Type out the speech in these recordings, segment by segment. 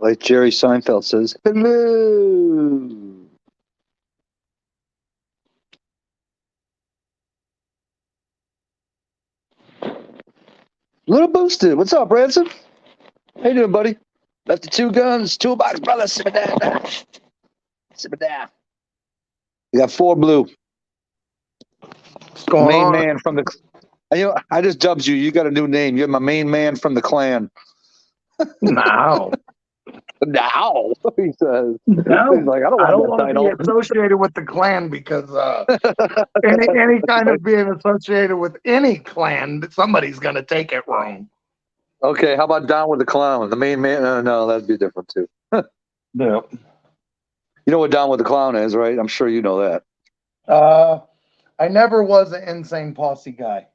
Like Jerry Seinfeld says, hello. Little Boosted. What's up, Ransom? How you doing, buddy? Left the two guns, toolbox, brother. Sit down. Sit down. We got four blue. What's going Main on? man from the. I just dubbed you. You got a new name. You're my main man from the clan. No. Now, he says. No. He's like, I don't I don't want want that to be title. associated with the clan because any kind of being associated with any clan, somebody's going to take it wrong. Okay, how about Down with the Clown? The main man? No, that'd be different too. No. You know what Down with the Clown is, right? I'm sure you know that. I never was an Insane Posse guy.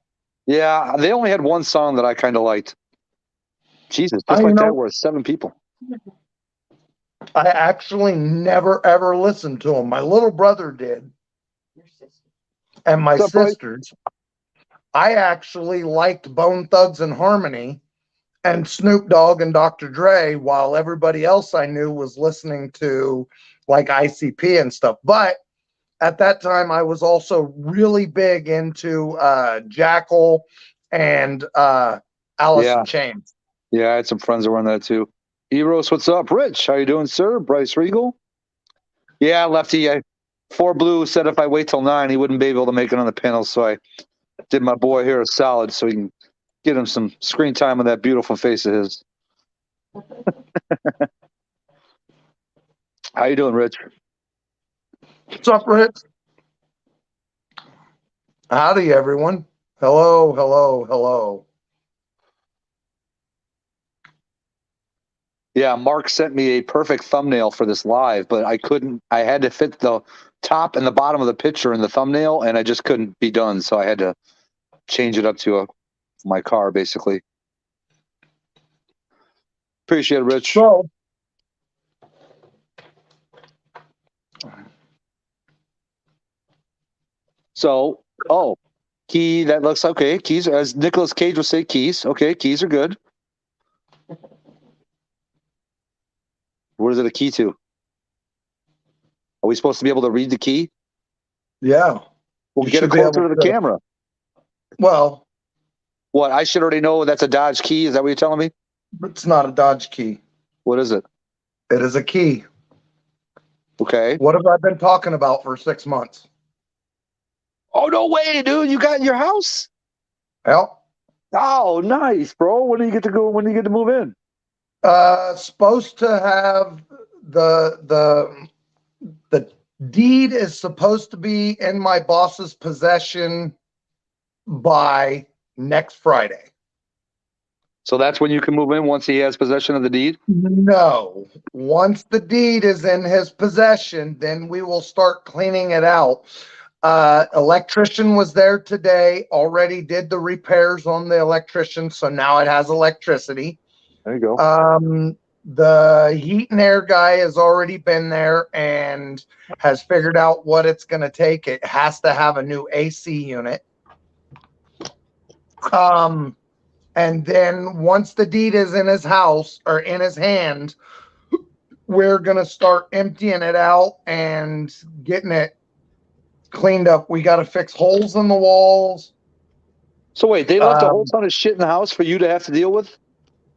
Yeah, they only had one song that I kind of liked. Jesus, just that, we're 7 people. I actually never ever listened to them. My little brother did. And my sisters. I actually liked Bone Thugs and Harmony and Snoop Dogg and Dr. Dre, while everybody else I knew was listening to like ICP and stuff. But at that time, I was also really big into Jackal and Alice in Chains. Yeah, I had some friends that were on that too. Eros, what's up? Rich, how you doing, sir? Bryce Regal? Yeah, Lefty. 4 blue said if I wait till 9, he wouldn't be able to make it on the panel, so I did my boy here a solid so he can get him some screen time on that beautiful face of his. How you doing, Rich? What's up, Rich? Howdy, everyone. Hello, hello, hello. Yeah, Mark sent me a perfect thumbnail for this live, but I couldn't. I had to fit the top and the bottom of the picture in the thumbnail, and I just couldn't be done. So I had to change it up to my car, basically. Appreciate it, Rich. So, key, that looks okay. Keys, as Nicolas Cage would say, keys. Okay, keys are good. What is it a key to? Are we supposed to be able to read the key? Yeah. Well, get it closer to the camera. Well. What? I should already know that's a Dodge key. Is that what you're telling me? It's not a Dodge key. What is it? It is a key. Okay. What have I been talking about for 6 months? Oh, no way, dude. You got in your house? Well. Oh, nice, bro. When do you get to go? When do you get to move in? Supposed to have the deed is supposed to be in my boss's possession by next Friday. So that's when you can move in, once he has possession of the deed? No. Once the deed is in his possession, then we will start cleaning it out. Electrician was there today, already did the repairs on the electrician, so now it has electricity. There you go. The heat and air guy has already been there and has figured out what it's going to take. It has to have a new AC unit. And then once the deed is in his house or in his hand, we're going to start emptying it out and getting it cleaned up. We got to fix holes in the walls. So wait, they left a whole ton of shit in the house for you to have to deal with?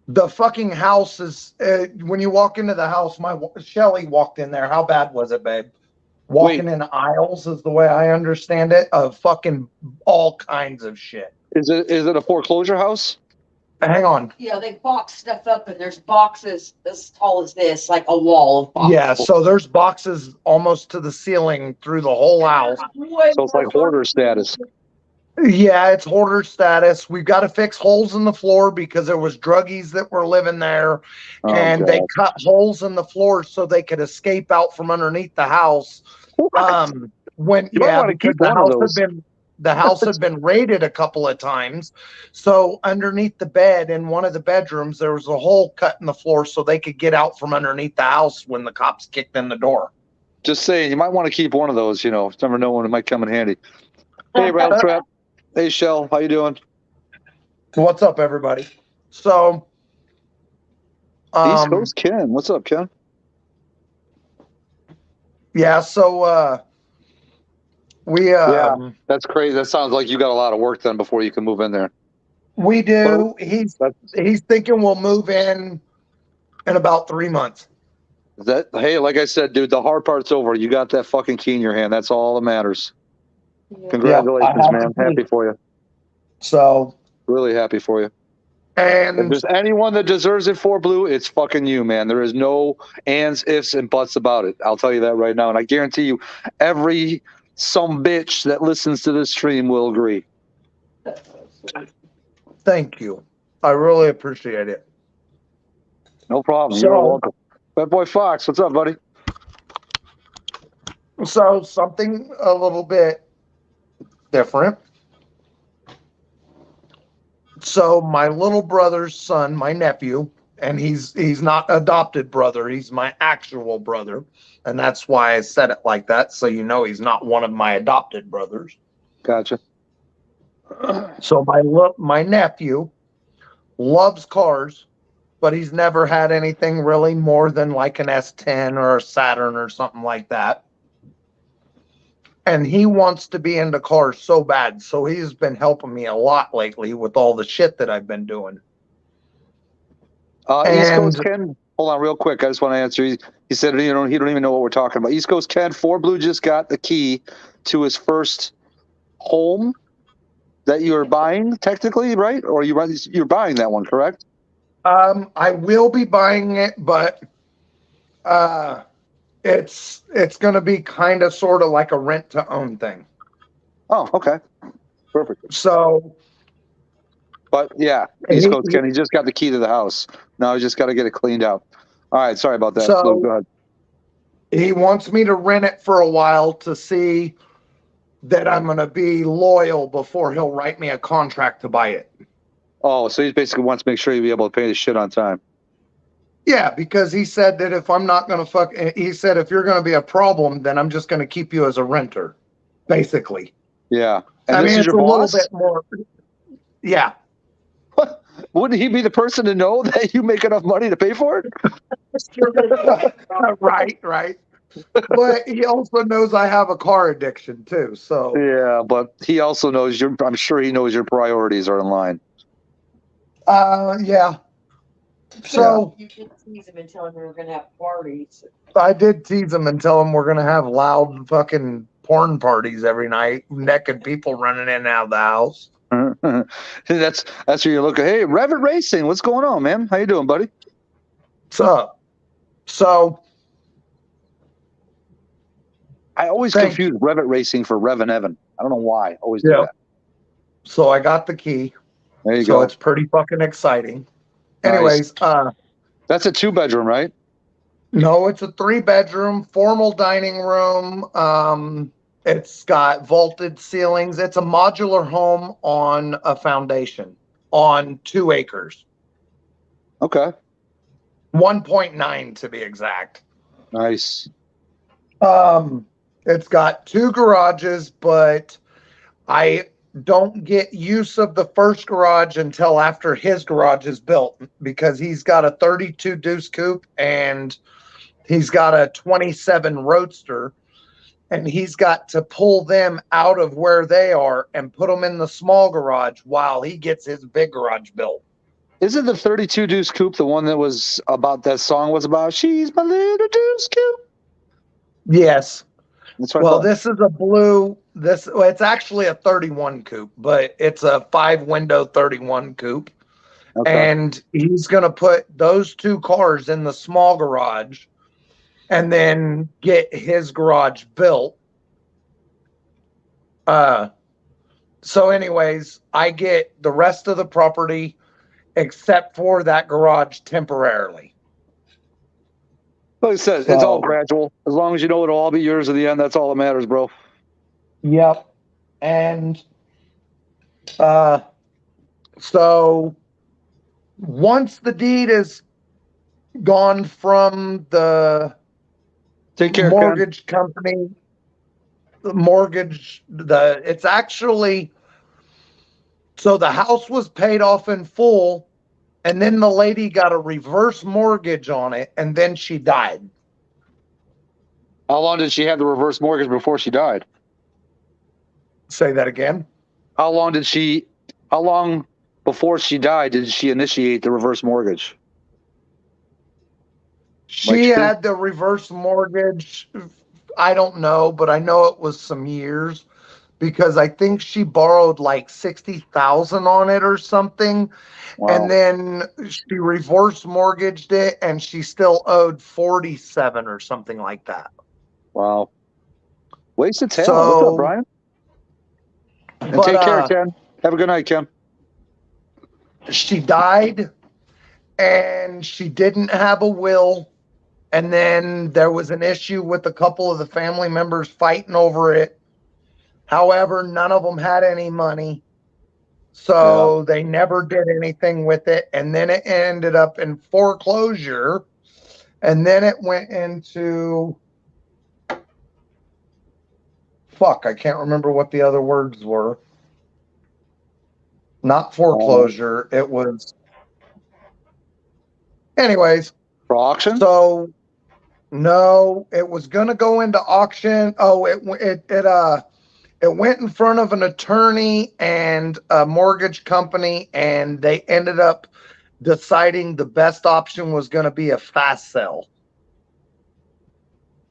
The fucking house is, when you walk into the house, Shelly walked in there. How bad was it, babe? Walking in aisles is the way I understand it, of fucking all kinds of shit. Is it a foreclosure house? Hang on. Yeah, they box stuff up and there's boxes as tall as this, like a wall of boxes. Yeah, so there's boxes almost to the ceiling through the whole house. So it's like hoarder status. Yeah, it's hoarder status. We've got to fix holes in the floor because there was druggies that were living there, and they cut holes in the floor so they could escape out from underneath the house. Because the house had been raided a couple of times. So underneath the bed in one of the bedrooms, there was a hole cut in the floor so they could get out from underneath the house when the cops kicked in the door. Just saying, you might want to keep one of those. Never know when it might come in handy. Hey, Rattletrap. Hey, Shell, how you doing? What's up, everybody? So East Coast Ken. What's up, Ken? Yeah, so we That's crazy. That sounds like you got a lot of work done before you can move in there. we do. That's, He's thinking we'll move in about 3 months. hey, like I said, dude, the hard part's over. You got that fucking key in your hand. That's all that matters. Congratulations, I have man. the key. Happy for you. So, Really happy for you. If and there's anyone that deserves it for Blue, it's fucking you, man. There is no ands, ifs, and buts about it. I'll tell you that right now. And I guarantee you, every some bitch that listens to this stream will agree. thank you. I really appreciate it. No problem. So- You're welcome. Bad Boy Fox, what's up, buddy? So something a little bit different. So my little brother's son, my nephew, and he's not adopted brother, he's my actual brother. And that's why I said it like that, so you know he's not one of my adopted brothers. Gotcha. So my nephew loves cars, but he's never had anything really more than like an S10 or a Saturn or something like that. And he wants to be into cars so bad. So he's been helping me a lot lately with all the shit that I've been doing. East Coast Ken, hold on real quick. I just want to answer. He said he don't even know what we're talking about. East Coast Ken, 4Blue just got the key to his first home that you're buying, technically, right? Or you're buying that one, correct? I will be buying it, but it's going to be kind of sort of like a rent to own thing. Oh, okay. Perfect. So, but yeah, East Coast Ken, he just got the key to the house. Now he's just got to get it cleaned out. All right, sorry about that. So, Go ahead. He wants me to rent it for a while to see that I'm going to be loyal before he'll write me a contract to buy it. Oh, so he basically wants to make sure you'll be able to pay his shit on time. Yeah, because he said that if I'm not going to he said, if you're going to be a problem, then I'm just going to keep you as a renter, basically. Yeah. And I this mean, is it's your a boss? little bit more. Yeah. Wouldn't he be the person to know that you make enough money to pay for it? Right. But he also knows I have a car addiction too. So yeah, but he also knows I'm sure he knows your priorities are in line. yeah. So you did tease him and tell him we were gonna have parties. I did tease him and tell him we're gonna have loud fucking porn parties every night, naked people running in and out of the house. that's where you look at. Hey, Revit Racing, what's going on, man? How you doing, buddy? What's up? So I always confuse Revit Racing for Rev and Evan. I don't know why. I always do that. So I got the key. There you so go. It's pretty fucking exciting. Nice. Anyways, that's a 2-bedroom, right? No, it's a 3-bedroom, formal dining room. It's got vaulted ceilings. It's a modular home on a foundation on 2 acres. Okay. 1.9 to be exact. Nice. It's got 2 garages, but I don't get use of the first garage until after his garage is built, because he's got a 32 Deuce Coupe and he's got a 27 Roadster, and he's got to pull them out of where they are and put them in the small garage while he gets his big garage built. Isn't the 32 Deuce Coupe the one that was about, that song was about, she's my little Deuce Coupe? Yes. That's what well, this is a blue, it's actually a 31 coupe, but it's a 5-window 31 coupe. Okay. And he's going to put those 2 cars in the small garage and then get his garage built. So anyways, I get the rest of the property except for that garage temporarily. Like I said, it's all gradual. As long as you know it'll all be yours in the end, that's all that matters, bro. Yep. And so once the deed is gone from the mortgage company, it's actually, so the house was paid off in full And then the lady got a reverse mortgage on it, and then she died. How long did she have the reverse mortgage before she died? Say that again. How long before she died did she initiate the reverse mortgage? She Like, had the reverse mortgage. I don't know, but I know it was some years because I think she borrowed like 60,000 on it or something. wow. And then she reverse mortgaged it and she still owed 47 or something like that. Wow. Wasted talent. What's up, Brian? And But take care, Ken. Have a good night, Ken. she died and she didn't have a will. And then there was an issue with a couple of the family members fighting over it. However, none of them had any money. So they never did anything with it. And then it ended up in foreclosure. And then it went into, fuck, I can't remember what the other words were. Not foreclosure. It was, anyways. For auction? So no, it was going to go into auction. Oh, it went in front of an attorney and a mortgage company, and they ended up deciding the best option was going to be a fast sell.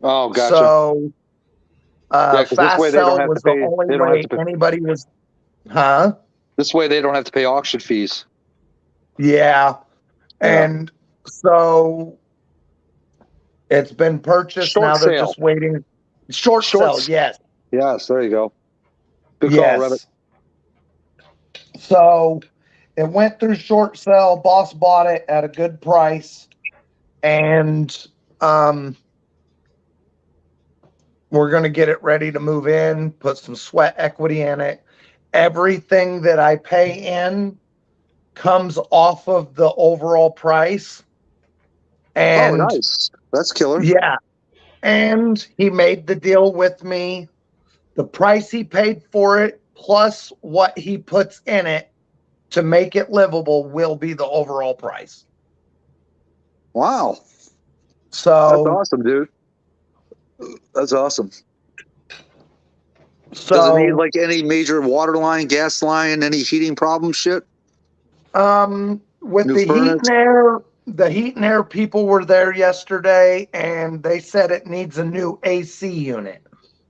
Oh, gotcha. So, 'cause this fast way they don't sell have was to pay- the only they don't have way to pay- anybody was, huh? This way they don't have to pay auction fees. Yeah. Yeah. And so it's been purchased. Short Now they're sale. just waiting. Short sale, yes. Yes, there you go. Good Yes. call, Revit. So it went through short sale. Boss bought it at a good price. And we're going to get it ready to move in, put some sweat equity in it. Everything that I pay in comes off of the overall price. And Oh, nice. That's killer. yeah. And he made the deal with me. The price he paid for it, plus what he puts in it to make it livable, will be the overall price. Wow. So That's awesome, dude. That's awesome. So, does it need like any major water line, gas line, any heating problem shit? With New the furnace? heat and air people were there yesterday and they said it needs a new AC unit.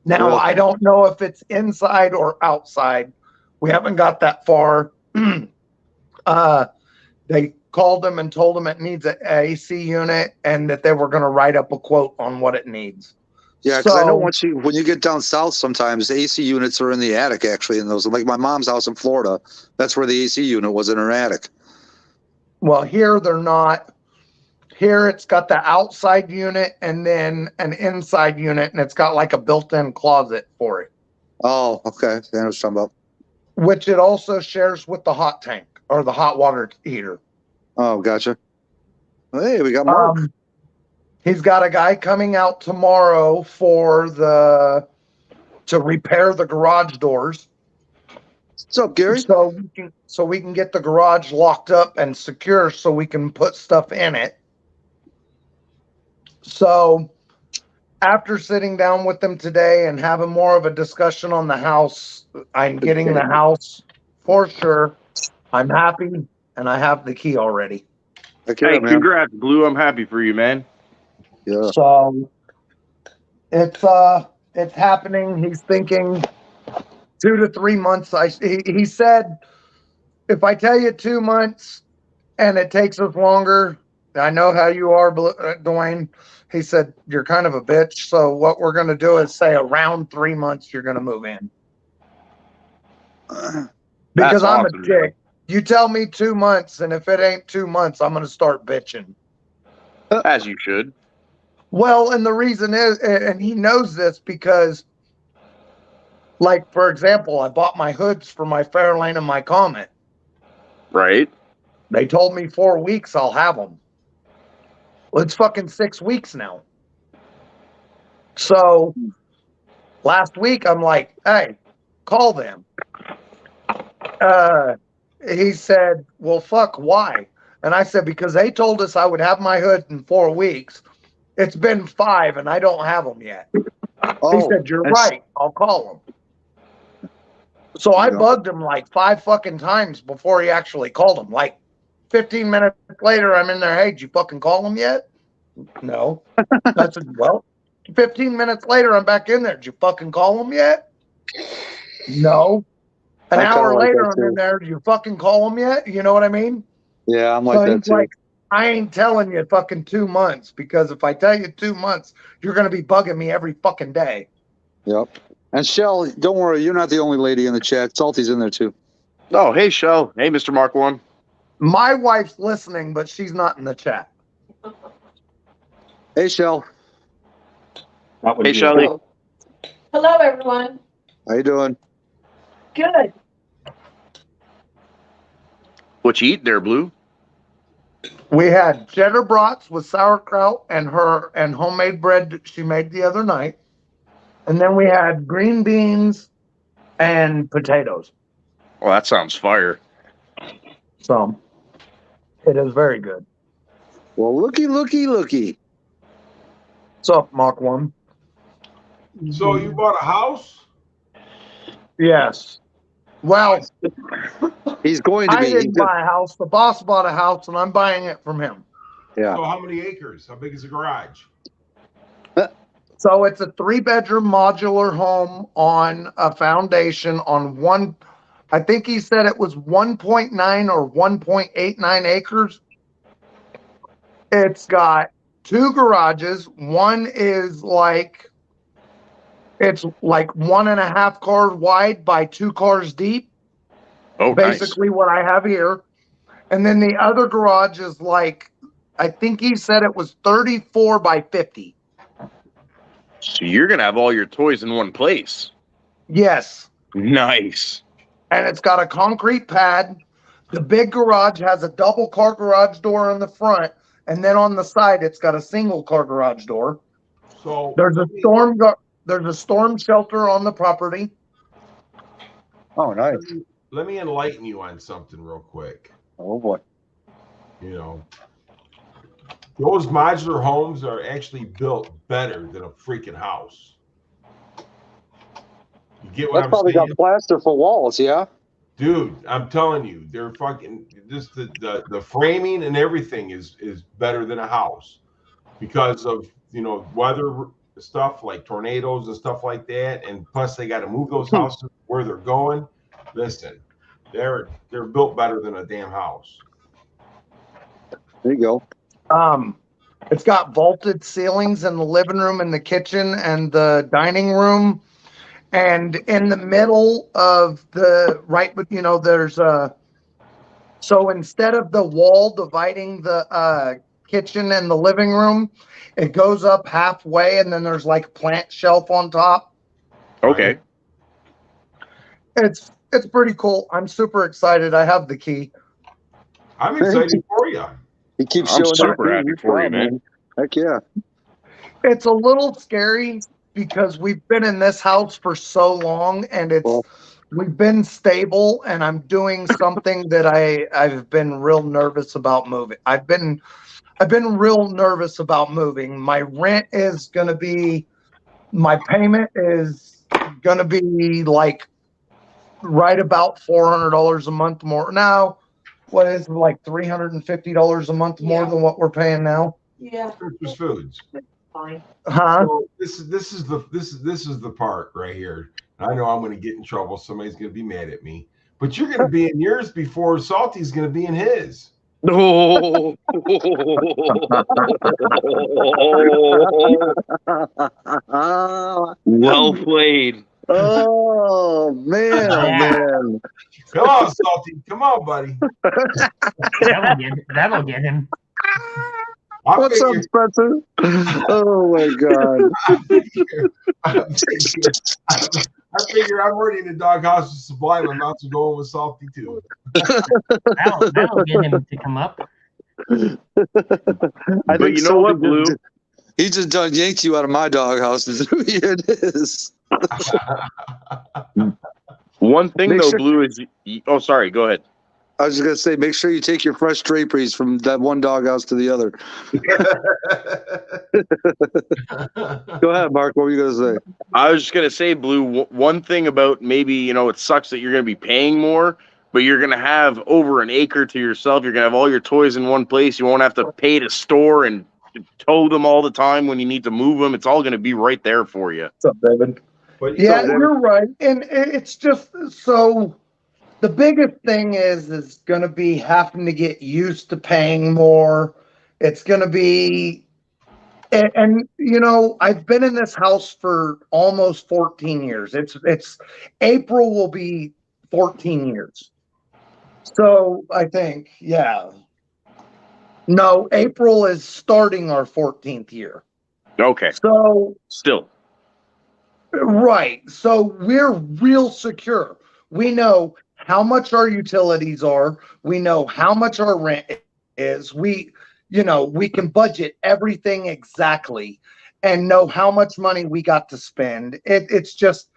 Now, Really? I don't know if it's inside or outside. We haven't got that far. They called them and told them it needs an AC unit and that they were going to write up a quote on what it needs. Yeah, because I know when you get down south, sometimes the AC units are in the attic. Actually, in those, like my mom's house in Florida, that's where the AC unit was, in her attic. Well, here they're not. Here it's got the outside unit and then an inside unit, and it's got like a built-in closet for it. Oh, okay. I know what you're talking about. Which it also shares with the hot tank or the hot water heater. Oh, gotcha. Hey, we got Mark. He's got a guy coming out tomorrow to repair the garage doors. What's up, Gary? So we can get the garage locked up and secure so we can put stuff in it. So after sitting down with them today and having more of a discussion on the house, I'm getting the house for sure. I'm happy and I have the key already. Okay, man. Congrats, Blue. I'm happy for you, man. Yeah. So it's happening. He's thinking 2 to 3 months. He said, if I tell you 2 months and it takes us longer, I know how you are, Dwayne. He said, you're kind of a bitch. So what we're going to do is say around 3 months, you're going to move in. Because I'm awesome, a dick. You tell me 2 months, and if it ain't 2 months, I'm going to start bitching. As you should. Well, and the reason is, and he knows this because, like, for example, I bought my hoods for my Fairlane and my Comet. Right. They told me 4 weeks I'll have them. Well, it's fucking 6 weeks now. So last week I'm like, hey, call them. He said, well, fuck, why? And I said, because they told us I would have my hood in 4 weeks. It's been 5 and I don't have them yet. He said, you're right. I'll call him. So I bugged him like 5 fucking times before he actually called him. Like 15 minutes later, I'm in there. Hey, did you fucking call him yet? No. I said, well, 15 minutes later, I'm back in there. Did you fucking call him yet? No. An hour later, I'm in there. Did you fucking call him yet? You know what I mean? Yeah, I'm like that too. Like, I ain't telling you fucking 2 months, because if I tell you 2 months, you're going to be bugging me every fucking day. Yep. And Shell, don't worry, you're not the only lady in the chat. Salty's in there too. Oh, hey, Shell. Hey, Mr. Mark One. My wife's listening, but she's not in the chat. Hey, Shell. Hey, Shelly. Hello, everyone. How you doing? Good. What you eat there, Blue? We had cheddar brats with sauerkraut and homemade bread that she made the other night. And then we had green beans and potatoes. Well, that sounds fire. So it is very good. Well, looky. What's up, Mark One? So you bought a house? Yes. Well, He's going to I be. didn't buy a house. The boss bought a house, and I'm buying it from him. Yeah. So how many acres? How big is the garage? So it's a 3-bedroom modular home on a foundation on one. I think he said it was 1.9 or 1.89 acres. It's got 2 garages. One is like, it's like 1.5 cars wide by 2 cars deep. Oh, Basically what I have here. And then the other garage is like, I think he said it was 34 by 50. So you're going to have all your toys in one place. Yes. Nice. And it's got a concrete pad. The big garage has a double car garage door on the front. And then on the side, it's got a single car garage door. So There's a storm shelter on the property. Oh, nice. let me enlighten you on something real quick. Oh, boy. You know, those modular homes are actually built better than a freaking house. You get what That's I'm probably saying? got plaster for walls, yeah? Dude, I'm telling you, they're fucking just the framing and everything is better than a house because of, you know, weather stuff like tornadoes and stuff like that, and plus they got to move those houses where they're going. Listen, they're built better than a damn house. There you go. It's got vaulted ceilings in the living room and the kitchen and the dining room. And in the middle of the right, you know, there's so instead of the wall dividing the kitchen and the living room, it goes up halfway and then there's like a plant shelf on top. Okay. It's pretty cool. I'm super excited. I have the key. I'm excited for you. He keeps I'm showing super up. happy He's for you, proud, man. Heck yeah. It's a little scary because we've been in this house for so long and we've been stable, and I'm doing something that I've been real nervous about moving. I've been real nervous about moving. My rent is going to be, my payment is going to be like right about $400 a month more. Now, what is it, like $350 a month more than what we're paying now? Yeah. Christmas foods. Fine. Huh? So this is the part right here. I know I'm going to get in trouble. Somebody's going to be mad at me, but you're going to be in yours before Salty's going to be in his. Oh. Well played. Oh, man. Oh, man. Come on, Salty. Come on, buddy. That'll get him. What's up, Spencer? Oh, my God. I figure I'm already in the doghouse with Sublime. I'm about to go with Salty, too. That'll get him to come up. I But think you know what, Salty Blue? He just done yanked you out of my doghouse. Here it is. One thing, Make though, sure- Blue, is... Oh, sorry. Go ahead. I was just gonna say, make sure you take your fresh draperies from that one doghouse to the other. Go ahead, Mark. What were you gonna say? I was just gonna say, Blue. One thing about maybe it sucks that you're gonna be paying more, but you're gonna have over an acre to yourself. You're gonna have all your toys in one place. You won't have to pay to store and tow them all the time when you need to move them. It's all gonna be right there for you. What's up, David? But Yeah, you're right. And it's just so the biggest thing is going to be having to get used to paying more. It's going to be, and I've been in this house for almost 14 years. It's April will be 14 years. So I think, yeah. No, April is starting our 14th year. Okay. So Still. right. So we're real secure. We know how much our utilities are. We know how much our rent is. We can budget everything exactly and know how much money we got to spend. It's just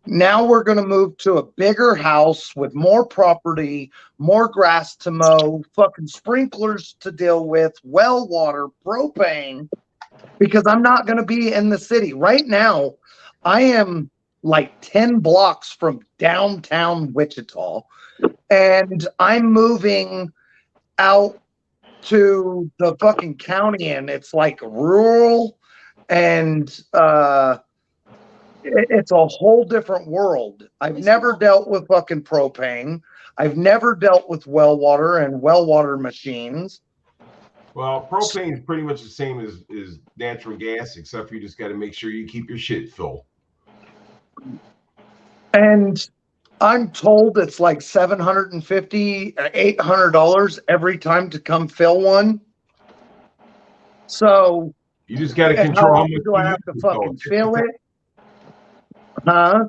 now we're going to move to a bigger house with more property, more grass to mow, fucking sprinklers to deal with, well water, propane, because I'm not going to be in the city. Right now, I am like 10 blocks from downtown Wichita, and I'm moving out to the fucking county, and it's like rural, and it's a whole different world. I've never dealt with fucking propane. I've never dealt with well water and well water machines. Well, propane is pretty much the same as natural gas, except for you just got to make sure you keep your shit full. And I'm told it's like $750, $800 every time to come fill one. So You just got to control how much do I have to fucking fill it? Huh?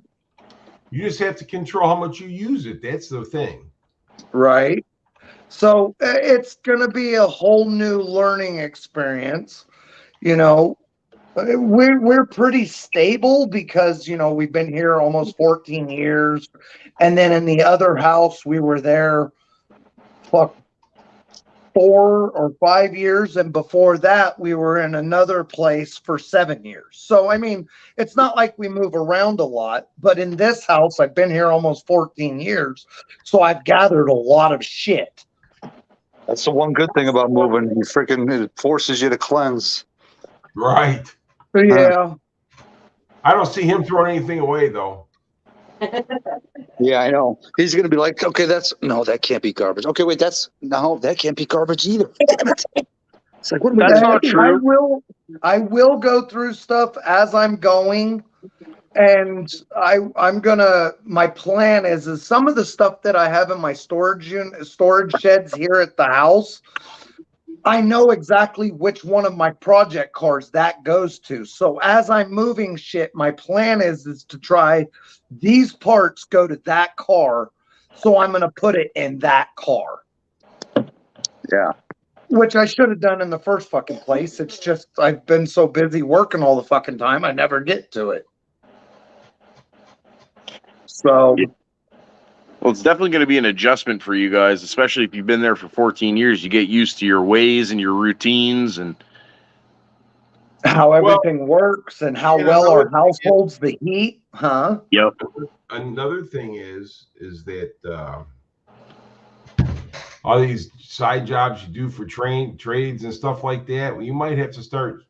You just have to control how much you use it. That's the thing. Right. So it's going to be a whole new learning experience. We're pretty stable because, we've been here almost 14 years. And then in the other house, we were there 4 or 5 years. And before that, we were in another place for 7 years. So, I mean, it's not like we move around a lot. But in this house, I've been here almost 14 years. So I've gathered a lot of shit. That's the one good thing about moving. It forces you to cleanse. Right. Yeah. I don't see him throwing anything away, though. Yeah, I know. He's going to be like, okay, that can't be garbage. Okay, wait, that can't be garbage either. Damn it. It's like, what? That's not true. I will go through stuff as I'm going. And my plan is some of the stuff that I have in my storage sheds here at the house, I know exactly which one of my project cars that goes to. So as I'm moving shit, my plan is to try these parts go to that car. So I'm going to put it in that car. Yeah. Which I should have done in the first fucking place. It's just I've been so busy working all the fucking time, I never get to it. So, Well, it's definitely going to be an adjustment for you guys, especially if you've been there for 14 years. You get used to your ways and your routines and how everything works and how well our house holds the heat, huh? Yep. Another thing is that all these side jobs you do for trades and stuff like that, well, you might have to start,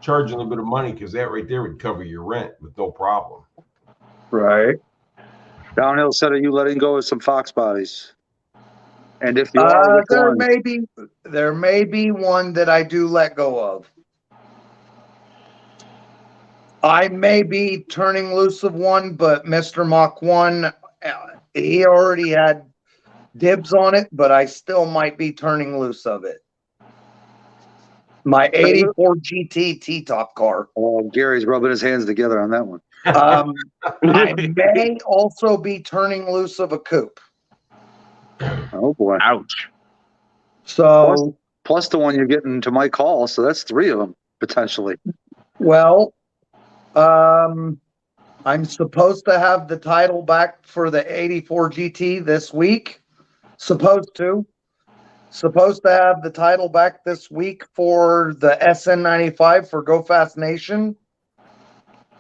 charging a little bit of money because that right there would cover your rent with no problem. Right. Downhill said, are you letting go of some fox bodies? And if you are, there may be one that I do let go of. I may be turning loose of one, but Mr. Mach 1, he already had dibs on it, but I still might be turning loose of it. My 84 GT T-top car. Oh, Gary's rubbing his hands together on that one. I may also be turning loose of a coupe. Oh boy! Ouch. So plus the one you're getting to my call, so that's 3 of them potentially. Well, I'm supposed to have the title back for the 84 GT this week. Supposed to have the title back this week for the SN95 for Go Fast Nation.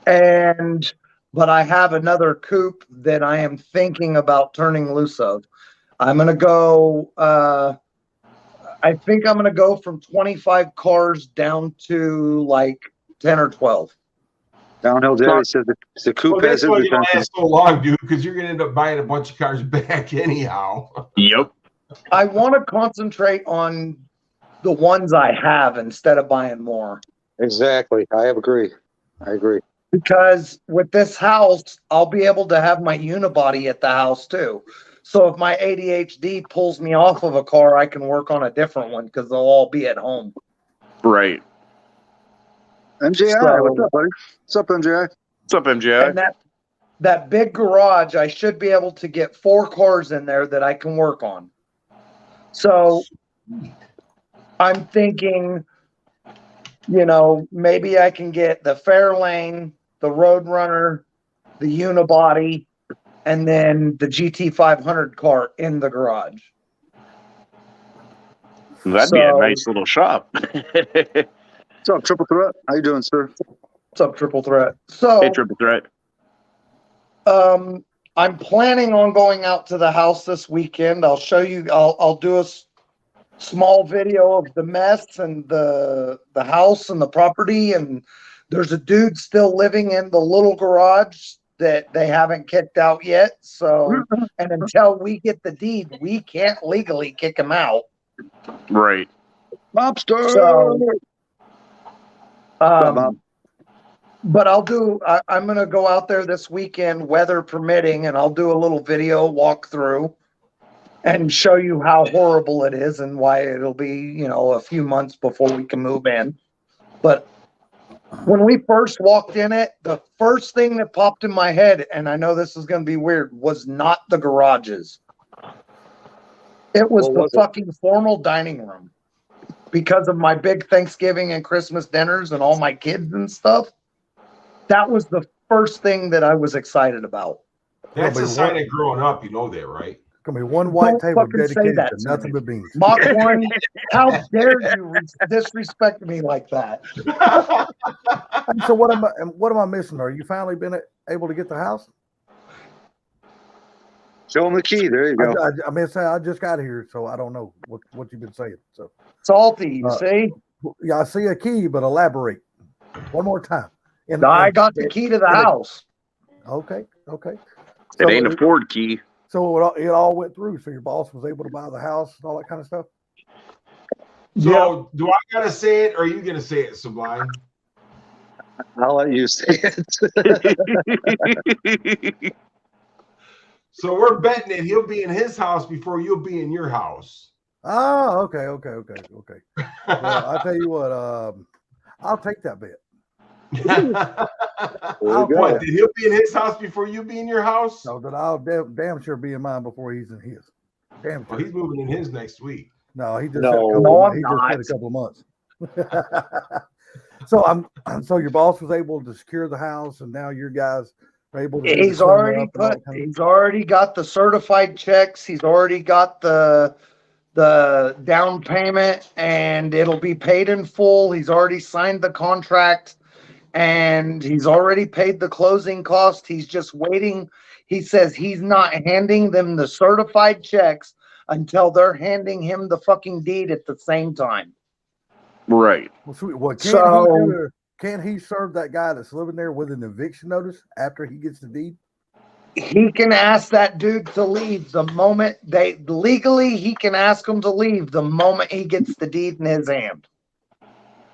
But I have another coupe that I am thinking about turning loose of. I'm going to go, I think I'm going to go from 25 cars down to like 10 or 12. Downhill Daddy says the coupe Well, has that's why you don't intention. last so long, dude, because you're gonna end up buying a bunch of cars back anyhow. Yep. I want to concentrate on the ones I have instead of buying more. Exactly. I agree. Because with this house, I'll be able to have my unibody at the house too. So if my ADHD pulls me off of a car, I can work on a different one because they'll all be at home. Right. MJI, what's up, buddy? What's up, MJI? What's up, MJI? And that big garage, I should be able to get 4 cars in there that I can work on. So I'm thinking, maybe I can get the Fairlane, the Roadrunner, the Unibody, and then the GT500 car in the garage. That'd be a nice little shop. What's up, Triple Threat? How you doing, sir? What's up, Triple Threat? So, Hey, Triple Threat. I'm planning on going out to the house this weekend. I'll show you. I'll do a small video of the mess and the house and the property. And there's a dude still living in the little garage that they haven't kicked out yet. So, and until we get the deed, we can't legally kick him out. Right. Mobster. So, Mom? but I'm going to go out there this weekend, weather permitting, and I'll do a little video walkthrough and show you how horrible it is and why it'll be, a few months before we can move in. But when we first walked in it, the first thing that popped in my head, and I know this is going to be weird, was not the garages. It was the fucking formal dining room. Because of my big Thanksgiving and Christmas dinners and all my kids and stuff, that was the first thing that I was excited about. That's a sign of growing up. You know that, right? Gonna be one white Don't table fucking say dedicated that to to nothing me. but beans. Mach 1, how dare you disrespect me like that? So what am I missing? Are you finally been able to get the house? Show him the key. There you go. I just got here, so I don't know what you've been saying. So Salty, you see? yeah, I see a key, but elaborate one more time. I got the key to the house. Okay. It ain't a Ford key. So it all went through. So your boss was able to buy the house and all that kind of stuff. So do I gotta say it, or are you gonna say it, Sublime? I'll let you say it. So we're betting that he'll be in his house before you'll be in your house. Oh, okay. Well, I'll tell you what, I'll take that bet. What, did he'll be in his house before you be in your house? So that I'll damn sure be in mine before he's in his. Damn sure. Well, he's moving in his next week. No, he just No. said a couple, No, I'm he just not. said a couple of months. So your boss was able to secure the house, and now your guys are able to. He's already got the certified checks. He's already got the down payment, and it'll be paid in full. He's already signed the contract, and he's already paid the closing cost. He's just waiting. He says he's not handing them the certified checks until they're handing him the fucking deed at the same time. Right. Well, sweet. Well, can't he serve that guy that's living there with an eviction notice after he gets the deed? He can ask that dude to leave the moment he can ask him to leave the moment he gets the deed in his hand.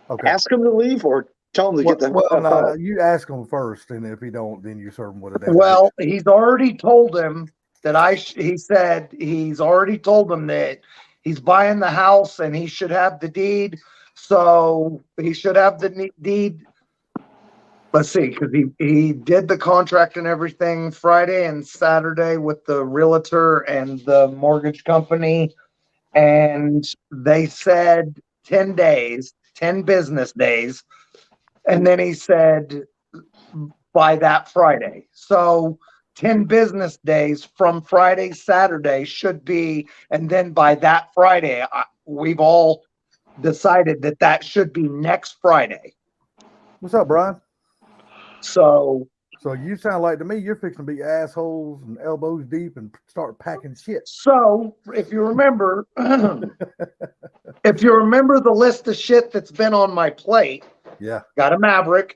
Okay. Ask him to leave or tell him to get the no, you ask him first, and if he don't, then you serve him with a. Well, he's already told him that he said he's already told him that he's buying the house and he should have the deed. So he should have the deed. Let's see, because he did the contract and everything Friday and Saturday with the realtor and the mortgage company. And they said 10 business days. And then he said by that Friday. So 10 business days from Friday, Saturday should be, and then by that Friday, we've all decided that that should be next Friday. What's up, Brian? So You sound like to me you're fixing to be assholes and elbows deep and start packing shit. So if you remember, if you remember the list of shit that's been on my plate, Yeah. got a Maverick,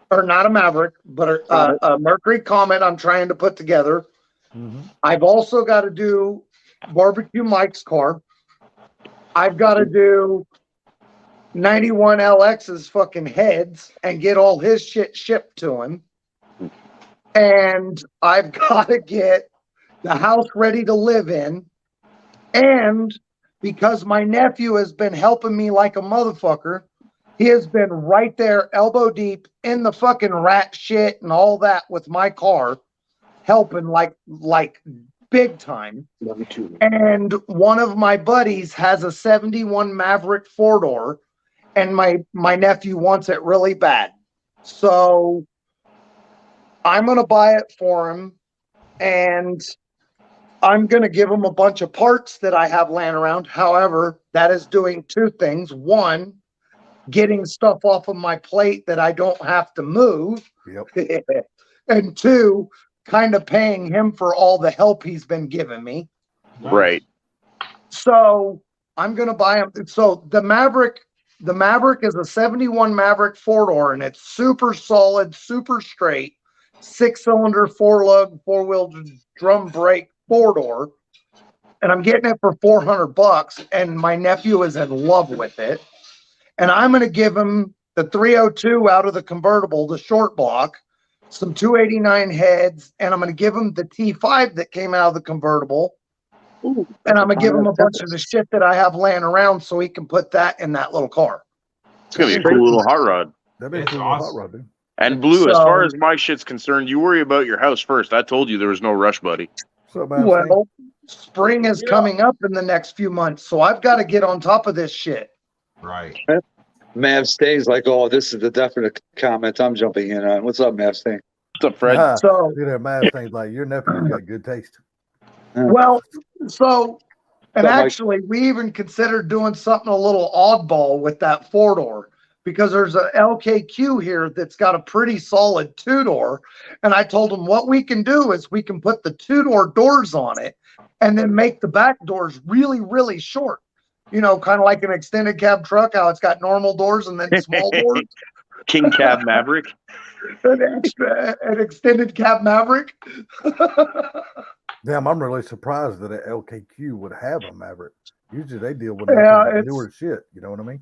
or not a Maverick, but a Mercury Comet I'm trying to put together. Mm-hmm. I've also got to do Barbecue Mike's car. I've got to do 91 LX's fucking heads and get all his shit shipped to him. And I've got to get the house ready to live in. And because my nephew has been helping me like a motherfucker, he has been right there elbow deep in the fucking rat shit and all that with my car, helping like big time. And one of my buddies has a 71 Maverick 4-door, and my nephew wants it really bad. So I'm going to buy it for him, and I'm going to give him a bunch of parts that I have laying around. However, that is doing two things. One, getting stuff off of my plate that I don't have to move. Yep. And two, kind of paying him for all the help he's been giving me. Right. So I'm going to buy him. So the Maverick is a 71 Maverick 4-door, and it's super solid, super straight, 6-cylinder, 4-lug, 4-wheel drum brake 4-door. And I'm getting it for $400, and my nephew is in love with it. And I'm going to give him the 302 out of the convertible, the short block, some 289 heads, and I'm going to give him the T5 that came out of the convertible. And I'm going to give him a bunch of the shit that I have laying around so he can put that in that little car. It's going to be a cool little hot rod. That'd be a It's cool awesome. hot rod, dude. And Blue, as So- far as my shit's concerned, you worry about your house first. I told you there was no rush, buddy. What's up, man? Well, spring is coming up in the next few months, so I've got to get on top of this shit. Right. Mav Stain's like, oh, this is the definite comment I'm jumping in on. What's up, Mav Stain? What's up, Fred? So, Look at that math things like your nephew's got good taste. well, so, and So, Mike- actually, we even considered doing something a little oddball with that 4-door, because there's a LKQ here that's got a pretty solid 2-door. And I told him what we can do is we can put the 2-door doors on it and then make the back doors really, really short. You know, kind of like an extended cab truck, how it's got normal doors and then small doors. King Cab Maverick. An extended cab Maverick. Damn, I'm really surprised that an LKQ would have a Maverick. Usually they deal with Yeah, nothing but it's- newer shit. You know what I mean?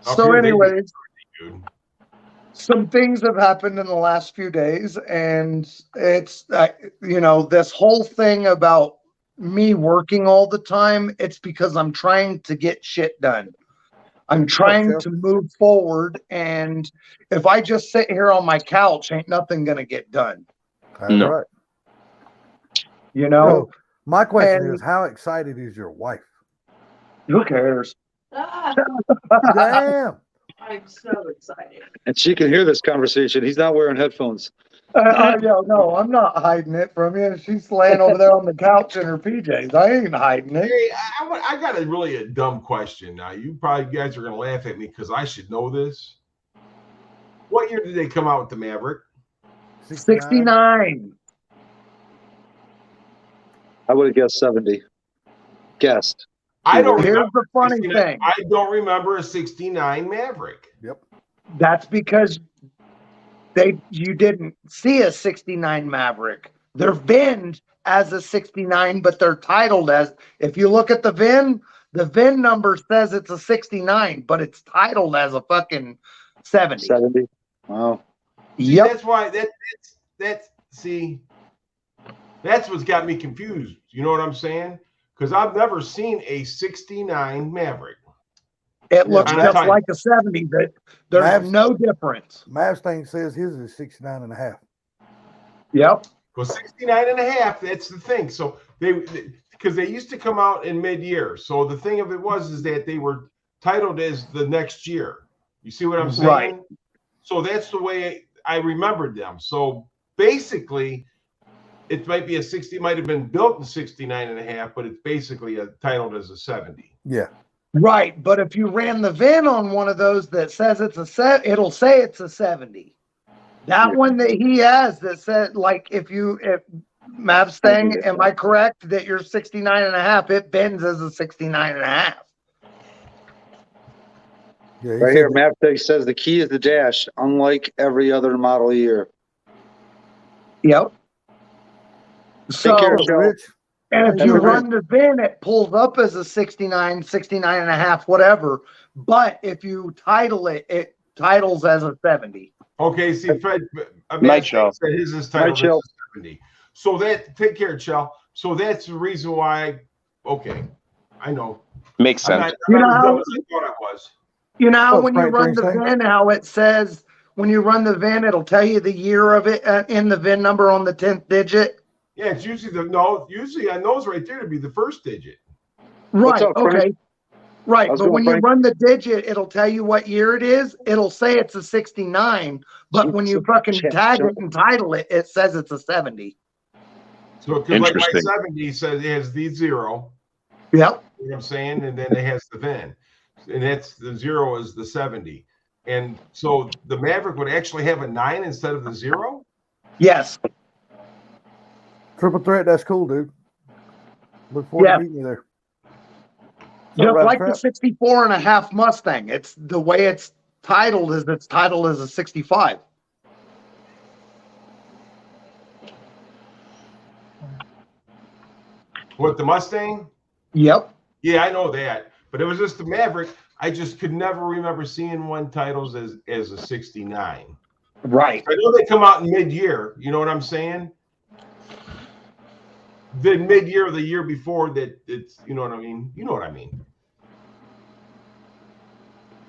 Up So here, they do, anyways, dude. some things have happened in the last few days, and it's this whole thing about me working all the time, it's because I'm trying to get shit done. I'm trying to move forward, and if I just sit here on my couch, ain't nothing gonna get done. That's No. right. You know, So my question and- is, how excited is your wife? who cares? Ah, Damn. I'm so excited. And she can hear this conversation. He's not wearing headphones. No, I'm not hiding it from you. She's laying over there on the couch in her PJs. I ain't hiding it. Hey, I got a dumb question. Now, you guys are going to laugh at me because I should know this. What year did they come out with the Maverick? 69. I would have guessed 70. Guessed. I don't Here's remember. the funny 69 thing. I don't remember a 69 Maverick. Yep. That's because you didn't see a 69 Maverick. They're VIN'd as a 69, but they're titled as, if you look at the VIN number says it's a 69, but it's titled as a fucking 70. 70. Wow. See, Yep. that's why that's what's got me confused. You know what I'm saying? Because I've never seen a 69 Maverick. It looks Yeah, just I'm like a 70, but there's Mavs- no difference. Mustang says his is 69 and a half. Yep. Well, 69 and a half, that's the thing. So because they used to come out in mid-year. So the thing of it is that they were titled as the next year. You see what I'm saying? Right. So that's the way I remembered them. So basically, it might be a 60, might have been built in 69.5, but it's basically titled as a 70. Yeah. Right, but if you ran the VIN on one of those that says it's a set, it'll say it's a 70. That one that he has that said, like, if Mavstang, am I correct that you're 69.5? It bends as a 69.5. Yeah. Right here, Maverick says the key is the dash, unlike every other model year. Yep. So, care, Joe. Rich. and if Hey, you Rich. run the VIN, it pulls up as a 69, 69.5, whatever. But if you title it, it titles as a 70. Okay, see, Fred, Night Shell. said his is titled Night Shell. as a 70. So take care, Chell. So that's the reason why. Okay, I know. Makes I'm sense. not You know as how- dumb as I thought I was. You know how Oh, when you Frank run the Frank. VIN, how it says when you run the VIN, it'll tell you the year of it in the VIN number on the 10th digit. Yeah, it's usually usually on those right there to be the first digit. Right. up, Frank? Okay. Right. How's it But going, when you Frank? run the digit, it'll tell you what year it is. It'll say it's a 69. But when you fucking tag it and title it, it says it's a 70. So because like my Interesting. 70 says it has the 0, Yep. you know what I'm saying, and then it has the VIN, and that's the 0 is the 70, and so the Maverick would actually have a 9 instead of the 0. Yes. Triple threat. That's cool, dude. Look forward Yeah. to meeting you there. Just Rattle like the Trap? 64.5 Mustang. It's the way it's titled as a 65. What, the Mustang? Yep. Yeah, I know that, but it was just the Maverick. I just could never remember seeing one titles as a 69. Right. I know they come out in mid-year. You know what I'm saying? The mid-year of the year before that, it's, you know what I mean? You know what I mean?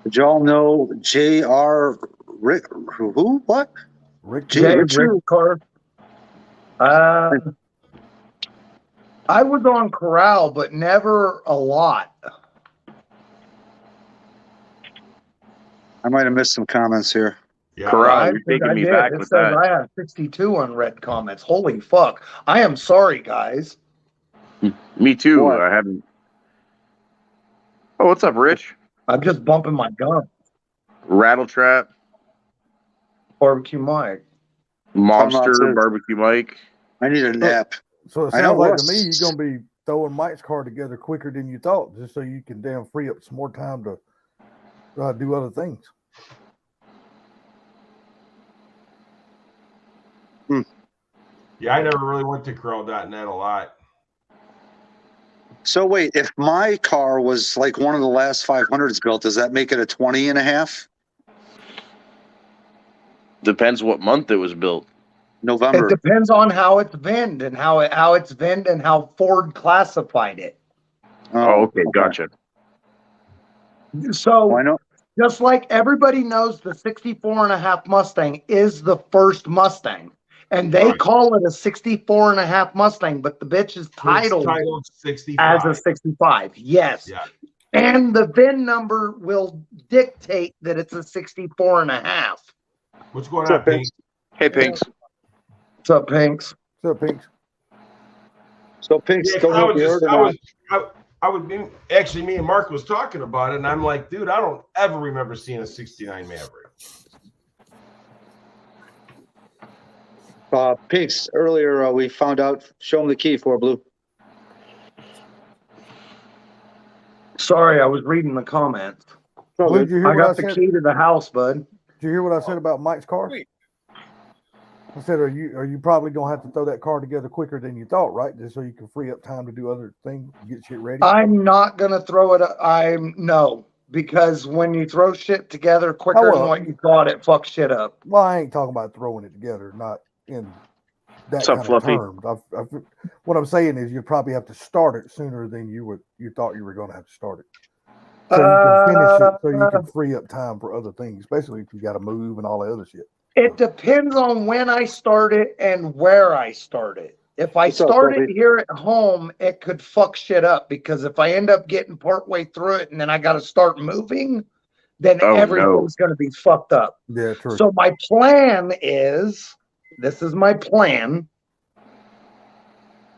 Did y'all know J.R. Rick? Who? What? Rick. Jay Rick Carr. I was on Corral, but never a lot. I might have missed some comments here. Yeah. Corral. I you're think taking I me did. back It with says that. I have 62 unread comments. Holy fuck. I am sorry, guys. Me too. What? I haven't. Oh, what's up, Rich? I'm just bumping my gun. Rattle Trap, Barbecue Mike. Monster, Nonsense. Barbecue Mike. I need a nap. So it I know sounds like what. to me you're gonna be throwing Mike's car together quicker than you thought, just so you can damn free up some more time to do other things. Yeah, I never really went to Corral.net a lot. So wait, if my car was like one of the last 500s built, does that make it a 20.5? Depends what month it was built. November. It depends on how it's VIN'd and how it's VIN'd and how Ford classified it. Oh, okay, gotcha. So Why not? just like everybody knows, the 64.5 Mustang is the first Mustang. And they Right. call it a 64.5 Mustang, but the bitch is It's titled titled 65. as a 65. Yes. Yeah. And the VIN number will dictate that it's a 64.5. What's going What's on, up, Pink? Hey, Pinks. What's up, Pinks? So Pinks. So Pinks, Yeah, don't know if you heard or not. I would be, actually, me and Mark was talking about it, and I'm like, dude, I don't ever remember seeing a 69 Maverick. Pinks, earlier we found out, show him the key for Blue. Sorry, I was reading the comments. Blue, did you hear I what I got the said? key to the house, bud. Did you hear what I said about Mike's car? I said, are you probably gonna have to throw that car together quicker than you thought, right? Just so you can free up time to do other things, get shit ready. I'm not gonna throw it. No, because when you throw shit together quicker well. than what you thought, it fucks shit up. Well, I ain't talking about throwing it together, not in that What's up, kind Fluffy? of terms. What I'm saying is you probably have to start it sooner than you thought you were going to have to start it. So you can finish it, so you can free up time for other things, especially if you got to move and all that other shit. It depends on when I start it and where I start it. If I What's up, start it Fluffy? here at home, it could fuck shit up because if I end up getting partway through it and then I got to start moving, then Oh, everything's going to be fucked up. Yeah, true. So my plan is, this is my plan.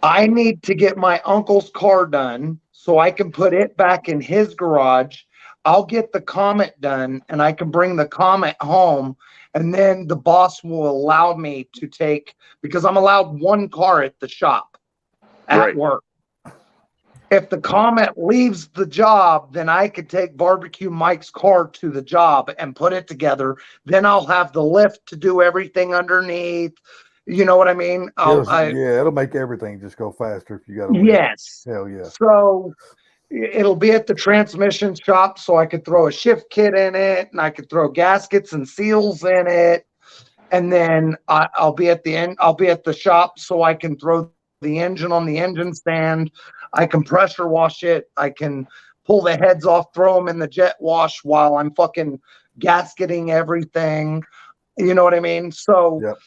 I need to get my uncle's car done so I can put it back in his garage. I'll get the Comet done and I can bring the Comet home. And then the boss will allow me to take, because I'm allowed one car at the shop at Right. work. If the Comet leaves the job, then I could take Barbecue Mike's car to the job and put it together. Then I'll have the lift to do everything underneath. You know what I mean? Yeah, it'll make everything just go faster if you got a lift. Yes. Hell yeah. So it'll be at the transmission shop, so I could throw a shift kit in it, and I could throw gaskets and seals in it, and then I'll be at the end. I'll be at the shop, so I can throw the engine on the engine stand. I can pressure wash it. I can pull the heads off, throw them in the jet wash while I'm fucking gasketing everything. You know what I mean? So Yep.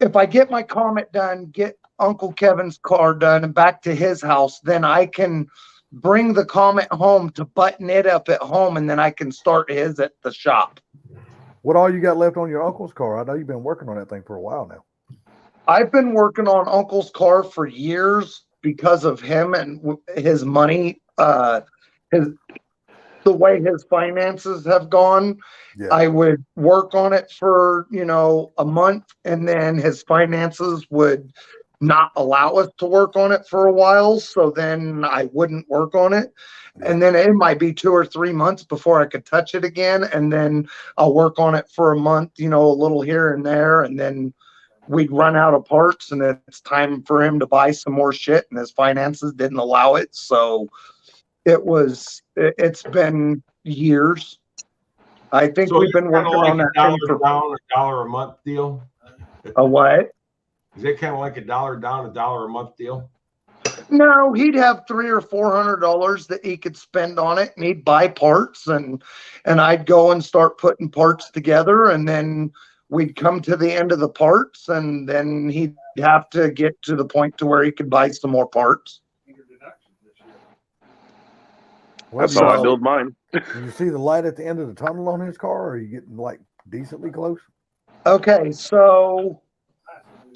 if I get my Comet done, get Uncle Kevin's car done and back to his house, then I can bring the Comet home to button it up at home, and then I can start his at the shop. What all you got left on your uncle's car? I know you've been working on that thing for a while now. I've been working on Uncle's car for years because of him and his money, the way his finances have gone. Yeah. I would work on it for, a month, and then his finances would not allow us to work on it for a while. So then I wouldn't work on it. And then it might be 2 or 3 months before I could touch it again. And then I'll work on it for a month, a little here and there. And then we'd run out of parts, and it's time for him to buy some more shit, and his finances didn't allow it. So it's been years. I think So we've been kinda working on that thing $1 down, $1 a month deal. a what? Is it kind of like $1 down, $1 a month deal? No, he'd have $300 or $400 that he could spend on it, and he'd buy parts, and I'd go and start putting parts together, and then we'd come to the end of the parts, and then he'd have to get to the point to where he could buy some more parts. Well, That's how I build mine. Do you see the light at the end of the tunnel on his car? Or are you getting like decently close? Okay, so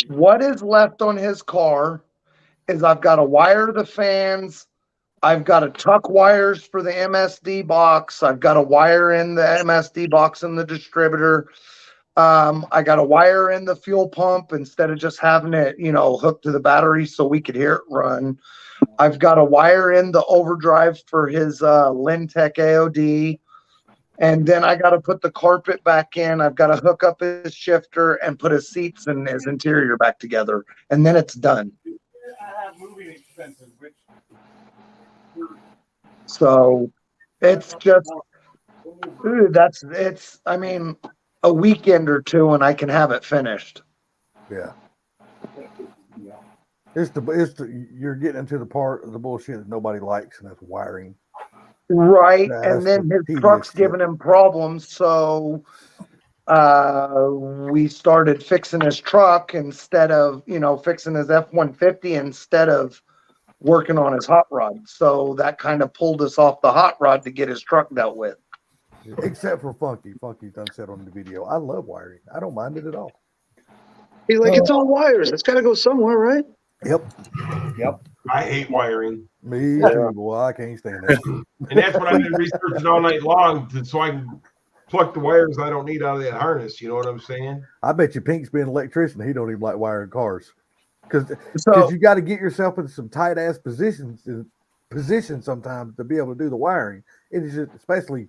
what is left on his car is I've got to wire the fans. I've got to tuck wires for the MSD box. I've got to wire in the MSD box in the distributor. I got to wire in the fuel pump instead of just having it, hooked to the battery so we could hear it run. I've got to wire in the overdrive for his Lintec AOD. And then I got to put the carpet back in. I've got to hook up his shifter and put his seats and his interior back together. And then it's done. So it's just, a weekend or two and I can have it finished. Yeah. You're getting into the part of the bullshit that nobody likes, and that's wiring. Right. That's And then the his truck's tedious giving him problems. So we started fixing his truck instead of, fixing his F-150 instead of working on his hot rod. So that kind of pulled us off the hot rod to get his truck dealt with. Except for Funky. Funky done said on the video, I love wiring. I don't mind it at all. He's like, it's all wires. It's got to go somewhere, right? Yep. I hate wiring. Me too, boy. I can't stand that. And that's what I've been researching all night long so I can pluck the wires I don't need out of that harness. You know what I'm saying? I bet you Pink's being an electrician. He don't even like wiring cars. Because So you got to get yourself in some tight ass positions sometimes to be able to do the wiring. It is just, especially,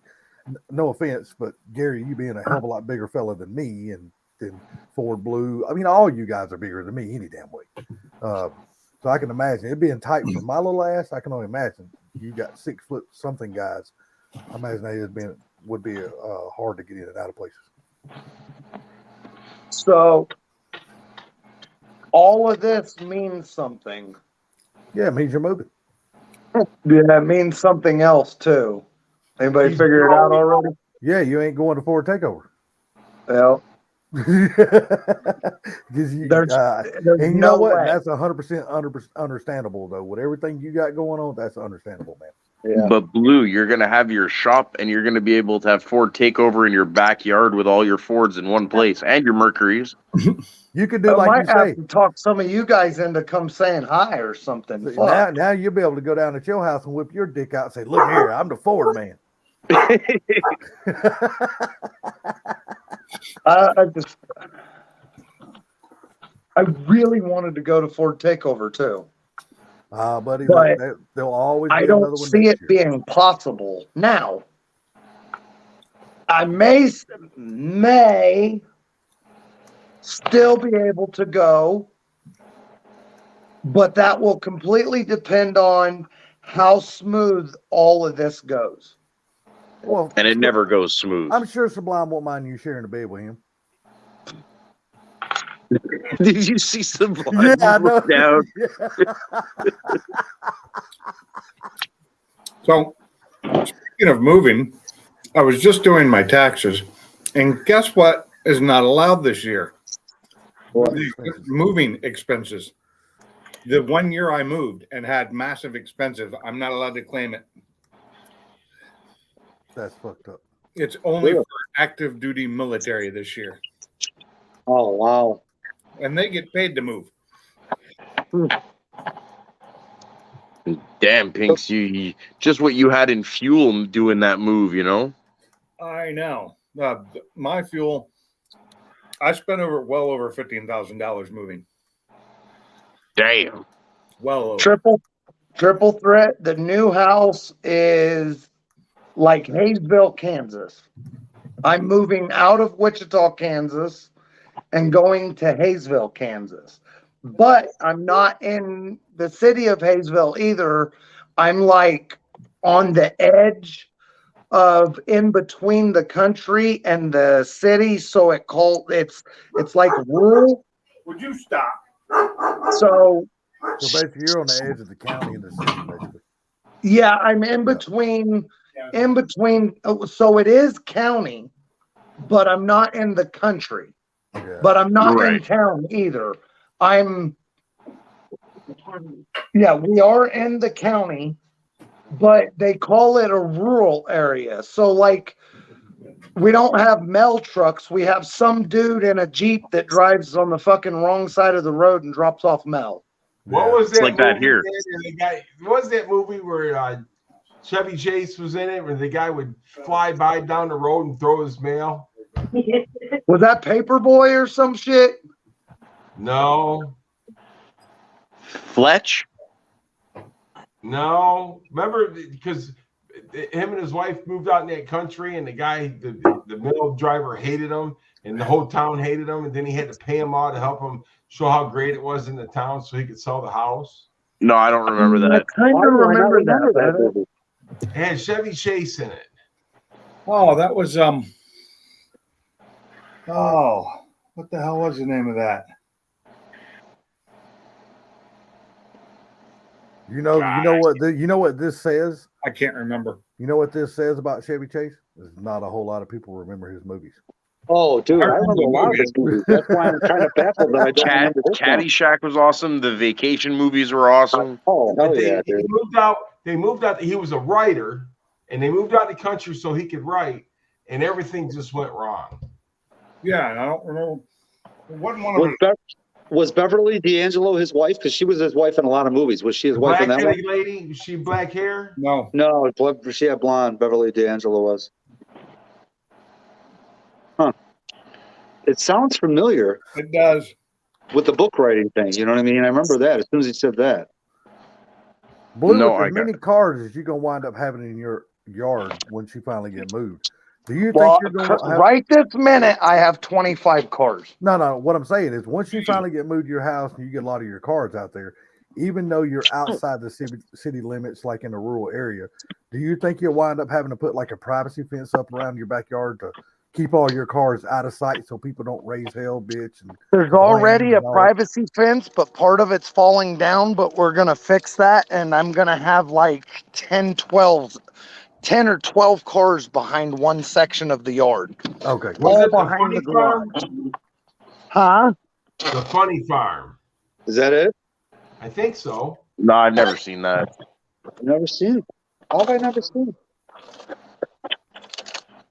no offense, but Gary, you being a hell of a lot bigger fella than me and than Ford Blue. I mean, all you guys are bigger than me any damn way. So I can imagine it being tight for my little ass. I can only imagine you got 6 foot something guys. I imagine that would be hard to get in and out of places. So all of this means something. Yeah, it means you're moving. Yeah, it means something else too. Anybody figure it out already? Yeah, you ain't going to Ford Takeover. Well, Because there's and you no know what? way. That's 100% understandable though. With everything you got going on, that's understandable, man. Yeah. But Blue, you're gonna have your shop, and you're gonna be able to have Ford takeover in your backyard with all your Fords in one place and your Mercuries. You could do I like you might have say. to talk some of you guys into come saying hi or something. See, Fuck. now you'll be able to go down at your house and whip your dick out and say, "Look here, I'm the Ford man." I really wanted to go to Ford Takeover too. Buddy, But there'll always I be don't another one see next it year. being possible now. I may still be able to go, but that will completely depend on how smooth all of this goes. Well, And it never goes smooth. I'm sure Sublime won't mind you sharing the bed with him. Did you see Sublime I look down? So, speaking of moving, I was just doing my taxes, and guess what is not allowed this year? Moving expenses. The 1 year I moved and had massive expenses, I'm not allowed to claim it. That's fucked up. It's only for active duty military this year, Oh, wow. and they get paid to move. Damn, Pinks, you just what you had in fuel doing that move, you know? I know. My fuel, I spent well over $15,000 moving. Damn. Well over. Triple threat. The new house is like Hayesville, Kansas. I'm moving out of Wichita, Kansas, and going to Hayesville, Kansas. But I'm not in the city of Hayesville either. I'm like on the edge of in between the country and the city, so it's like rural. Would you stop? So basically, you're on the edge of the county and the city, basically. yeah, I'm in between. So it is county, but I'm not in the country. Yeah. But I'm not in Right. town either. We are in the county, but they call it a rural area. So like we don't have mail trucks. We have some dude in a Jeep that drives on the fucking wrong side of the road and drops off mail. What was that like that movie here. where the guy, what was that movie where Chevy Chase was in it, where the guy would fly by down the road and throw his mail? Was that Paperboy or some shit? No, Fletch? no. Remember, because him and his wife moved out in that country, and the guy, the mail driver hated him, and the whole town hated him, and then he had to pay him out to help him show how great it was in the town so he could sell the house. No, I don't remember that. I kind of remember that. movie? It had Chevy Chase in it. Oh, that was oh, what the hell was the name of that? You know what this says? I can't remember. You know what this says about Chevy Chase? There's not a whole lot of people remember his movies. Oh, dude, I remember a lot of his movies. That's why I'm kind of baffled that I don't remember this one. Caddyshack was awesome. The vacation movies were awesome. Oh, hell But yeah, they dude. moved out. They moved out. He was a writer, and they moved out the country so he could write, and everything just went wrong. Yeah, and I don't remember. It wasn't one of them. Was Beverly D'Angelo his wife? Because she was his wife in a lot of movies. Was she his wife in that one? Black-headed lady. Was she black hair? No. No, she had blonde. Beverly D'Angelo was. Huh. It sounds familiar It does. with the book writing thing. You know what I mean? I remember that as soon as he said that. Blue, No, with I as got many cars as you're gonna wind up having in your yard once you finally get moved. Do you Well, think you're gonna have, right this minute, I have 25 cars. No, what I'm saying is once you finally get moved to your house and you get a lot of your cars out there, even though you're outside the city limits, like in a rural area, do you think you'll wind up having to put like a privacy fence up around your backyard to keep all your cars out of sight so people don't raise hell, bitch? And There's already a and all that? privacy fence, but part of it's falling down, but we're going to fix that. And I'm going to have like 10 or 12 cars behind one section of the yard. Okay. Was All it the behind funny the garage. farm? Huh? The funny farm. Is that it? I think so. No, I've never seen that. I've never seen it. How have I never seen?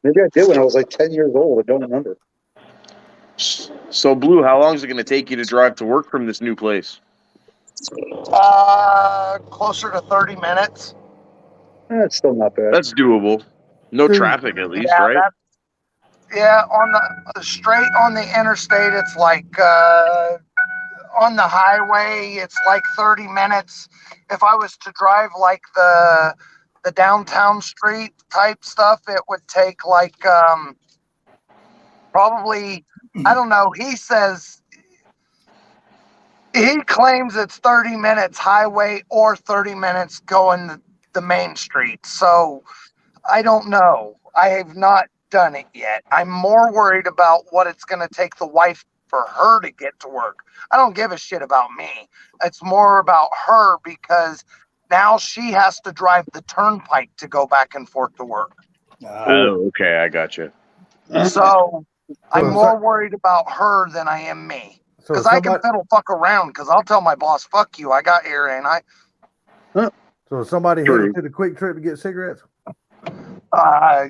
Maybe I did when I was like 10 years old. I don't remember. So, Blue, how long is it going to take you to drive to work from this new place? Closer to 30 minutes. It's still not bad. That's doable. No Dude. traffic, at least, Yeah, right? Yeah, on the straight on the interstate, it's like on the highway, it's like 30 minutes. If I was to drive like the downtown street type stuff, it would take like probably, I don't know. He claims it's 30 minutes highway or 30 minutes going the main street. So I don't know. I have not done it yet. I'm more worried about what it's going to take the wife for her to get to work. I don't give a shit about me. It's more about her because now she has to drive the turnpike to go back and forth to work. Oh, okay. I got you. So I'm So- more worried about her than I am me. So Because I can somebody, fiddle fuck around because I'll tell my boss, fuck you, I got here, ain't I? so somebody True. headed to the Quick Trip to get cigarettes.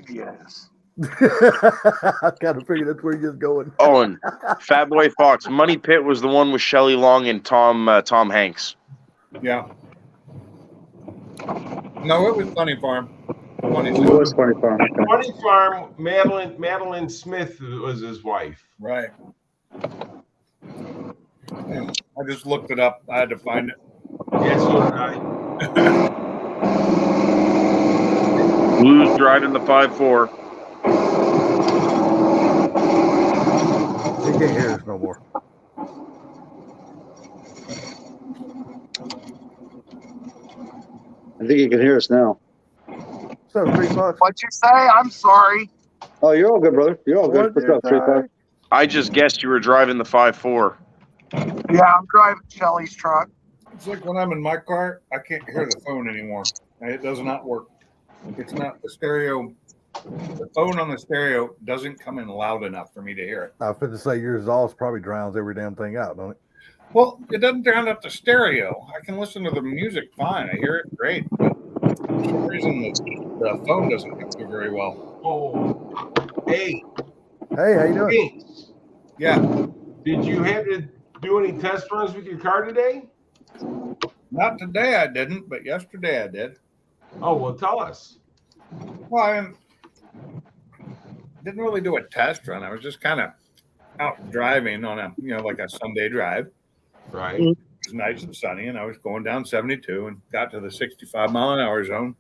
Yes. I kind of figured that's where you're just going. Oh, and Fat Boy Fox. Money Pit was the one with Shelley Long and Tom Hanks. Yeah. No, it was Funny Farm. Funny It was Funny Farm. Okay. Funny Farm, Madeline Smith was his wife. Right. Yeah, I just looked it up. I had to find it. Yeah, so did I. Blues driving the 5-4. He can't hear us no more. I think you can hear us now. So, $3. What'd you say? I'm sorry. Oh, you're all good, brother. You're all good. What'd What's up, you 3-5? say? I just guessed you were driving the 5-4. Yeah, I'm driving Shelly's truck. It's like when I'm in my car, I can't hear the phone anymore. It does not work. It's not the stereo. The phone on the stereo doesn't come in loud enough for me to hear it. I was fit to say yours always probably drowns every damn thing out, don't it? Well, it doesn't drown out the stereo. I can listen to the music fine. I hear it great. But for some reason, the phone doesn't come through very well. Oh, hey, Hey, how you doing? Vince, Yeah, did you have to do any test runs with your car today? not today I didn't, but yesterday I did. Oh, well, tell us. Well, I didn't really do a test run. I was just kind of out driving on a, like a Sunday drive. Right. It was nice and sunny, and I was going down 72 and got to the 65-mile-an-hour zone.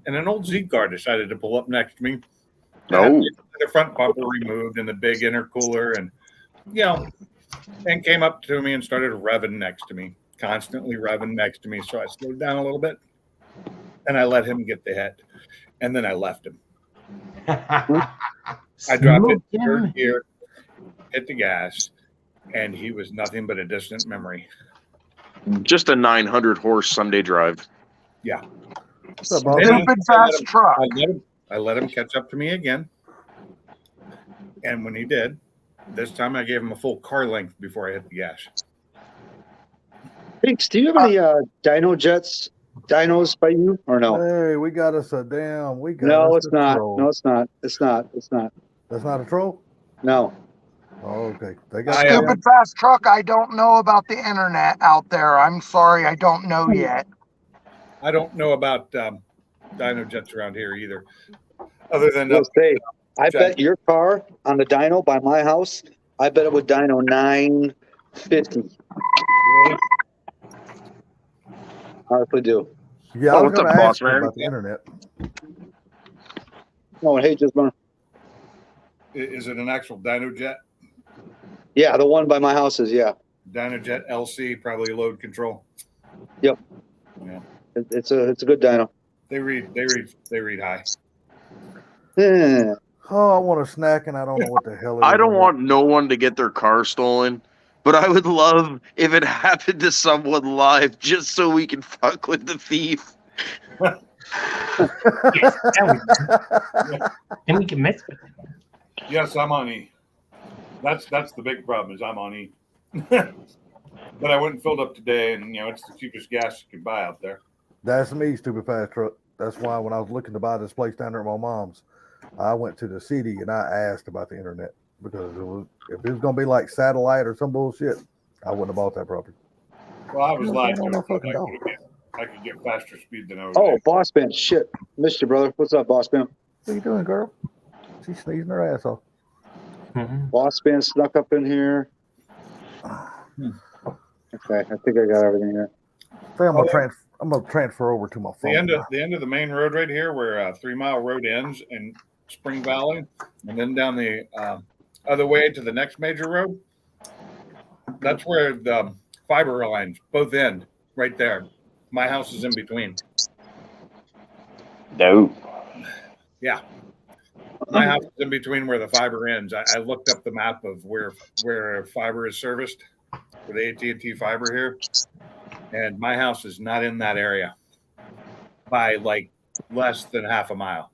And an old Z-car decided to pull up next to me. No. The front bumper removed and the big intercooler, and and came up to me and started revving next to me, constantly revving next to me. So I slowed down a little bit, and I let him get the hit, and then I left him. I dropped it in third gear, hit the gas, and he was nothing but a distant memory. Just a 900 horse Sunday drive. What's up, boss? Yeah. Stupid fast truck. I let him catch up to me again. And when he did, this time I gave him a full car length before I hit the gas. Hey, do you have any dinos by you or no? Hey, we got us a damn. We got No, us it's a not. troll. No, it's not. It's not. It's not. That's not a troll? No. Oh, okay. They got I, Stupid fast truck. I don't know about the internet out there. I'm sorry. I don't know yet. I don't know about dyno jets around here either. Other than Let's say, I bet your car on the dyno by my house, I bet it would dyno 950. Honestly do. Yeah, Oh, I was what's going up, to boss ask you man? about the internet. Oh, and hey, just is it an actual dyno jet? yeah, the one by my house is, yeah. Dyno jet LC, probably load control. Yep. Yeah. It's a good dyno. They read high. Yeah. Oh, I want a snack and I don't know what the hell it is. I don't want no one to get their car stolen, but I would love if it happened to someone live just so we can fuck with the thief. Yes, and we can mess with it. Yes, I'm on E. That's the big problem is I'm on E. But I went and filled up today, and it's the cheapest gas you can buy out there. That's me, stupid fast truck. That's why when I was looking to buy this place down there at my mom's, I went to the city and I asked about the internet because if it was gonna be like satellite or some bullshit, I wouldn't have bought that property. Well, I was lying. Oh, my fucking dog. I could get faster speed than I was. Oh, Boss Man, shit. Missed you, brother. What's up, Boss Man? What are you doing, girl? She's sneezing her ass off. Boss Man snuck up in here. Okay, I think I got everything here. Say I'm gonna transfer over to my phone. The end of the main road right here, where 3 Mile Road ends in Spring Valley, and then down the other way to the next major road. That's where the fiber lines both end, right there. My house is in between. No. Yeah, my house is in between where the fiber ends. I looked up the map of where fiber is serviced for the AT&T fiber here, and my house is not in that area by like less than half a mile.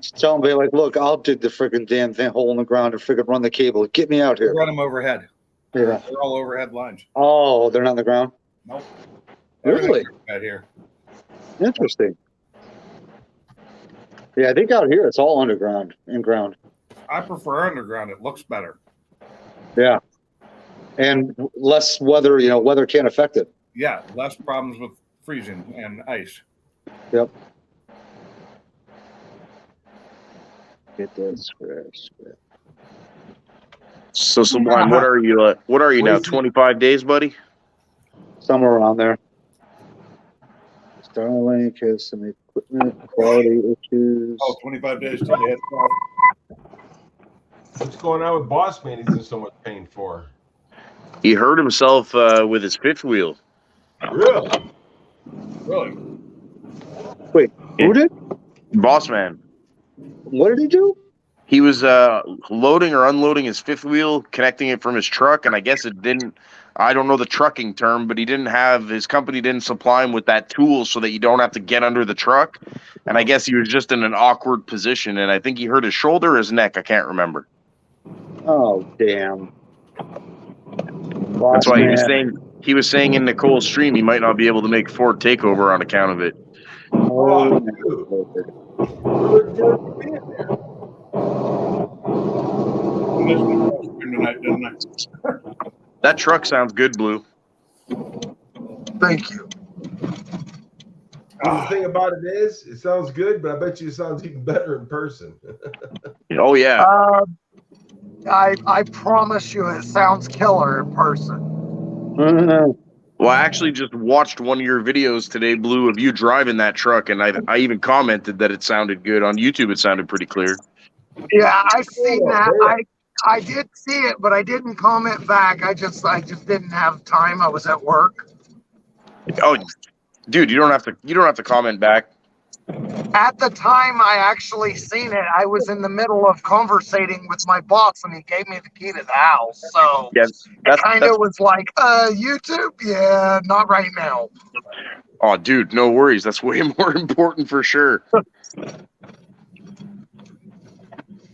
Just tell them, be like, look, I'll dig the freaking damn thing hole in the ground and freaking run the cable. Get me out here. Run them overhead. Yeah. They're all overhead lines. Oh, they're not on the ground? Nope. Really? Right here. Interesting. Yeah, I think out here it's all underground, in ground. I prefer underground. It looks better. Yeah. And less weather, weather can't affect it. Yeah, less problems with freezing and ice. Yep. Get this square. So Sublime, what are you? What are you now? 25 days, buddy. Somewhere around there. Starlink has some equipment quality issues. Oh, 25 days till they hit 12. What's going on with Boss Man? He's in so much pain for. He hurt himself with his fifth wheel. Really? Really? Wait, who did? Boss Man. What did he do? He was loading or unloading his fifth wheel, connecting it from his truck, and I guess it didn't. I don't know the trucking term, but his company didn't supply him with that tool so that you don't have to get under the truck. And I guess he was just in an awkward position, and I think he hurt his shoulder or his neck. I can't remember. Oh, damn. That's why he was saying in Nicole's stream he might not be able to make Ford Takeover on account of it. Oh, That truck sounds good, Blue. Thank you. The thing about it is, it sounds good, but I bet you it sounds even better in person. Oh yeah. I promise you, it sounds killer in person. Well, I actually just watched one of your videos today, Blue, of you driving that truck, and I even commented that it sounded good. On YouTube, it sounded pretty clear. Yeah, I seen that. I did see it, but I didn't comment back. I just didn't have time. I was at work. Oh, dude, you don't have to comment back. At the time I actually seen it, I was in the middle of conversating with my boss, and he gave me the key to the house. So Yeah, it kind of was like, YouTube? Yeah, not right now. Oh, dude, no worries. That's way more important for sure.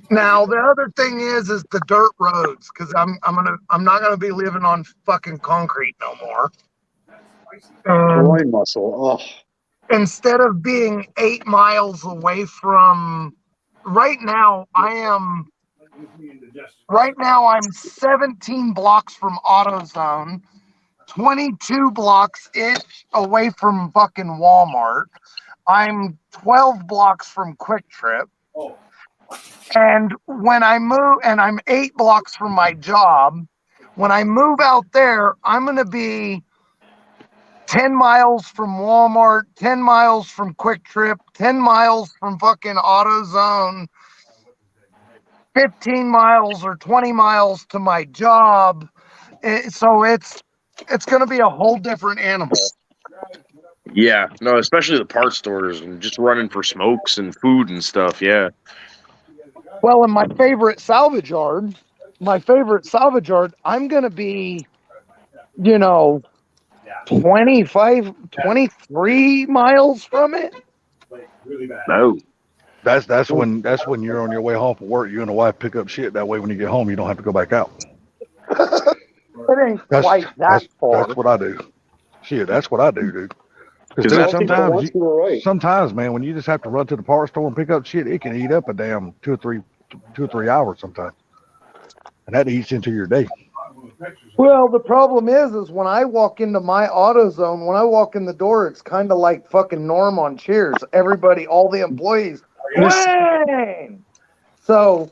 Now the other thing is the dirt roads, because I'm not gonna be living on fucking concrete no more. Groin muscle. Oh. Instead of being 8 miles away from, right now I'm 17 blocks from AutoZone, 22 blocks away from fucking Walmart. I'm 12 blocks from Quick Trip. And when I move, and I'm 8 blocks from my job, when I move out there, I'm going to be 10 miles from Walmart, 10 miles from Quick Trip, 10 miles from fucking AutoZone, 15 miles or 20 miles to my job. So it's going to be a whole different animal. Yeah, no, especially the parts stores and just running for smokes and food and stuff. Yeah. Well, in my favorite salvage yard, I'm going to be, 23 miles from it. No. That's when you're on your way home from work. You and the wife pick up shit. That way, when you get home, you don't have to go back out. It ain't quite that far. That's what I do. Shit, that's what I do, dude. Because that's- sometimes, you were right. sometimes, man, when you just have to run to the parts store and pick up shit, it can eat up a damn 2 or 3 hours sometimes, and that eats into your day. Well, the problem is when I walk into my AutoZone, when I walk in the door, it's kind of like fucking Norm on Cheers. Everybody, all the employees, Wayne! So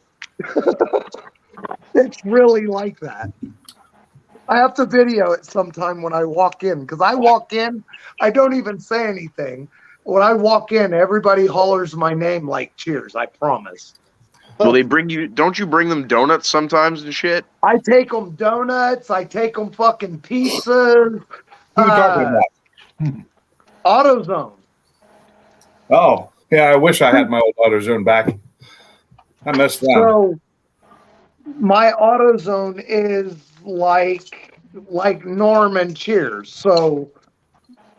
it's really like that. I have to video it sometime when I walk in, because I walk in, I don't even say anything. When I walk in, everybody hollers my name like Cheers, I promise. Will they bring you? Don't you bring them donuts sometimes and shit? I take them donuts, I take them fucking pizzas. Who are you talking about? AutoZone. Oh, yeah. I wish I had my old AutoZone back. I missed that. So my AutoZone is like Norm and Cheers. So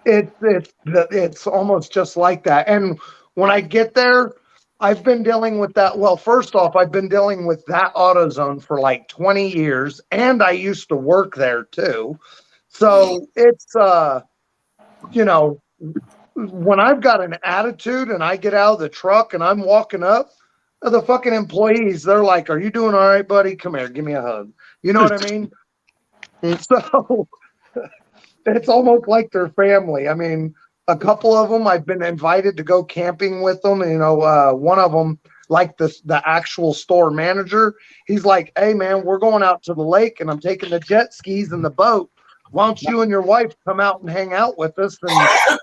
it's almost just like that. And when I get there, I've been dealing with that. Well, first off, I've been dealing with that AutoZone for like 20 years, and I used to work there too. So it's when I've got an attitude and I get out of the truck and I'm walking up, the fucking employees, they're like, "Are you doing all right, buddy? Come here, give me a hug." You know what I mean? So it's almost like they're family. I mean, a couple of them, I've been invited to go camping with them. One of them, like the actual store manager, he's like, "Hey man, we're going out to the lake and I'm taking the jet skis and the boat. Why don't you and your wife come out and hang out with us and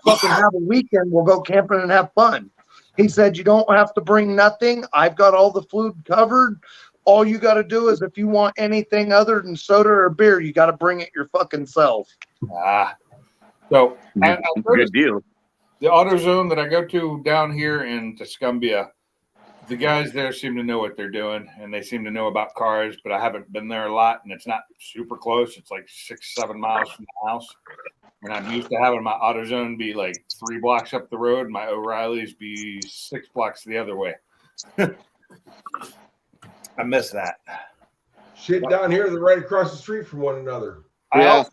fucking have a weekend? We'll go camping and have fun." He said, "You don't have to bring nothing. I've got all the food covered. All you got to do is if you want anything other than soda or beer, you got to bring it your fucking self." So I Good deal. the AutoZone that I go to down here in Tuscumbia, the guys there seem to know what they're doing, and they seem to know about cars. But I haven't been there a lot, and it's not super close. It's like 6-7 miles from the house. And I'm used to having my AutoZone be like 3 blocks up the road, and my O'Reilly's be 6 blocks the other way. I miss that. Shit down here, they're right across the street from one another. Yeah,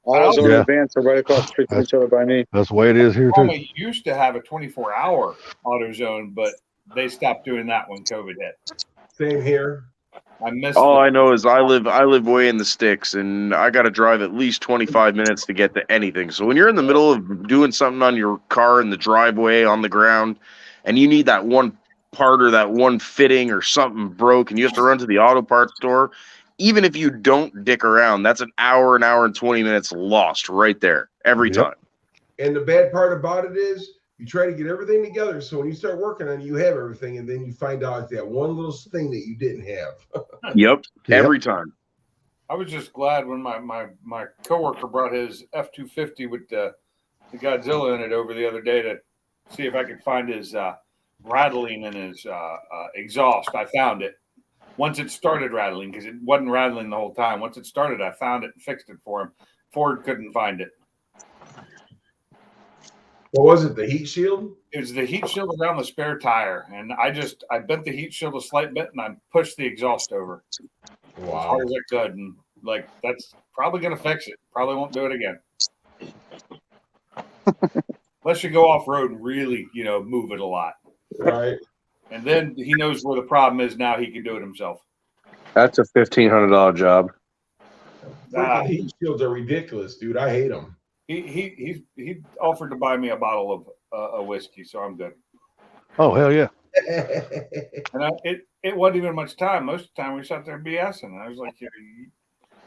AutoZone Yeah. Advance are right across the street from each other by me. That's the way it is here too. We used to have a 24-hour AutoZone, but they stopped doing that when COVID hit. Same here. I miss. All I know is I live way in the sticks, and I got to drive at least 25 minutes to get to anything. So when you're in the middle of doing something on your car in the driveway on the ground, and you need that one part or that one fitting or something broke, and you have to run to the auto parts store, even if you don't dick around, that's an hour and 20 minutes lost right there every Yep. time. And the bad part about it is you try to get everything together. So when you start working on it, you have everything. And then you find out that one little thing that you didn't have. Yep, every time. I was just glad when my coworker brought his F-250 with the Godzilla in it over the other day to see if I could find his rattling in his exhaust. I found it once it started rattling, because it wasn't rattling the whole time. Once it started, I found it and fixed it for him. Ford couldn't find it. What was it? The heat shield? It was the heat shield around the spare tire, and I bent the heat shield a slight bit, and I pushed the exhaust over as hard as I could, and like that's probably gonna fix it. Probably won't do it again, unless you go off road and really, move it a lot. Right. And then he knows where the problem is. Now he can do it himself. That's a $1,500 job. Freaking heat shields are ridiculous, dude. I hate them. He offered to buy me a bottle of whiskey, so I'm good. Oh hell yeah! And it wasn't even much time. Most of the time we sat there BSing. I was like,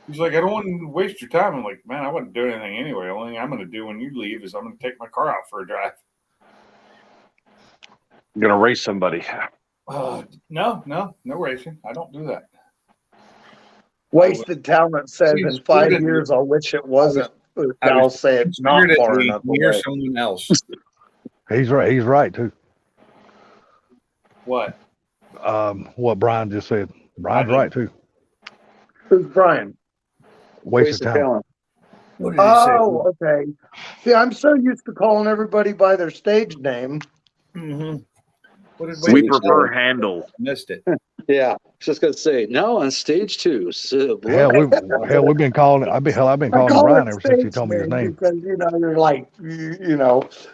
he's like, "I don't want to waste your time." I'm like, "Man, I wouldn't do anything anyway. The only thing I'm going to do when you leave is I'm going to take my car out for a drive." You're gonna race somebody. No racing. I don't do that. Wasted talent says See, in 5 Spirit- years, I wish it wasn't. I I'll was say it's not far Spiritedly enough near away. someone else. He's right. He's right too. What? What Brian just said. Brian's right too. Who's Brian? Wasted talent. What did he say? Oh, okay. See, I'm so used to calling everybody by their stage name. Mm-hmm. What did We Wade prefer say? handle. Missed it. Yeah, just gonna say no on stage 2. So, We've been calling. I've been I calling him call Brian it ever since he stage told me his name. because you're like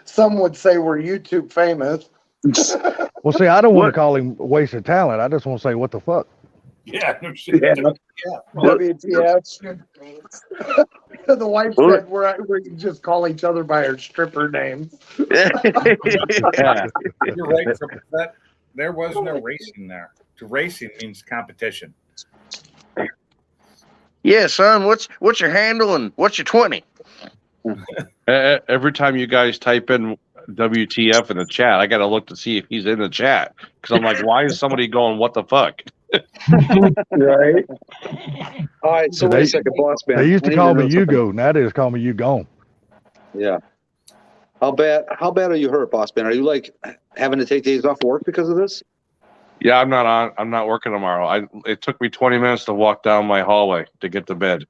some would say we're YouTube famous. Well, see, I don't want to call him wasted talent. I just want to say what the fuck. Yeah, no shit. Yeah. WTF. The wife said we can just call each other by our stripper names. You're right. That there was no racing there. To racing means competition. Yeah, son. What's your handle and what's your 20? Every time you guys type in WTF in the chat, I got to look to see if he's in the chat because I'm like, why is somebody going, what the fuck? Right. all right, so wait a second, boss man. They used I to need call know me you something. go. Now they just call me you gone. Yeah. How bad are you hurt, boss man? Are you like having to take days off work because of this? Yeah, I'm not working tomorrow. It took me 20 minutes to walk down my hallway to get to bed.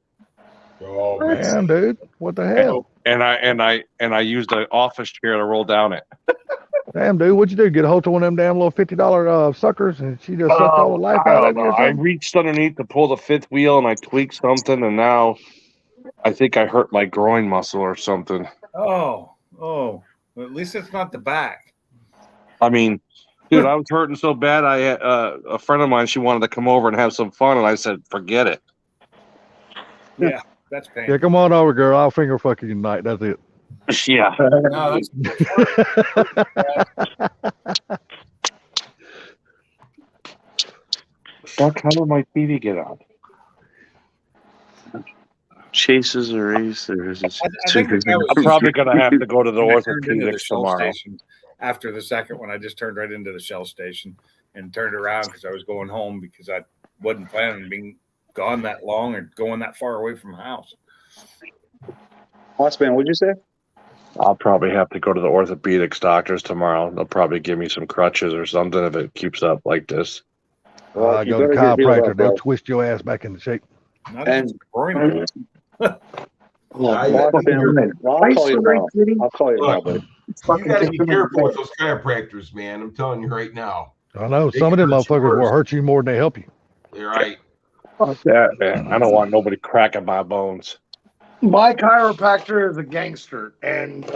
Oh man. Man, dude, what the hell? And I used an office chair to roll down it. Damn, dude, what'd you do? Get a hold of one of them damn little $50 suckers, and she just sucked all the life I out don't of you. know. Or I something? reached underneath to pull the fifth wheel and I tweaked something, and now I think I hurt my groin muscle or something. Oh. Well, at least it's not the back. I mean, dude, I was hurting so bad. I had a friend of mine. She wanted to come over and have some fun, and I said, "Forget it." Yeah, that's pain. Yeah, come on over, girl. I'll finger fuck you tonight. That's it. Yeah. No, that's Fuck, how did my TV get on? Chases a race. There is. I think that was I'm probably gonna have to go to the when I turned into the orthopedics Shell tomorrow. station. After the second one, I just turned right into the Shell station and turned around because I was going home because I wasn't planning on being gone that long or going that far away from the house. Boss man, what'd you say? I'll probably have to go to the orthopedics doctors tomorrow. They'll probably give me some crutches or something if it keeps up like this. Well, you Go to better get healed chiropractor. up, They'll bro. twist your ass back into shape. Not if it's And- groin. Boss man, I'll call you tomorrow. I'll call you tomorrow, buddy. You got to be careful with those chiropractors, man. I'm telling you right now. I know They some of can them hurt you motherfuckers will worse. hurt you more than they help you. You're right. Yeah, man. I don't want nobody cracking my bones. My chiropractor is a gangster, and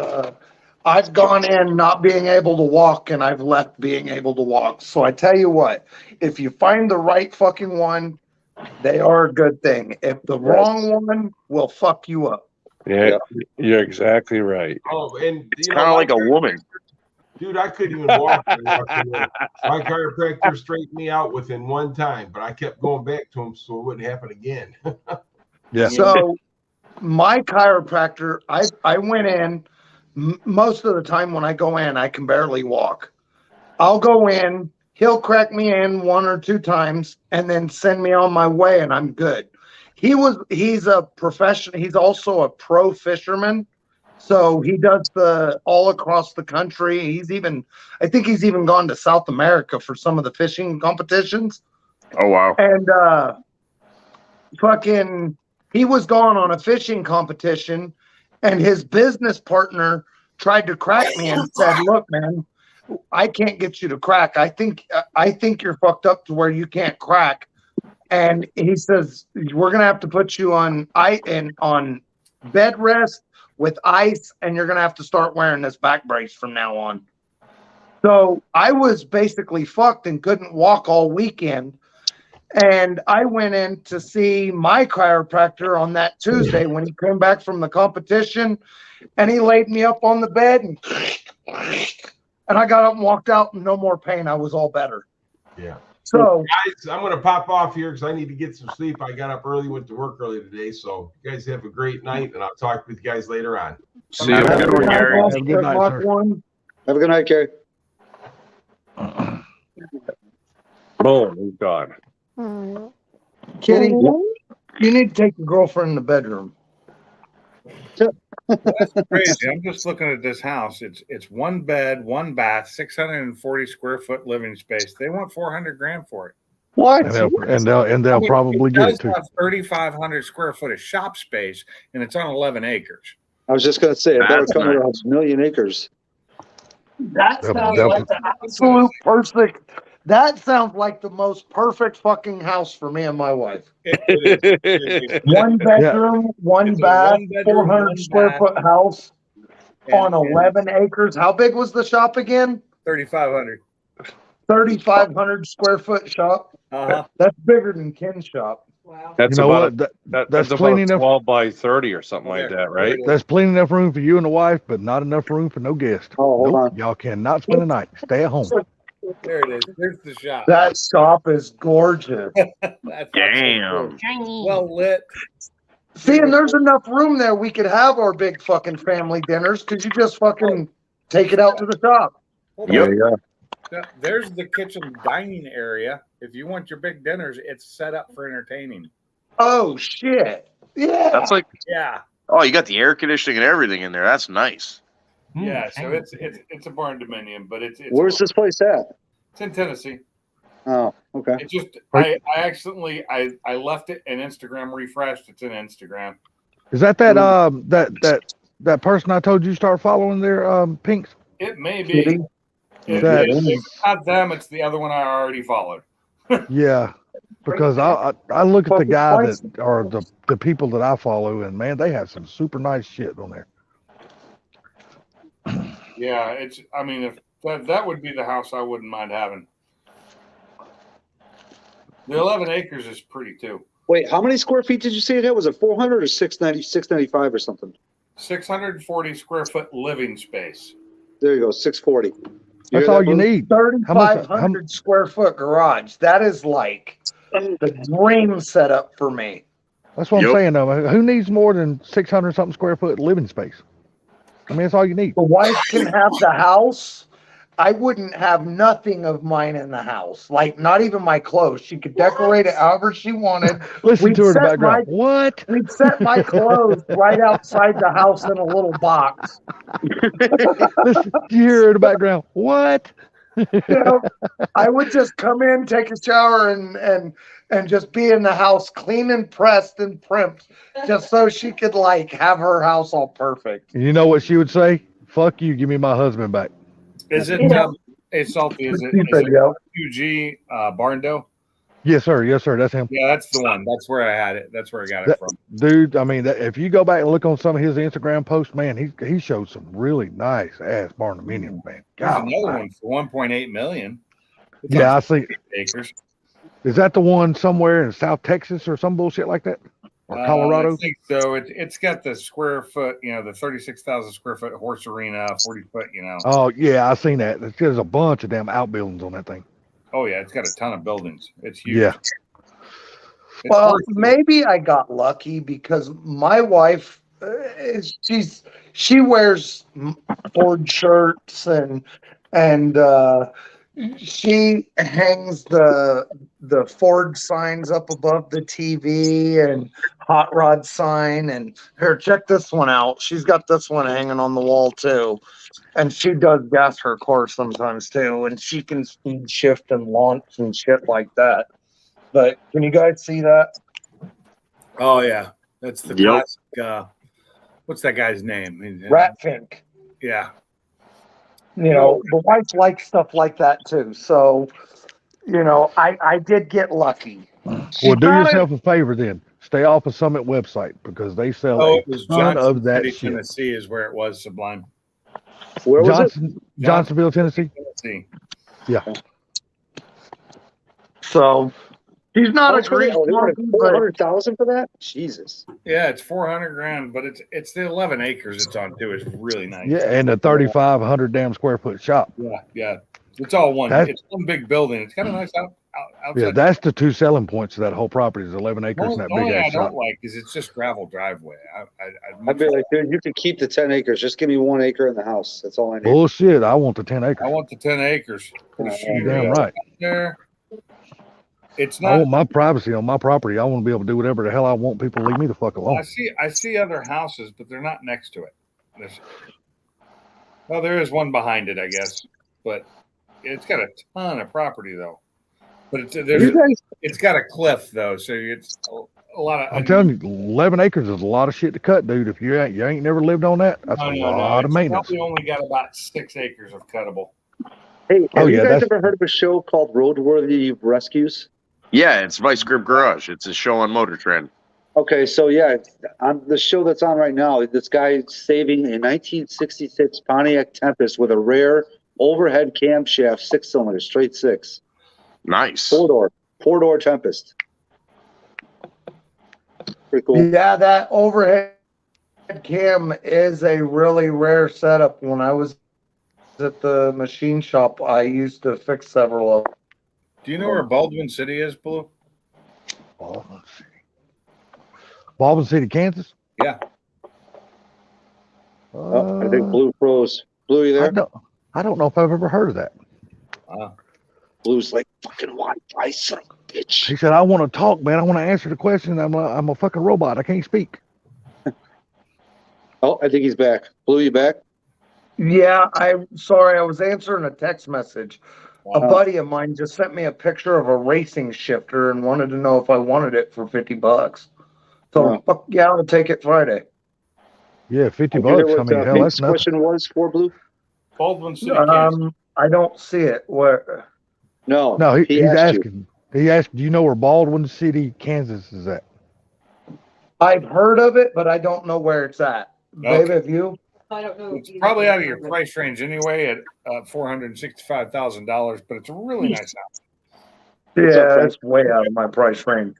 I've gone in not being able to walk, and I've left being able to walk. So I tell you what, if you find the right fucking one, they are a good thing. If the wrong one will fuck you up. Yeah, you're exactly right. Oh, and It's kind of like a woman. Dude, I couldn't even walk. My chiropractor straightened me out within one time, but I kept going back to him so it wouldn't happen again. Yeah. So my chiropractor, I went in, most of the time when I go in, I can barely walk. I'll go in, he'll crack me in 1 or 2 times and then send me on my way and I'm good. He's a professional. He's also a pro fisherman. So he does all across the country. I think he's even gone to South America for some of the fishing competitions. Oh wow. And he was gone on a fishing competition and his business partner tried to crack me and said, "Look, man, I can't get you to crack. I think you're fucked up to where you can't crack." And he says, "We're going to have to put you on bed rest with ice, and you're going to have to start wearing this back brace from now on." So I was basically fucked and couldn't walk all weekend. And I went in to see my chiropractor on that Tuesday when he came back from the competition, and he laid me up on the bed and I got up and walked out, and no more pain. I was all better. Yeah. So Guys, I'm going to pop off here because I need to get some sleep. I got up early, went to work early today. So you guys have a great night, and I'll talk with you guys later on. See you. Have a good one, Gary. Have a good night, Mark sir. one. Have a good night, Gary. Boom, he's gone. Kitty, you need to take your girlfriend in the bedroom. That's crazy. I'm just looking at this house. It's 1 bed, 1 bath, 640 square foot living space. They want $400,000 for it. What? And they'll probably get it too. 3,500 square foot of shop space, and it's on 11 acres. I was just going to say, it better That's come with nice. a million acres. That Yep, sounds yep. like the absolute That sounds like the most perfect fucking house for me and my wife. It is. One bedroom, one It's a bath, one-bedroom, 400 one square bath. foot house on And 11 acres. How big was the shop again? 3,500. 3,500 square foot shop. Uh-huh. That's bigger than Ken's shop. Wow. That's You know about what? that's That's about plenty a enough. 12 by 30 or something like that, right? That's plenty enough room for you and the wife, but not enough room for no guest. Oh, hold on. Y'all cannot spend the night. Stay at home. There it is. There's the shop. That shop is gorgeous. That's Damn. well lit. See, and there's enough room there. We could have our big fucking family dinners because you just fucking take it out to the shop. Hold Yep. on. Yeah. There's the kitchen dining area. If you want your big dinners, it's set up for entertaining. Oh shit! Yeah, That's like, Yeah. oh, you got the air conditioning and everything in there. That's nice. Yeah. So it's a barn dominium, but it's Where's this place at? It's in Tennessee. Oh, okay. It just I accidentally I left it and Instagram refreshed. It's in Instagram. Is that that person I told you start following there, Pinks? It may be. That- It's not them. It's the other one I already followed. Yeah, because I look at the guy that or the people that I follow, and man, they have some super nice shit on there. Yeah, it's. I mean, if that would be the house I wouldn't mind having. The 11 acres is pretty too. Wait, how many square feet did you say it had? Was it 400 or 690, 695 or something? 640 square foot living space. There you go, 640. That's all you need. 3,500 square foot garage. That is like the dream setup for me. That's what Yep. I'm saying. Though, who needs more than 600 something square foot living space? I mean, that's all you need. The wife can have the house. I wouldn't have nothing of mine in the house, like not even my clothes. She could decorate it however she wanted. Listen We'd to her in the set background. What? We'd set my clothes right outside the house in a little box. Listen, you hear her in the background. What? You know, I would just come in, take a shower, and just be in the house, clean and pressed and primped, just so she could like have her house all perfect. You know what she would say? Fuck you. Give me my husband back. Is it? Hey, Salty. Is it QG Barndo? Yes, sir. Yes, sir. That's him. Yeah, that's the one. That's where I had it. That's where I got it from. Dude, I mean, if you go back and look on some of his Instagram posts, man, he showed some really nice ass barn dominiums, man. There's God, another one for 1.8 million. It's yeah, on I see. acres. Is that the one somewhere in South Texas or some bullshit like that? Or Colorado? I think so. It's got the square foot, the 36,000 square foot horse arena, 40 foot, Oh, yeah, I seen that. There's a bunch of damn outbuildings on that thing. Oh, yeah, it's got a ton of buildings. It's huge. Yeah. It's Well, worth it. maybe I got lucky because my wife, she wears Ford shirts and she hangs the Ford signs up above the TV and hot rod sign. And here, check this one out. She's got this one hanging on the wall too. And she does gas her car sometimes too. And she can speed shift and launch and shit like that. But can you guys see that? Oh, yeah. That's the Yep. classic. What's that guy's name? Ratfink. Yeah. You know, the wife likes stuff like that too. So, I did get lucky. Well, She's do not a- yourself a favor then. Stay off of Summit website because they sell Oh, a it was ton Johnson of that City, shit. Tennessee is where it was, Sublime. Where was it? Johnsonville, Tennessee. Tennessee. Yeah. So, she's not a How much for that? great Oh, they wanted monkey, but 400,000 for that? Jesus. Yeah, it's 400 grand, but it's the 11 acres it's on too. It's really nice. Yeah, and a 3,500 damn square foot shop. Yeah. It's all one. That's- It's one big building. It's got a nice outside. Yeah, that's the two selling points of that whole property is 11 acres and that big Only I ass shop. don't like is it's just gravel driveway. I'd be like, dude, you can keep the 10 acres. Just give me 1 acre in the house. That's all I need. Bullshit. I want the 10 acres. I want the 10 acres. Put a Oh, studio Damn right. there. It's I not. want my privacy on my property. I want to be able to do whatever the hell I want. People leave me the fuck alone. I see other houses, but they're not next to it. Well, there is one behind it, I guess, but it's got a ton of property though. But it's got a cliff though, so it's a lot of. I'm telling you, 11 acres is a lot of shit to cut, dude. If you ain't never lived on that, that's a lot of It's maintenance. probably only got about 6 acres of cuttable. Hey, have Oh, you yeah, guys that's- ever heard of a show called Roadworthy Rescues? Yeah, it's Vice Grip Garage. It's a show on Motor Trend. Okay, so yeah, on the show that's on right now, this guy saving a 1966 Pontiac Tempest with a rare overhead camshaft 6-cylinder, straight six, Nice. four door Tempest. Pretty cool. Yeah, that overhead cam is a really rare setup. When I was at the machine shop, I used to fix several of them. Do you know where Baldwin City is, Blue? Baldwin City. Baldwin City, Kansas. Yeah. Oh, I think Blue froze. Blue, you there? I don't know if I've ever heard of that. Wow. Blue's like, fucking Wi-Fi, son of a bitch. He said, "I want to talk, man. I want to answer the question. I'm a fucking robot. I can't speak." Oh, I think he's back. Blue, you back? Yeah, I'm sorry. I was answering a text message. A Wow. buddy of mine just sent me a picture of a racing shifter and wanted to know if I wanted it for $50. So, Wow. fuck yeah, I'll take it Friday. Yeah, 50 Did you hear bucks. I what, mean, hell, Pink's that's nothing. question was for Blue? Baldwin City, Kansas. I don't see it. Where? No. No, he's asked you. asking. He asked, "Do you know where Baldwin City, Kansas, is at?" I've heard of it, but I don't know where it's at. Okay. Babe, have you? I don't know. It's probably out of your price range anyway at $465,000, but it's a really nice house. What's up, Yeah, Frank? it's way out of my price range.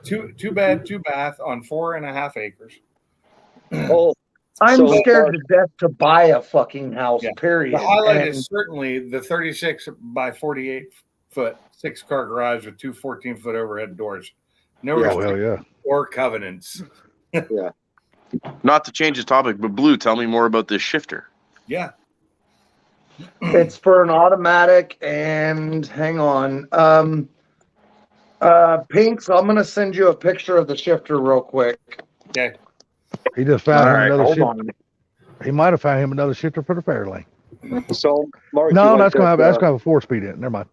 Two bed, 2 bath on 4.5 acres. Oh, I'm So- scared to death to buy a fucking house, Yeah. period. The highlight And is certainly the 36 by 48 foot 6-car garage with 2 14-foot overhead doors. No Yeah. Oh, hell restrictions yeah. or covenants. Not to change the topic, but Blue, tell me more about this shifter. Yeah. it's for an automatic and hang on. Pinks, I'm gonna send you a picture of the shifter real quick. Okay. He just found All him right, another hold shifter. on. He might have found him another shifter for the Fairlane. so Mark, No, you like that's gonna have that, a 4-speed in it. Never mind.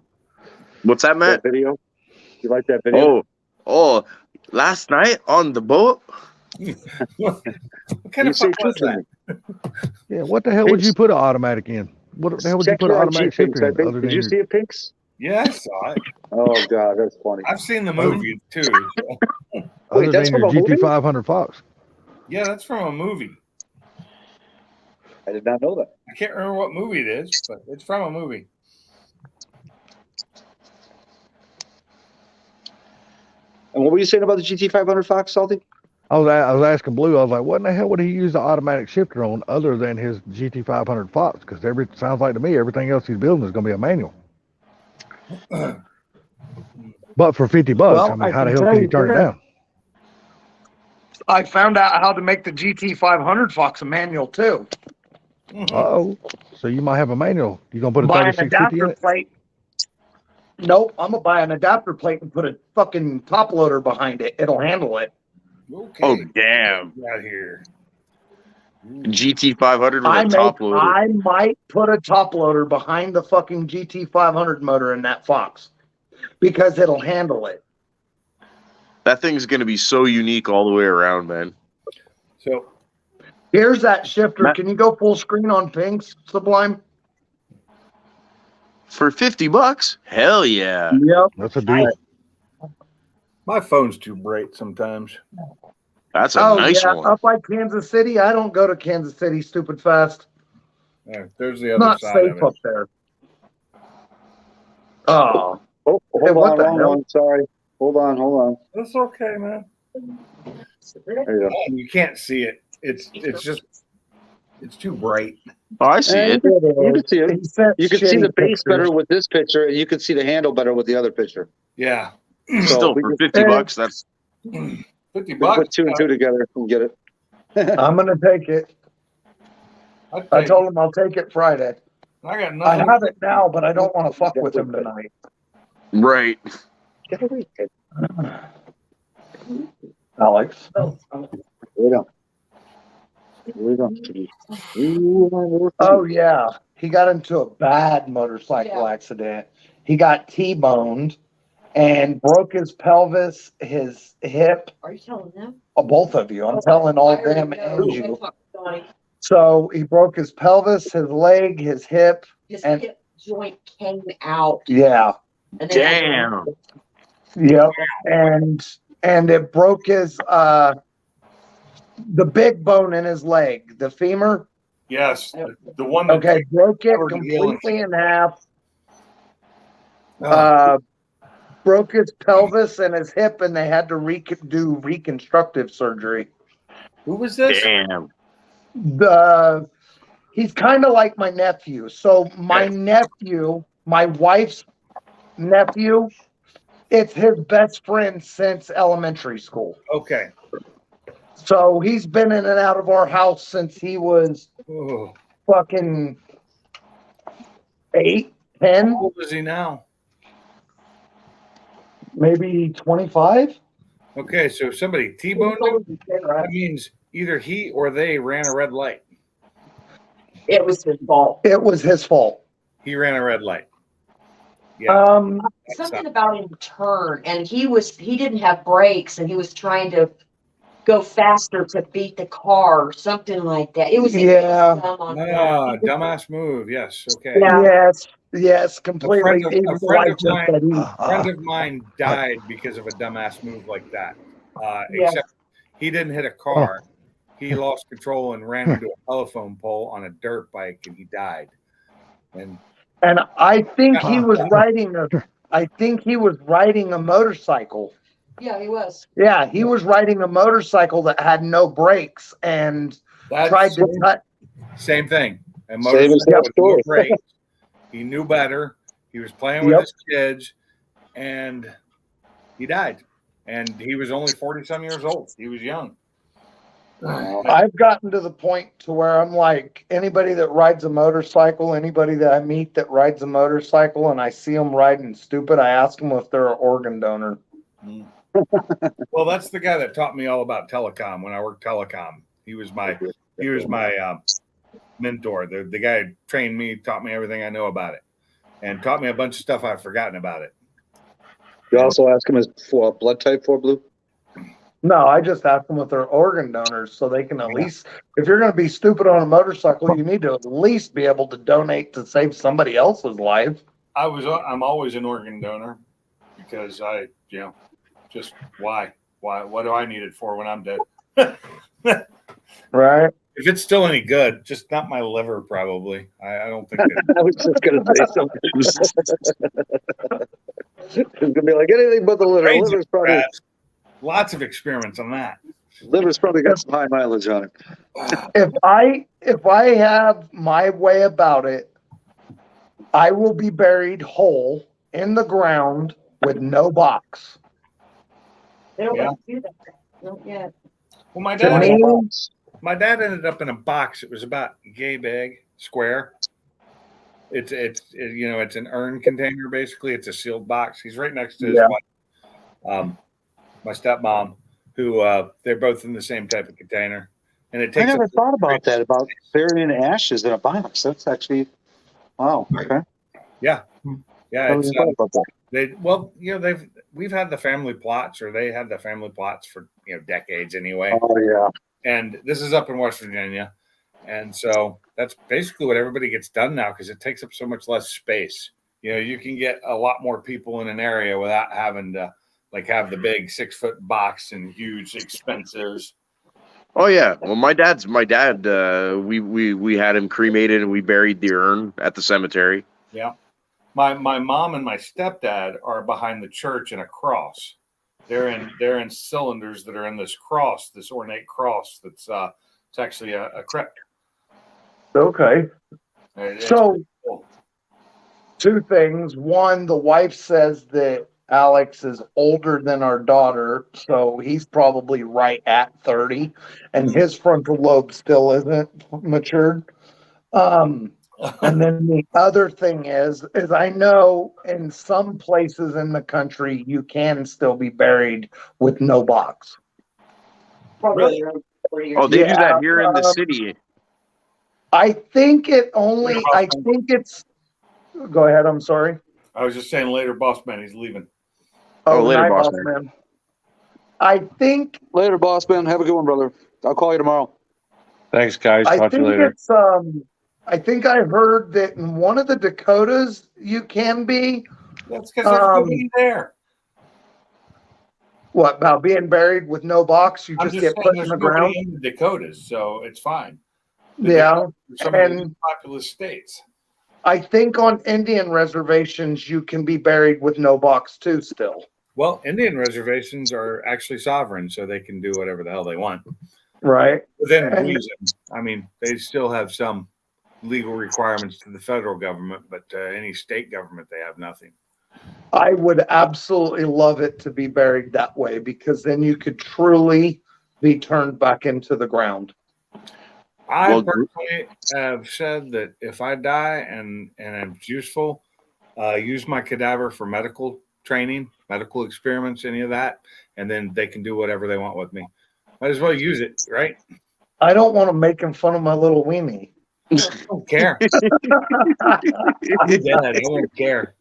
What's that, Matt? that video? You like that video? Oh, last night on the boat? What kind You of say fuck was truth to that? me. Yeah, what the hell would you put an automatic in? What the hell would you Check put an your automatic IG, Pinks, shifter I in? think. Other Did than you your- see it, Pinks? Yeah, I saw it. Oh God, that's funny. I've seen the movie too. other that's than your from a movie? GT500 Fox? Yeah, that's from a movie. I did not know that. I can't remember what movie it is, but it's from a movie. And what were you saying about the GT500 Fox, Salty? I was asking Blue. I was like, "What in the hell would he use the automatic shifter on other than his GT500 Fox?" Because sounds like to me everything else he's building is going to be a manual. But for 50 bucks, Well, I mean, I how the can hell tell can you you turn it this. down? I found out how to make the GT500 Fox a manual too. Oh, so you might have a manual. You gonna put a Buy an 3650 in adapter it? plate. Nope, I'm gonna buy an adapter plate and put a fucking top loader behind it. It'll handle it. Okay. Oh, damn. Right here. GT500 with a top loader. I might put a top loader behind the fucking GT500 motor in that Fox because it'll handle it. That thing's going to be so unique all the way around, man. So Here's that shifter. Matt- Can you go full screen on Pink's Sublime? For 50 bucks? Hell yeah. Yep. That's a deal. my phone's too bright sometimes. That's a Oh nice yeah, one. up by Kansas City. I don't go to Kansas City stupid fast. Yeah, there's the other Not side safe of it. up there. Oh, Oh, Hey, hold what on, the wrong hell? one. Sorry. Hold on. That's okay, man. There you go. You can't see it. It's just it's too bright. Oh, I see it. You can see it. He sent You can see shitty the base pictures. better with this picture, and you can see the handle better with the other picture. Yeah. Still, we for can 50 bucks, that's 50 put bucks. 2 and 2 together and get it. I'm gonna take it. I told him I'll take it Friday. I got I nothing. have it now, but I don't want to fuck with him tonight. right. Get away. Alex. Here we go. Oh yeah, he got into a bad motorcycle accident. He got T-boned and broke his pelvis, his hip. Are you telling them? Both of you. I'm telling all them and you. So he broke his pelvis, his leg, his hip, Just And- get joint came out. Yeah. And they had to- Damn. Yep. And it broke his the big bone in his leg, the femur. Yes, the one that Okay, broke it covered the heel and- completely in half. Oh, Broke his pelvis and his hip, and they had to do reconstructive surgery. who was this? Damn. He's kind of like my nephew. So my nephew, my wife's nephew, it's his best friend since elementary school. Okay. So he's been in and out of our house since he was Oh, fucking 8, 10, how old is he now? maybe 25. Okay, so if somebody T-boned him, that means either he or they ran a red light. It was his fault. It was his fault. He ran a red light. Yeah. Something about him turn, and he didn't have brakes, and he was trying to go faster to beat the car, something like that. It was Yeah. dumb on Dumbass move. Yes. Okay. Yeah. Yes, completely. A Even friend of wife just said A friend of mine died because of a dumbass move like that. Yeah. Except he didn't hit a car. He lost control and ran into a telephone pole on a dirt bike, and he died. And I think he was riding a motorcycle. Yeah, he was. Yeah, he was riding a motorcycle that had no brakes and that's tried to cut. same thing. And Same as that motorcycle with no story. brakes. He knew better. He was playing with Yep. his kids, and he died. And he was only 40-some years old. He was young. I've gotten to the point to where I'm like, anybody that rides a motorcycle, anybody that I meet that rides a motorcycle, and I see them riding stupid, I ask them if they're an organ donor. Well, that's the guy that taught me all about telecom when I worked telecom. He was my mentor. The guy who trained me, taught me everything I know about it, and taught me a bunch of stuff I've forgotten about it. You also ask him his blood type for Blue. No, I just ask them if they're organ donors so they can at least, if you're going to be stupid on a motorcycle, you need to at least be able to donate to save somebody else's life. I'm always an organ donor because just why? What do I need it for when I'm dead? Right. If it's still any good, just not my liver, probably. I don't think that. I was just going to say something. It's going to be like anything but the liver. Brains Liver's are probably, bad. Lots of experiments on that. liver's probably got some high mileage on it. If I have my way about it, I will be buried whole in the ground with no box. They don't Yeah. want to do that. Not yet. Well, my To dad, me, my dad ended up in a box. It was about yay big, square. It's an urn container basically. It's a sealed box. He's right next to his wife, my stepmom, who they're both in the same type of container. And it I takes. never thought about that, about burying ashes in a box. That's actually, wow. Okay. Yeah. I It's, never thought about that. we've had the family plots, or they had the family plots for decades anyway. Oh, yeah. And this is up in West Virginia. And so that's basically what everybody gets done now because it takes up so much less space. You can get a lot more people in an area without having to have the big 6-foot box and huge expenses. Oh yeah. Well, my dad. We had him cremated and we buried the urn at the cemetery. Yeah. My mom and my stepdad are behind the church in a cross. They're in cylinders that are in this cross, this ornate cross. It's actually a crypt. okay. It's So, cool. two things. One, the wife says that Alex is older than our daughter, so he's probably right at 30, and his frontal lobe still isn't matured. And then the other thing is I know in some places in the country you can still be buried with no box. Probably around 40 years. Oh, they do Yeah, that here in the city. I think it's. Go ahead. I'm sorry. I was just saying later, boss man, he's leaving. Oh, later, night, boss man. I think Later, boss man. Have a good one, brother. I'll call you tomorrow. Thanks, guys. I Talk to you think later. I think I heard that in one of the Dakotas you can be. That's because there's nobody there. What about being buried with no box? You I'm just just get saying put in there's the nobody ground. in the Dakotas, so it's fine. The Yeah, Dakotas are some of the and least populous states. I think on Indian reservations you can be buried with no box too. Still, Well, Indian reservations are actually sovereign, so they can do whatever the hell they want right? within And- reason. I mean, they still have some legal requirements to the federal government, but any state government, they have nothing. I would absolutely love it to be buried that way because then you could truly be turned back into the ground. I Well, personally have said that if I die and I'm useful, use my cadaver for medical training, medical experiments, any of that, and then they can do whatever they want with me. Might as well use it, right? I don't want to make fun of my little weenie. I don't care. I'm dead. I don't care.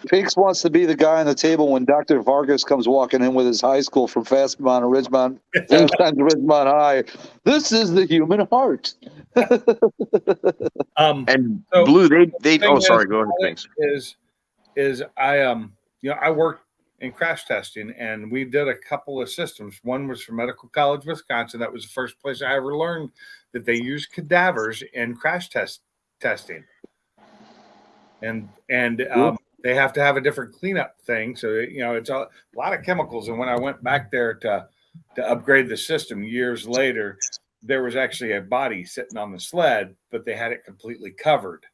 Pinks wants to be the guy on the table when Dr. Vargas comes walking in with his high school from Fastmont or Ridgemont, Ridgemont High. This is the human heart. And So, Blue, they thing oh is, sorry, go ahead, thanks. Is I I worked in crash testing and we did a couple of systems. One was for Medical College, Wisconsin. That was the first place I ever learned that they use cadavers in crash testing. And they have to have a different cleanup thing. So it's a lot of chemicals. And when I went back there to upgrade the system years later, there was actually a body sitting on the sled, but they had it completely covered.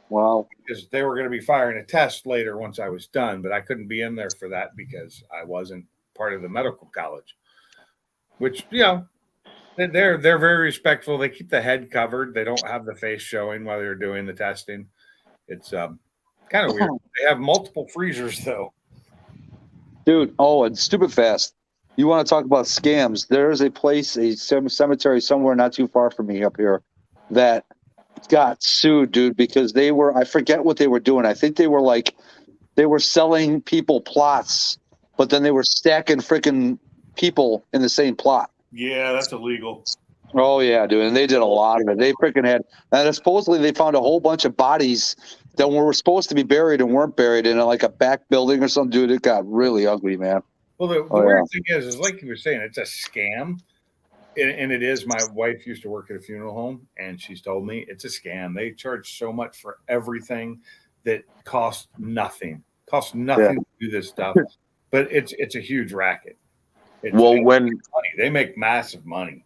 Wow. Because they were going to be firing a test later once I was done, but I couldn't be in there for that because I wasn't part of the medical college. Which they're very respectful. They keep the head covered. They don't have the face showing while they're doing the testing. It's kind of weird. They have multiple freezers though. Dude, and stupid fast. You want to talk about scams? There is a place, a cemetery somewhere not too far from me up here that got sued, dude, because I forget what they were doing. I think they were selling people plots, but then they were stacking freaking people in the same plot. Yeah, that's illegal. Oh yeah, dude. And they did a lot of it. They freaking had, and supposedly they found a whole bunch of bodies that were supposed to be buried and weren't buried in like a back building or something. Dude, it got really ugly, man. Well, the weird thing is like you were saying, it's a scam. And it is. My wife used to work at a funeral home, and she's told me it's a scam. They charge so much for everything that costs nothing. To do this stuff, but it's a huge racket. When they make massive money.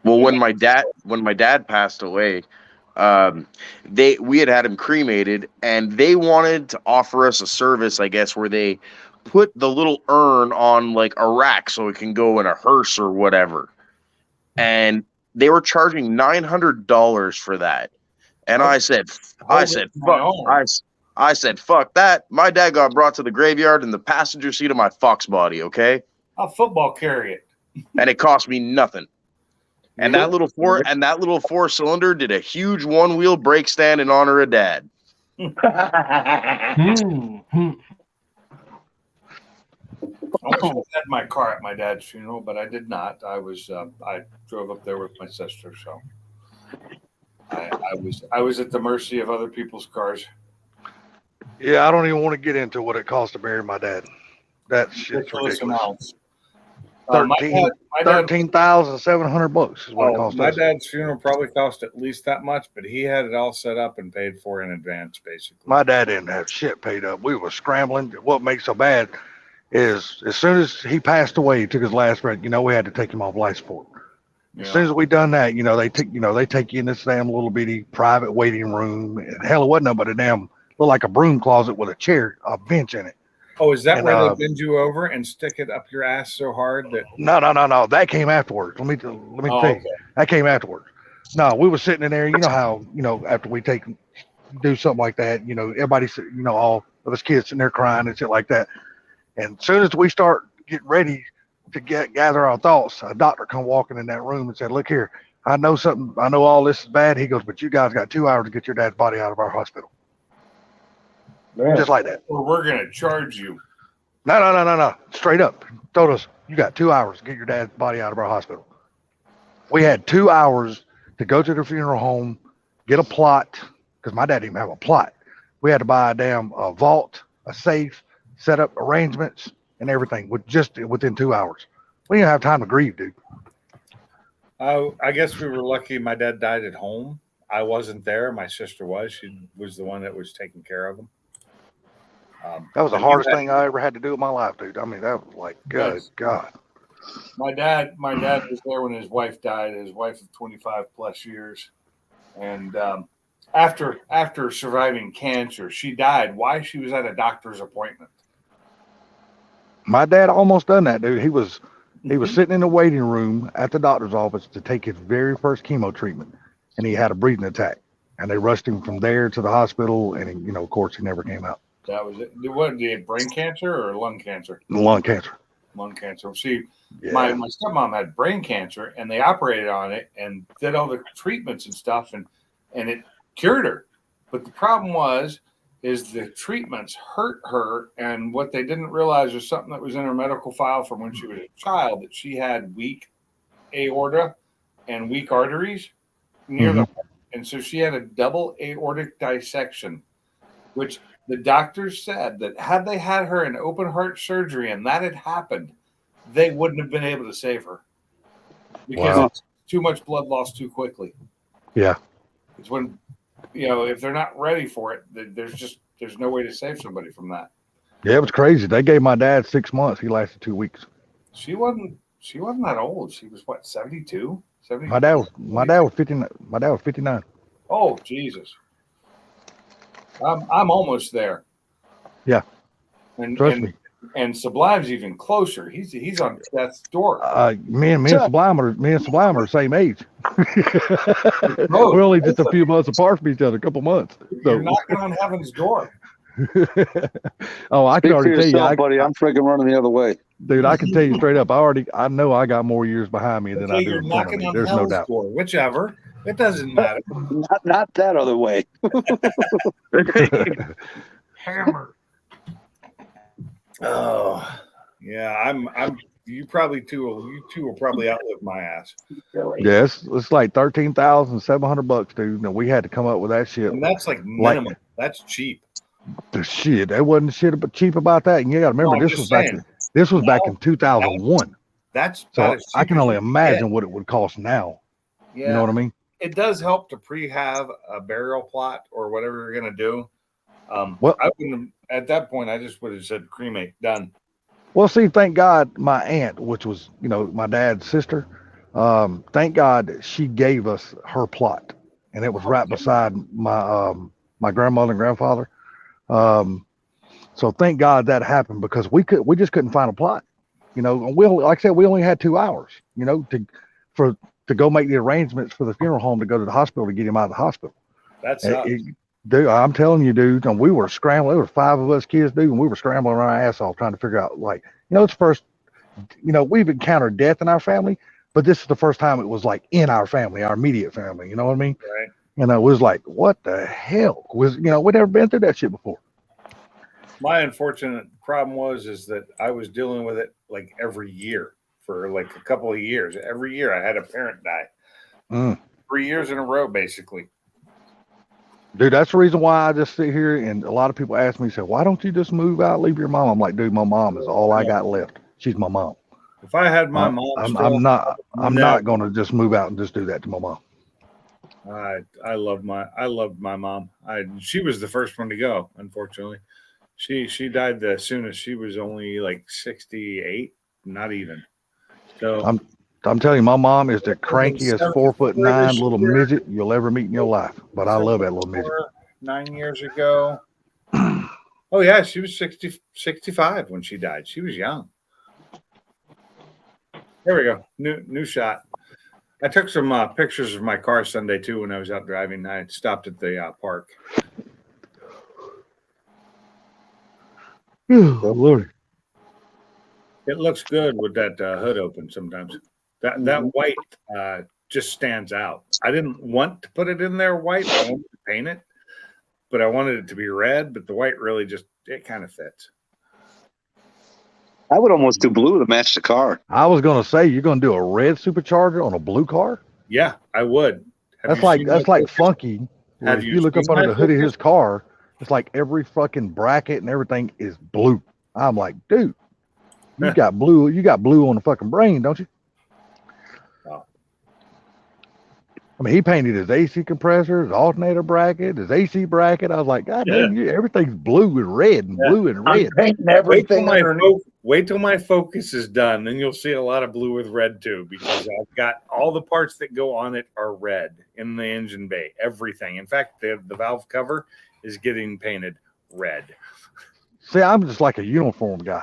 Well, when my dad passed away, we had him cremated, and they wanted to offer us a service, I guess, where they put the little urn on like a rack so it can go in a hearse or whatever. And they were charging $900 for that. And I said, fuck that. My dad got brought to the graveyard in the passenger seat of my Fox body, okay? I'll football carry it. And it cost me nothing. And that little 4-cylinder did a huge one-wheel brake stand in honor of Dad. I wish I had my car at my dad's funeral, but I did not. I drove up there with my sister, so I was at the mercy of other people's cars. Yeah, I don't even want to get into what it cost to bury my dad. That shit's ridiculous. $13,700 is what it cost my us. dad's funeral probably cost at least that much, but he had it all set up and paid for in advance, basically. My dad didn't have shit paid up. We were scrambling. What makes so bad is as soon as he passed away, he took his last breath, we had to take him off life support. As soon as we done that, they take you in this damn little bitty private waiting room. And hell, it wasn't nothing but a damn, looked like a broom closet with a bench in it. Oh, is that where they bend you over and stick it up your ass so hard that? No. That came afterwards. Let me tell you, that came afterwards. No, we were sitting in there. You know how after we do something like that, everybody, all of us kids sitting there crying and shit like that. And as soon as we start getting ready to gather our thoughts, a doctor come walking in that room and said, "Look here, I know something. I know all this is bad." He goes, "But you guys got 2 hours to get your dad's body out of our hospital." Man. Just like that. Or we're gonna charge you. No. Straight up. Told us, you got 2 hours to get your dad's body out of our hospital. We had 2 hours to go to the funeral home, get a plot, because my dad didn't even have a plot. We had to buy a damn vault, a safe, set up arrangements, and everything within 2 hours. We didn't have time to grieve, dude. I guess we were lucky. My dad died at home. I wasn't there. My sister was. She was the one that was taking care of him. That was the hardest thing I ever had to do in my life, dude. I mean, that was like, good God. My dad was there when his wife died. His wife of 25 plus years, and after surviving cancer, she died while she was at a doctor's appointment. My dad almost done that, dude. He was sitting in the waiting room at the doctor's office to take his very first chemo treatment, and he had a breathing attack. And they rushed him from there to the hospital, and of course, he never came out. That was it. What, did he have brain cancer or lung cancer? Lung cancer. Lung cancer. See, Yeah. my stepmom had brain cancer, and they operated on it and did all the treatments and stuff, and it cured her. But the problem is the treatments hurt her, and what they didn't realize was something that was in her medical file from when she was a child, that she had weak aorta and weak arteries near the heart. And so she had a double aortic dissection, which the doctors said that had they had her in open heart surgery and that had happened, they wouldn't have been able to save her because it's too much blood loss too quickly. Yeah. It's when, if they're not ready for it, there's no way to save somebody from that. Yeah, it was crazy. They gave my dad 6 months. He lasted 2 weeks. She wasn't that old. She was what, 72? 70? My dad was 59. My dad was 59. Oh, Jesus. I'm almost there. Yeah. And Trust me. And Sublime's even closer. He's on death's door. Me and Sublime are the same age. We're only just a few months apart from each other, a couple months. So. You're knocking on heaven's door. Oh, I can already tell you, buddy. I'm freaking running the other way, dude. I can tell you straight up. I know I got more years behind me than I do in front of me. There's no doubt. Door, whichever. It doesn't matter. Not that other way. Hammer. Oh, yeah. I'm. You two will probably outlive my ass. Yes, it's like $13,700, dude. No, we had to come up with that shit. And that's like minimum. That's cheap. The shit. That wasn't shit cheap about that. And you got to remember, this was back in 2001. That's so I can only imagine what it would cost now. Yeah. You know what I mean? It does help to pre-have a burial plot or whatever you're gonna do. Well, I wouldn't at that point. I just would have said cremate, done. Well, see, thank God my aunt, which was my dad's sister, thank God that she gave us her plot, and it was right beside my grandmother and grandfather. So thank God that happened, because we just couldn't find a plot. Like I said, we only had 2 hours. To go make the arrangements for the funeral home to go to the hospital to get him out of the hospital. That's dude, I'm telling you, dude, and we were scrambling. There were 5 of us kids, dude, and we were scrambling our ass off trying to figure out, it's first, we've encountered death in our family, but this is the first time it was like in our family, our immediate family. You know what I mean? Right. And it was like, what the hell? We'd never been through that shit before. My unfortunate problem is that I was dealing with it like every year for like a couple of years. Every year I had a parent die. 3 years in a row, basically. Dude, that's the reason why I just sit here, and a lot of people ask me, say, why don't you just move out, leave your mom? I'm like, dude, my mom is all I got left. She's my mom. If I had my mom, I'm not going to just move out and just do that to my mom. I loved my mom. She was the first one to go. Unfortunately, she died the soonest. She was only like 68, not even. So I'm telling you, my mom is the crankiest 4'9" little midget you'll ever meet in your life. But I love that little midget. 9 years ago. Oh yeah, she was 65 when she died. She was young. There we go. New shot. I took some pictures of my car Sunday too when I was out driving. I stopped at the park. Oh, Lord. It looks good with that hood open sometimes. That white just stands out. I didn't want to put it in there white. I wanted to paint it, but I wanted it to be red. But the white really it kind of fits. I would almost do blue to match the car. I was going to say, you're going to do a red supercharger on a blue car? Yeah, I would. That's like Funky. Have If you you look up seen under my the hood of Focus? his car, it's like every fucking bracket and everything is blue. I'm like, dude, you got blue on the fucking brain, don't you? Oh. I mean, he painted his AC compressor, his alternator bracket, his AC bracket. I was like, God damn, everything's blue and red and Yeah. blue and I'm red. painting everything underneath. Wait till my Focus is done, then you'll see a lot of blue with red too, because I've got all the parts that go on it are red in the engine bay. Everything. In fact, the valve cover is getting painted red. See, I'm just like a uniform guy.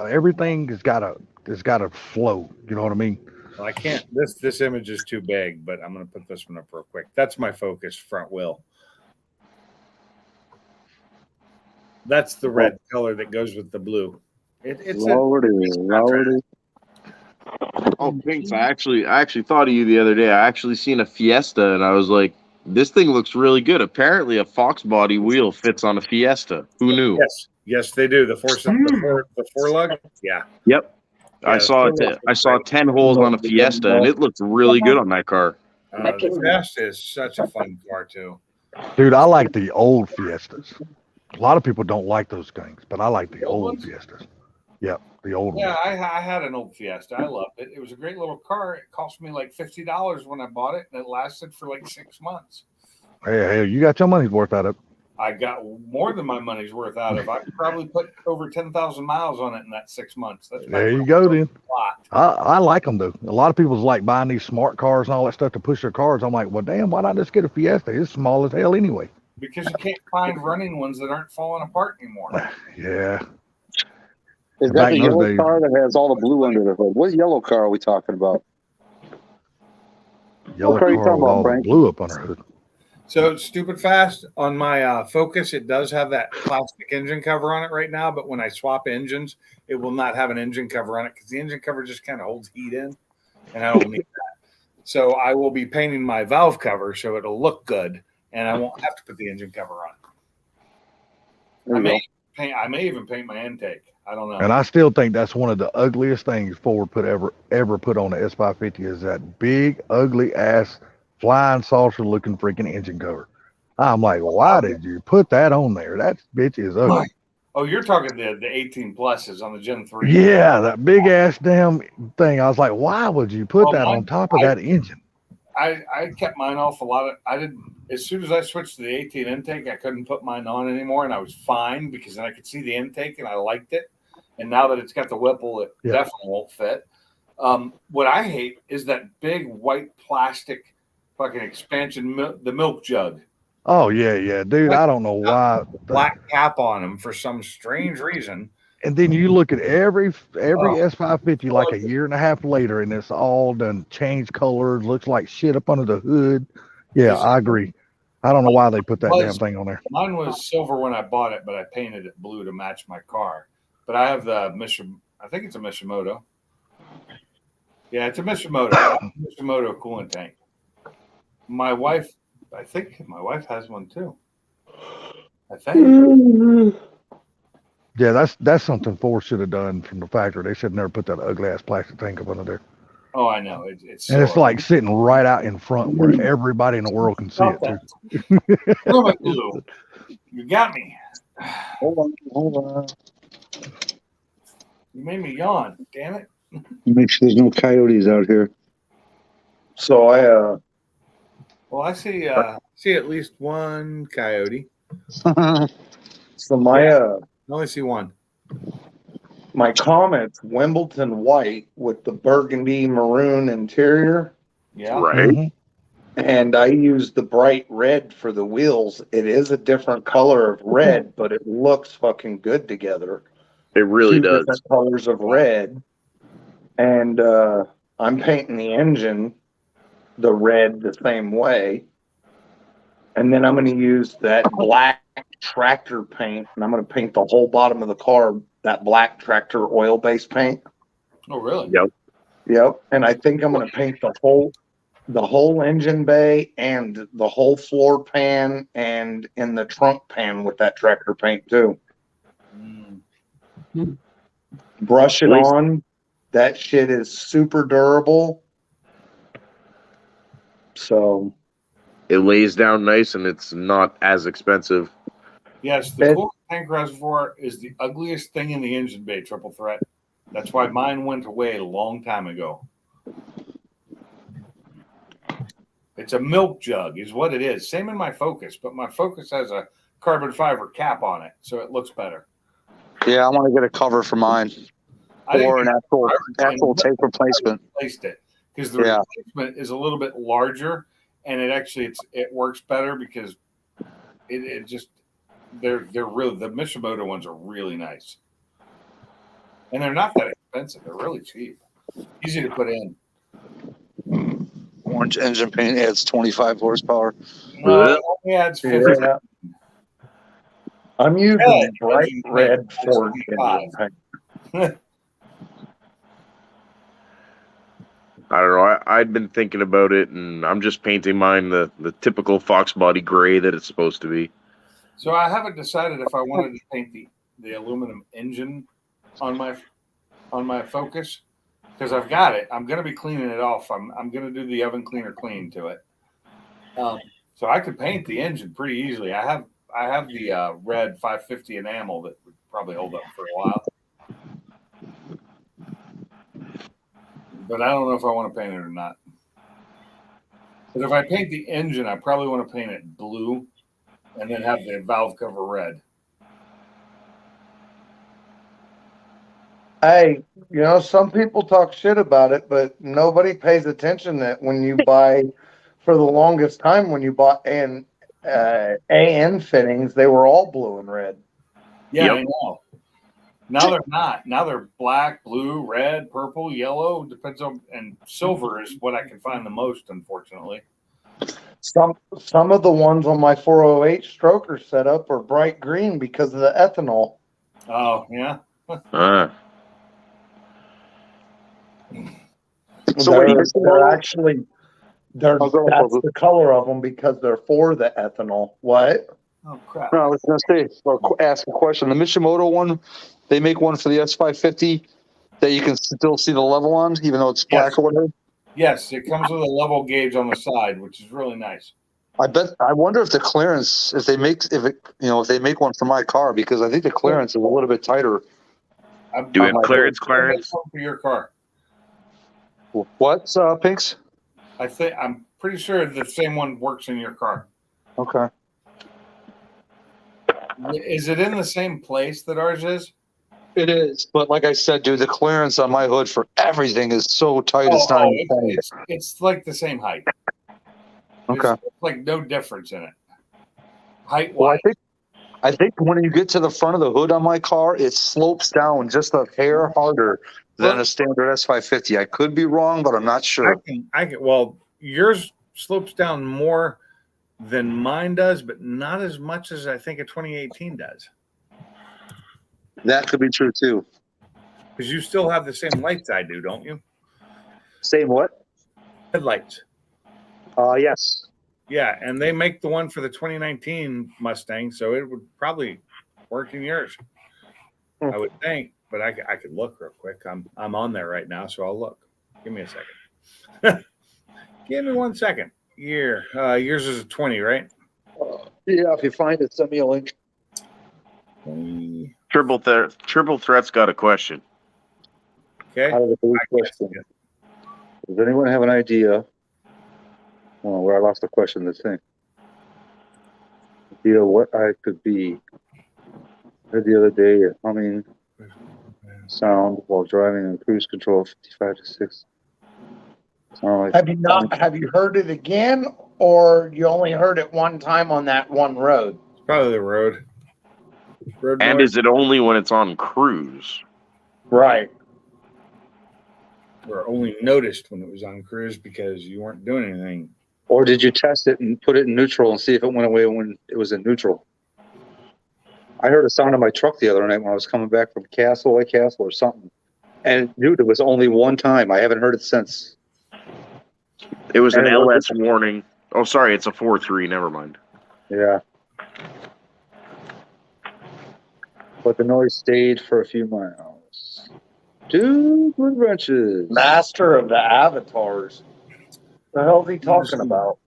Everything has got to flow. You know what I mean? Well, I can't. This image is too big, but I'm going to put this one up real quick. That's my Focus front wheel. That's the red color that goes with the blue. It's Lordy. Oh, Pinks, I actually thought of you the other day. I actually seen a Fiesta, and I was like, this thing looks really good. Apparently, a Fox body wheel fits on a Fiesta. Who knew? Yes, they do. The four lug. Yeah. Yep. Yeah, I saw the it. I saw 10 holes on a Fiesta, and it looked really good on that car. The Fiesta is such a fun car too. Dude, I like the old Fiestas. A lot of people don't like those things, but I like the old ones? Fiestas. Yep, the old Yeah, ones. I had an old Fiesta. I loved it. It was a great little car. It cost me like $50 when I bought it, and it lasted for like 6 months. Hey, you got your money's worth out of it. I got more than my money's worth out of. I probably put over 10,000 miles on it in that 6 months. That's my There you go, then. lot. I like them though. A lot of people's like buying these smart cars and all that stuff to push their cars. I'm like, well, damn, why not just get a Fiesta? It's small as hell anyway. Because you can't find running ones that aren't falling apart anymore. Yeah. Is Back that the in those yellow days- car that has all the blue under the hood? What yellow car are we talking about? Yellow car are you car talking with about, all the Frank? blue up on her hood. So stupid fast on my Focus, it does have that plastic engine cover on it right now, but when I swap engines, it will not have an engine cover on it because the engine cover just kind of holds heat in, and I don't need that. So I will be painting my valve cover so it'll look good, and I won't have to put the engine cover on. There you go. I may even paint my intake. I don't know. And I still think that's one of the ugliest things Ford ever put on the S550 is that big, ugly ass flying saucer looking freaking engine cover. I'm like, why did you put that on there? That bitch is ugly. Oh, you're talking the 18 pluses on the Gen 3. Yeah, that big ass damn thing. I was like, why would you put Well, that on top of that engine? I kept mine off a lot of. I didn't. As soon as I switched to the 18 intake, I couldn't put mine on anymore, and I was fine because then I could see the intake and I liked it. And now that it's got the Whipple, it definitely won't fit. What I hate is that big white plastic fucking expansion, the milk jug. Oh yeah, dude. I don't know why. Black cap on them for some strange reason. And then you look at every S550 like a year and a half later, and it's all done changed colors, looks like shit up under the hood. Yeah, I agree. I don't know why they put that damn thing on there. Mine was silver when I bought it, but I painted it blue to match my car. But I have the I think it's a Mishimoto. Yeah, it's a Mishimoto. Mishimoto coolant tank. My wife, I think my wife has one too. I think. Yeah, that's something Ford should have done from the factory. They should never put that ugly ass plastic tank up under there. Oh, I know. It's and it's like sitting right out in front where everybody in the world can see it too. You got me. Hold on. You made me yawn. Damn it. Make sure there's no coyotes out here. So Well, I see at least one coyote. so my I only see one. my Comet's Wimbledon white with the burgundy maroon interior. Yeah. Right. And I use the bright red for the wheels. It is a different color of red, but it looks fucking good together. It really Two does. different colors of red. And I'm painting the engine the red the same way. And then I'm going to use that black tractor paint, and I'm going to paint the whole bottom of the car that black tractor oil-based paint. Oh, really? Yep. Yep. And I think I'm going to paint the whole engine bay and the whole floor pan and in the trunk pan with that tractor paint too. Brush it on. That shit is super durable. So it lays down nice and it's not as expensive. Yes, the coolant tank reservoir is the ugliest thing in the engine bay triple threat. That's why mine went away a long time ago. It's a milk jug, is what it is. Same in my Focus, but my Focus has a carbon fiber cap on it, so it looks better. Yeah, I want to get a cover for mine or an actual tape replacement. Replaced it because the replacement is a little bit larger, and it works better because it just they're really the Mishimoto ones are really nice, and they're not that expensive. They're really cheap, easy to put in. Orange engine paint adds 25 horsepower. No, it only adds 50. Yeah. I'm using bright red Ford engine paint. I don't know. I'd been thinking about it, and I'm just painting mine the typical Fox body gray that it's supposed to be. So I haven't decided if I wanted to paint the aluminum engine on my Focus because I've got it. I'm going to be cleaning it off. I'm going to do the oven cleaner clean to it. So I could paint the engine pretty easily. I have the red 550 enamel that would probably hold up for a while. But I don't know if I want to paint it or not. But if I paint the engine, I probably want to paint it blue and then have the valve cover red. Hey, some people talk shit about it, but nobody pays attention that when you buy, for the longest time, when you bought AN fittings, they were all blue and red. Yeah, I know. Now they're not. Now they're black, blue, red, purple, yellow. Depends on, and silver is what I can find the most, unfortunately. Some of the ones on my 408 stroker setup are bright green because of the ethanol. Oh yeah. So they're actually that's the color of them because they're for the ethanol. What? Oh crap! No, I was going to say, or ask a question. The Mishimoto one, they make one for the S550 that you can still see the level on, even though it's black or whatever. Yes, it comes with a level gauge on the side, which is really nice. I wonder if the clearance, if they make one for my car, because I think the clearance is a little bit tighter. Do we have clearance? For your car. What, Pinks? I'm pretty sure the same one works in your car. Okay. Is it in the same place that ours is? It is, but like I said, dude, the clearance on my hood for everything is so tight. It's like the same height. Okay. There's like no difference in it. Height Well, wise. I think when you get to the front of the hood on my car, it slopes down just a hair harder than a standard S550. I could be wrong, but I'm not sure. Well, yours slopes down more than mine does, but not as much as I think a 2018 does. That could be true too. Because you still have the same lights I do, don't you? Same what? Headlights. Yes. Yeah, and they make the one for the 2019 Mustang, so it would probably work in yours. I would think, but I could look real quick. I'm on there right now, so I'll look. Give me a second. Give me 1 second. Yours is a 20, right? Yeah, if you find it, send me a link. Triple Threat's got a question. Okay. Does anyone have an idea? Oh, where I lost the question. This thing. Idea what I could be. I heard the other day a humming sound while driving in cruise control 55 to 6. Like Have you heard it again, or you only heard it one time on that one road? It's probably the road. And noise. Is it only when it's on cruise? Right. Or only noticed when it was on cruise because you weren't doing anything. Or did you test it and put it in neutral and see if it went away when it was in neutral? I heard a sound in my truck the other night when I was coming back from Lake Castle or something. And dude, it was only one time. I haven't heard it since. It was an LS warning. Oh, sorry, it's a 4.3. Never mind. Yeah. But the noise stayed for a few miles. Dude with wrenches. Master of the avatars. The hell's he talking about?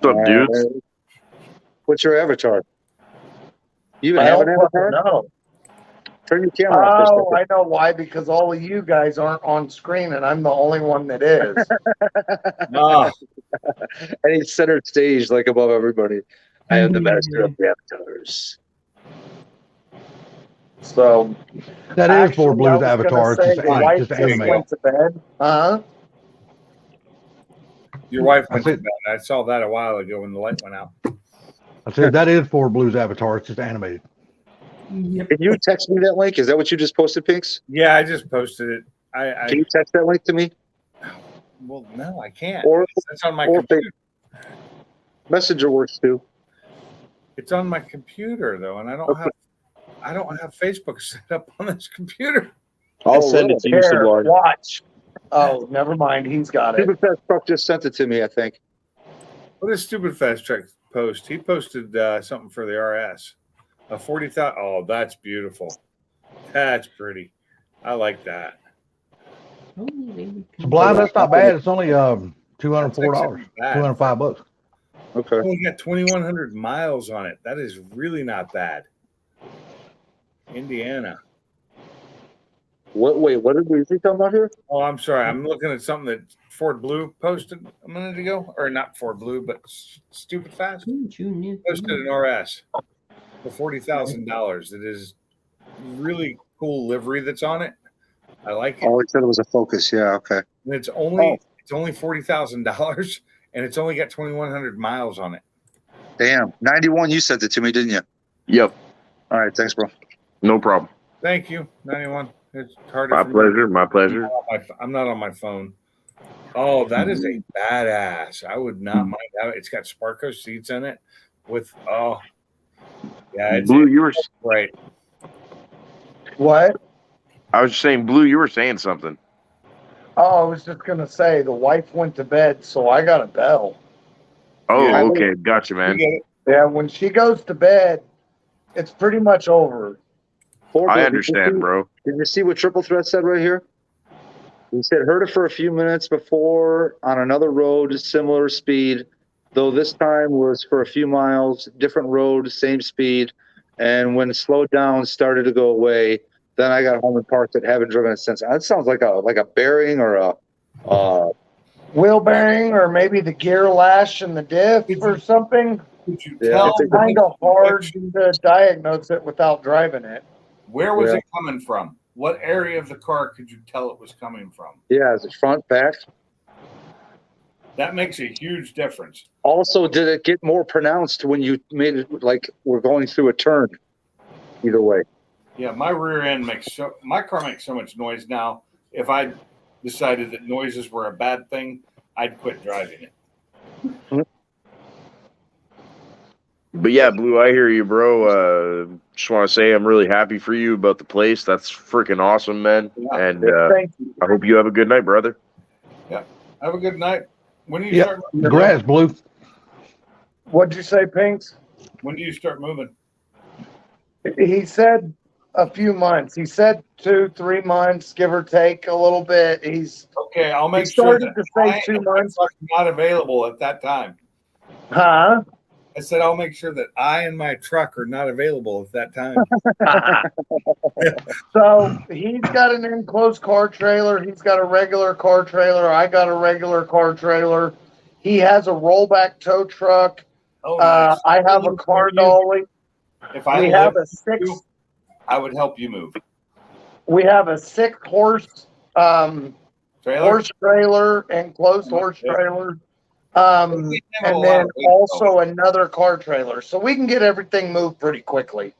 What's up, dudes? What's your avatar? You even I have an don't fucking avatar? know. Turn your camera off for a Oh, second. I know why. Because all of you guys aren't on screen, and I'm the only one that is. Ah, And he's center stage, like above everybody. I am the master of the avatars. So That is actually, for I Blue's was gonna avatar. It's say just, the wife just just animated. went to bed. Huh? your wife I went to said, bed. I saw that a while ago when the light went out. I said that is for Blue's avatar. It's just animated. Can you text me that link? Is that what you just posted, Pinks? Yeah, I just posted it. Can you text that link to me? Well, no, I can't. Or It's on my or computer. Messenger works too. It's on my computer though, and I don't have Facebook set up on this computer. I'll send it to you, Here, Sublime. watch. Oh, never mind. He's got it. Stupid Fast Truck just sent it to me, I think. What is Stupid Fast Track post? He posted something for the RS. A 40,000. Oh, that's beautiful. That's pretty. I like that. Sublime, that's not bad. It's only $204, That's actually bad. $205. Okay. Oh, we got 2,100 miles on it. That is really not bad. Indiana. What are we talking about here? Oh, I'm sorry. I'm looking at something that Ford Blue posted a minute ago. Or not Ford Blue, but Stupid Fast. Posted an RS for $40,000. It is really cool livery that's on it. I like it. Oh, he said it was a Focus. Yeah, okay. And it's only $40,000 and it's only got 2,100 miles on it. Damn. 91, you sent it to me, didn't you? Yep. All right, thanks, bro. No problem. Thank you, 91. It's harder. My for me. pleasure. My pleasure. I'm not on my phone. Oh, that is a badass. I would not mind that. It's got Sparco seats in it with it's Blue, you were. right. What? I was just saying, Blue, you were saying something. Oh, I was just gonna say the wife went to bed, so I got a bell. Oh, Yeah. okay. Gotcha, You man. get it. Yeah, when she goes to bed, it's pretty much over. I understand, bro. Did you see what Triple Threat said right here? He said, heard it for a few minutes before on another road, similar speed, though this time was for a few miles, different road, same speed. And when it slowed down, started to go away. Then I got home and parked it, haven't driven it since. That sounds like a bearing or a Wheel bearing, or maybe the gear lash and the diff or something. Could you Yeah, tell it's Kind of hard to diagnose it without driving it. where was Yeah. it coming from? What area of the car could you tell it was coming from? yeah, is it front, back? That makes a huge difference. Also, did it get more pronounced when you made it like we're going through a turn? Either way. Yeah, my rear end my car makes so much noise now. If I decided that noises were a bad thing, I'd quit driving it. But yeah, Blue, I hear you, bro. Just want to say I'm really happy for you about the place. That's freaking awesome, man. Yeah. And Thank you. I hope you have a good night, brother. Have a good night. When do you Yeah, start? congrats, Blue. What'd you say, Pinks? When do you start moving? He said a few months. He said 2-3 months, give or take a little bit. He's Okay, I'll make He sure started that to say I 2 am months. not available at that time. huh? I said I'll make sure that I and my truck are not available at that time. So he's got an enclosed car trailer. He's got a regular car trailer. I got a regular car trailer. He has a rollback tow truck. Oh, nice. I have a car dolly. If I We lived have a with 6. you, I would help you move. We have a 6 horse Trailer. horse trailer, enclosed horse Yeah. trailer. We have a And lot then of weight, also another car trailer. So we can get everything moved pretty quickly.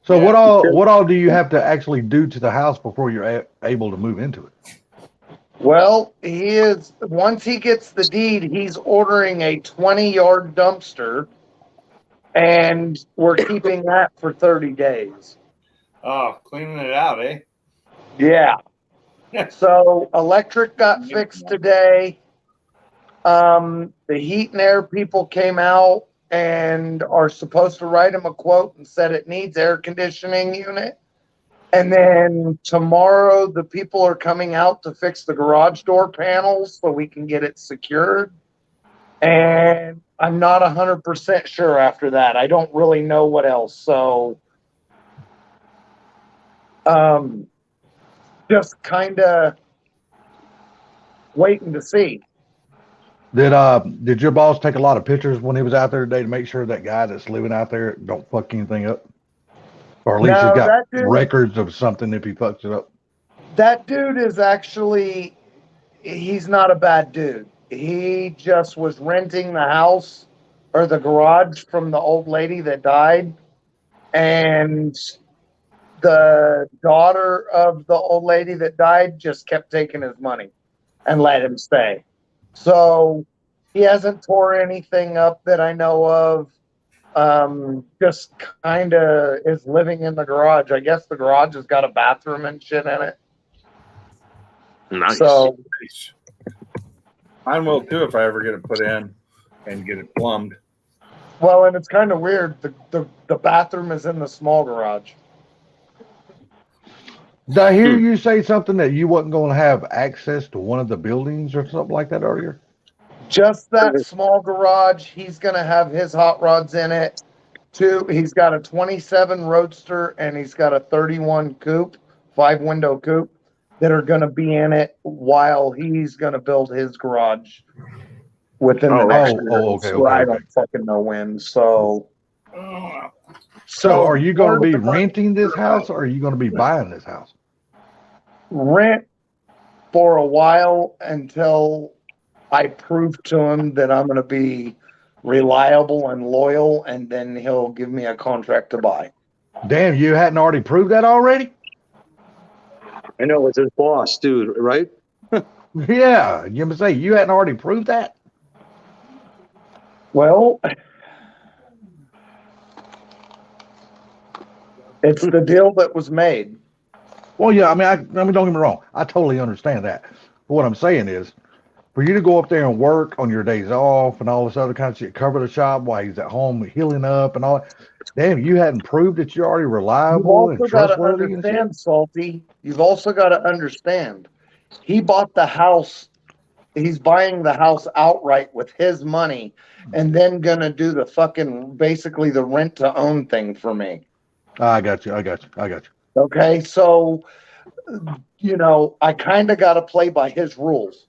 So Yeah. what all do you have to actually do to the house before you're able to move into it? Well, once he gets the deed, he's ordering a 20-yard dumpster, and we're keeping that for 30 days. Oh, cleaning it out, eh? Yeah. So electric got fixed today. The heat and air people came out and are supposed to write him a quote and said it needs air conditioning unit. And then tomorrow the people are coming out to fix the garage door panels so we can get it secured. And I'm not 100% sure after that. I don't really know what else. So, just kind of waiting to see. Did your boss take a lot of pictures when he was out there today to make sure that guy that's living out there don't fuck anything up? Or at least No, he's got that dude- records of something if he fucks it up. That dude is actually, he's not a bad dude. He just was renting the house or the garage from the old lady that died. And the daughter of the old lady that died just kept taking his money and let him stay. So he hasn't tore anything up that I know of. Just kind of is living in the garage. I guess the garage has got a bathroom and shit in it. Nice. So Nice. Mine will too if I ever get it put in and get it plumbed. well, and it's kind of weird. The bathroom is in the small garage. Did I hear you say something that you wasn't going to have access to one of the buildings or something like that earlier? Just that small garage. He's gonna have his hot rods in it. He's got a 27 Roadster and he's got a 31 coupe, 5-window coupe that are gonna be in it while he's gonna build his garage within the next year. okay, So I okay. don't fucking know when. So So are you going to part be of the- renting this house or are you going to be buying this house? rent for a while until I prove to him that I'm going to be reliable and loyal, and then he'll give me a contract to buy. Damn, you hadn't already proved that already? I know it's his boss, dude, right? Yeah, you must say you hadn't already proved that? Well, it's the deal that was made. Well, yeah, I mean, don't get me wrong. I totally understand that. But what I'm saying is, for you to go up there and work on your days off and all this other kind of shit, cover the shop while he's at home healing up and all that. Damn, you hadn't proved that you're already You've reliable and also got to trustworthy and shit. understand, Salty. You've also got to understand. He bought the house. He's buying the house outright with his money, and then gonna do the fucking basically the rent to own thing for me. I got you. Okay, so I kind of got to play by his rules.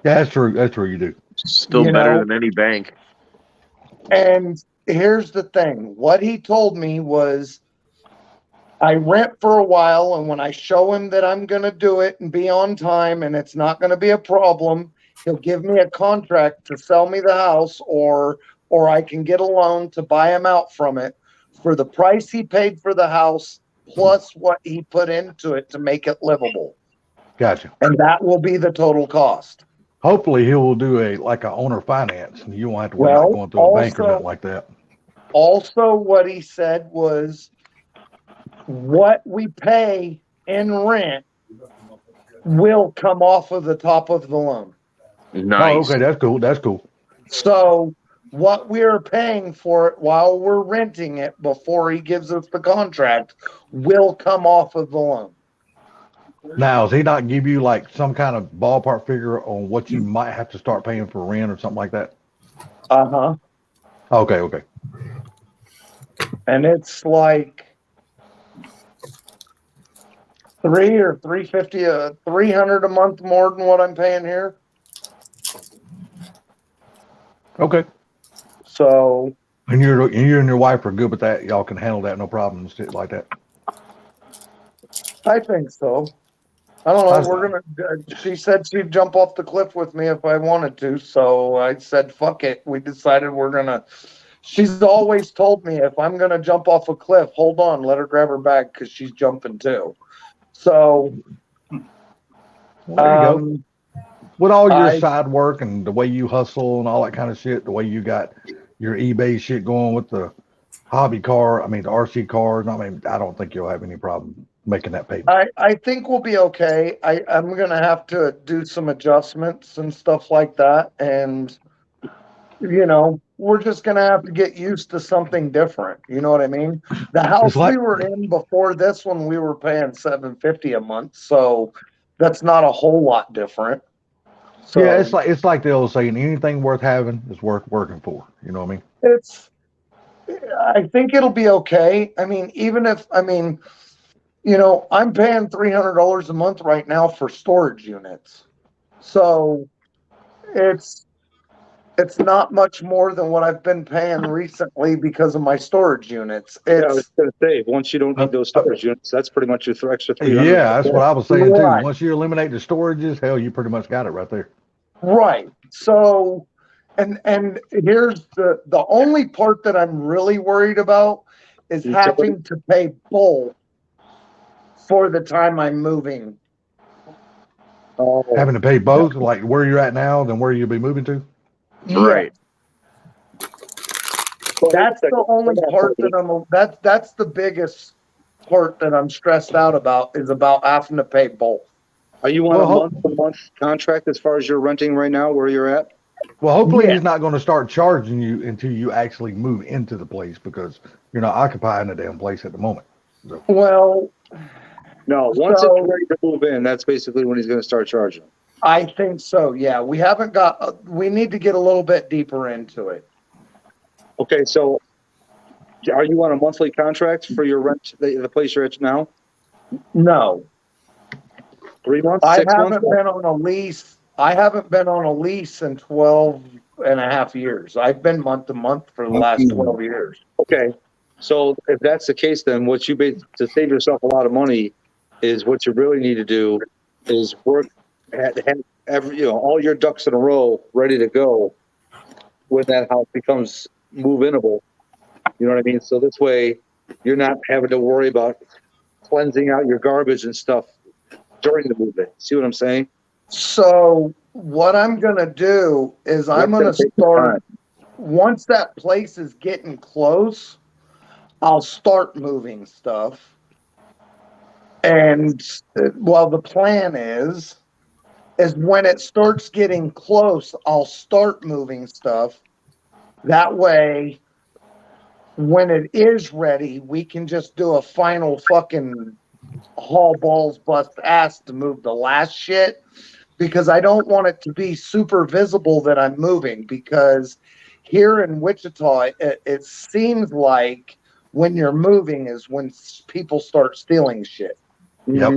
Yeah, that's true. That's true. You do. Still You better know- than any bank. And here's the thing. What he told me was I rent for a while, and when I show him that I'm going to do it and be on time and it's not going to be a problem, he'll give me a contract to sell me the house, or I can get a loan to buy him out from it for the price he paid for the house plus what he put into it to make it livable. Gotcha. And that will be the total cost. Hopefully he will do a owner finance and you won't have to worry Well, about going through a bank or also- nothing like that. Also, what he said was what we pay in rent will come off of the top of the loan. Nice. Oh, okay, that's cool. That's cool. So what we're paying for it while we're renting it before he gives us the contract will come off of the loan. Now, does he not give you like some kind of ballpark figure on what you might have to start paying for rent or something like that? Uh-huh. Okay. And it's like 3 or 350, 300 a month more than what I'm paying here. Okay. So And you and your wife are good with that. Y'all can handle that, no problem, shit like that. I think so. I don't know. We're gonna. She said she'd jump off the cliff with me if I wanted to. So I said, "Fuck it." We decided we're gonna. She's always told me if I'm gonna jump off a cliff, hold on, let her grab her bag because she's jumping too. So Well, there you go. um, With all your I- side work and the way you hustle and all that kind of shit, the way you got your eBay shit going with the hobby car, the RC cars, I don't think you'll have any problem making that payment. I think we'll be okay. I'm gonna have to do some adjustments and stuff like that, and we're just gonna have to get used to something different. You know what I mean? The house like- we were in before this one, we were paying $750 a month, so that's not a whole lot different. So Yeah, it's like the old saying, anything worth having is worth working for. You know what I mean? I think it'll be okay. I mean, I'm paying $300 a month right now for storage units. So it's not much more than what I've been paying recently because of my storage units. Yeah, I was going to say, once you don't need those storage units, that's pretty much your extra 300. Yeah, that's what I was saying too. Right. Once you eliminate the storages, hell, you pretty much got it right there. Right. So, and here's the only part that I'm really worried about is having to pay both for the time I'm moving. Having to pay both, like where you're at now, than where you'll be moving to. Right. That's the only part that that's the biggest part that I'm stressed out about, is about having to pay both. Are you on a month-to-month contract as far as you're renting right now, where you're at? Well, hopefully he's not going to start charging you until you actually move into the place, because you're not occupying the damn place at the moment. So. Well, no, once it's ready to move in, that's basically when he's going to start charging. I think so. Yeah, we need to get a little bit deeper into it. Okay, so are you on a monthly contract for your rent, the place you're at now? No. 3 months? I 6 months? haven't been on a lease. I haven't been on a lease in 12 and a half years. I've been month to month for the last 12 years. Okay. So if that's the case, then what you to save yourself a lot of money is what you really need to do is work have all your ducks in a row ready to go when that house becomes move-inable. You know what I mean? So this way you're not having to worry about cleansing out your garbage and stuff during the move-in. See what I'm saying? So what I'm going to do is I'm going to start, once that place is getting close, I'll start moving stuff. And the plan is when it starts getting close, I'll start moving stuff. That way, when it is ready, we can just do a final fucking haul balls bust ass to move the last shit, because I don't want it to be super visible that I'm moving, because here in Wichita, it seems like when you're moving is when people start stealing shit. Yep.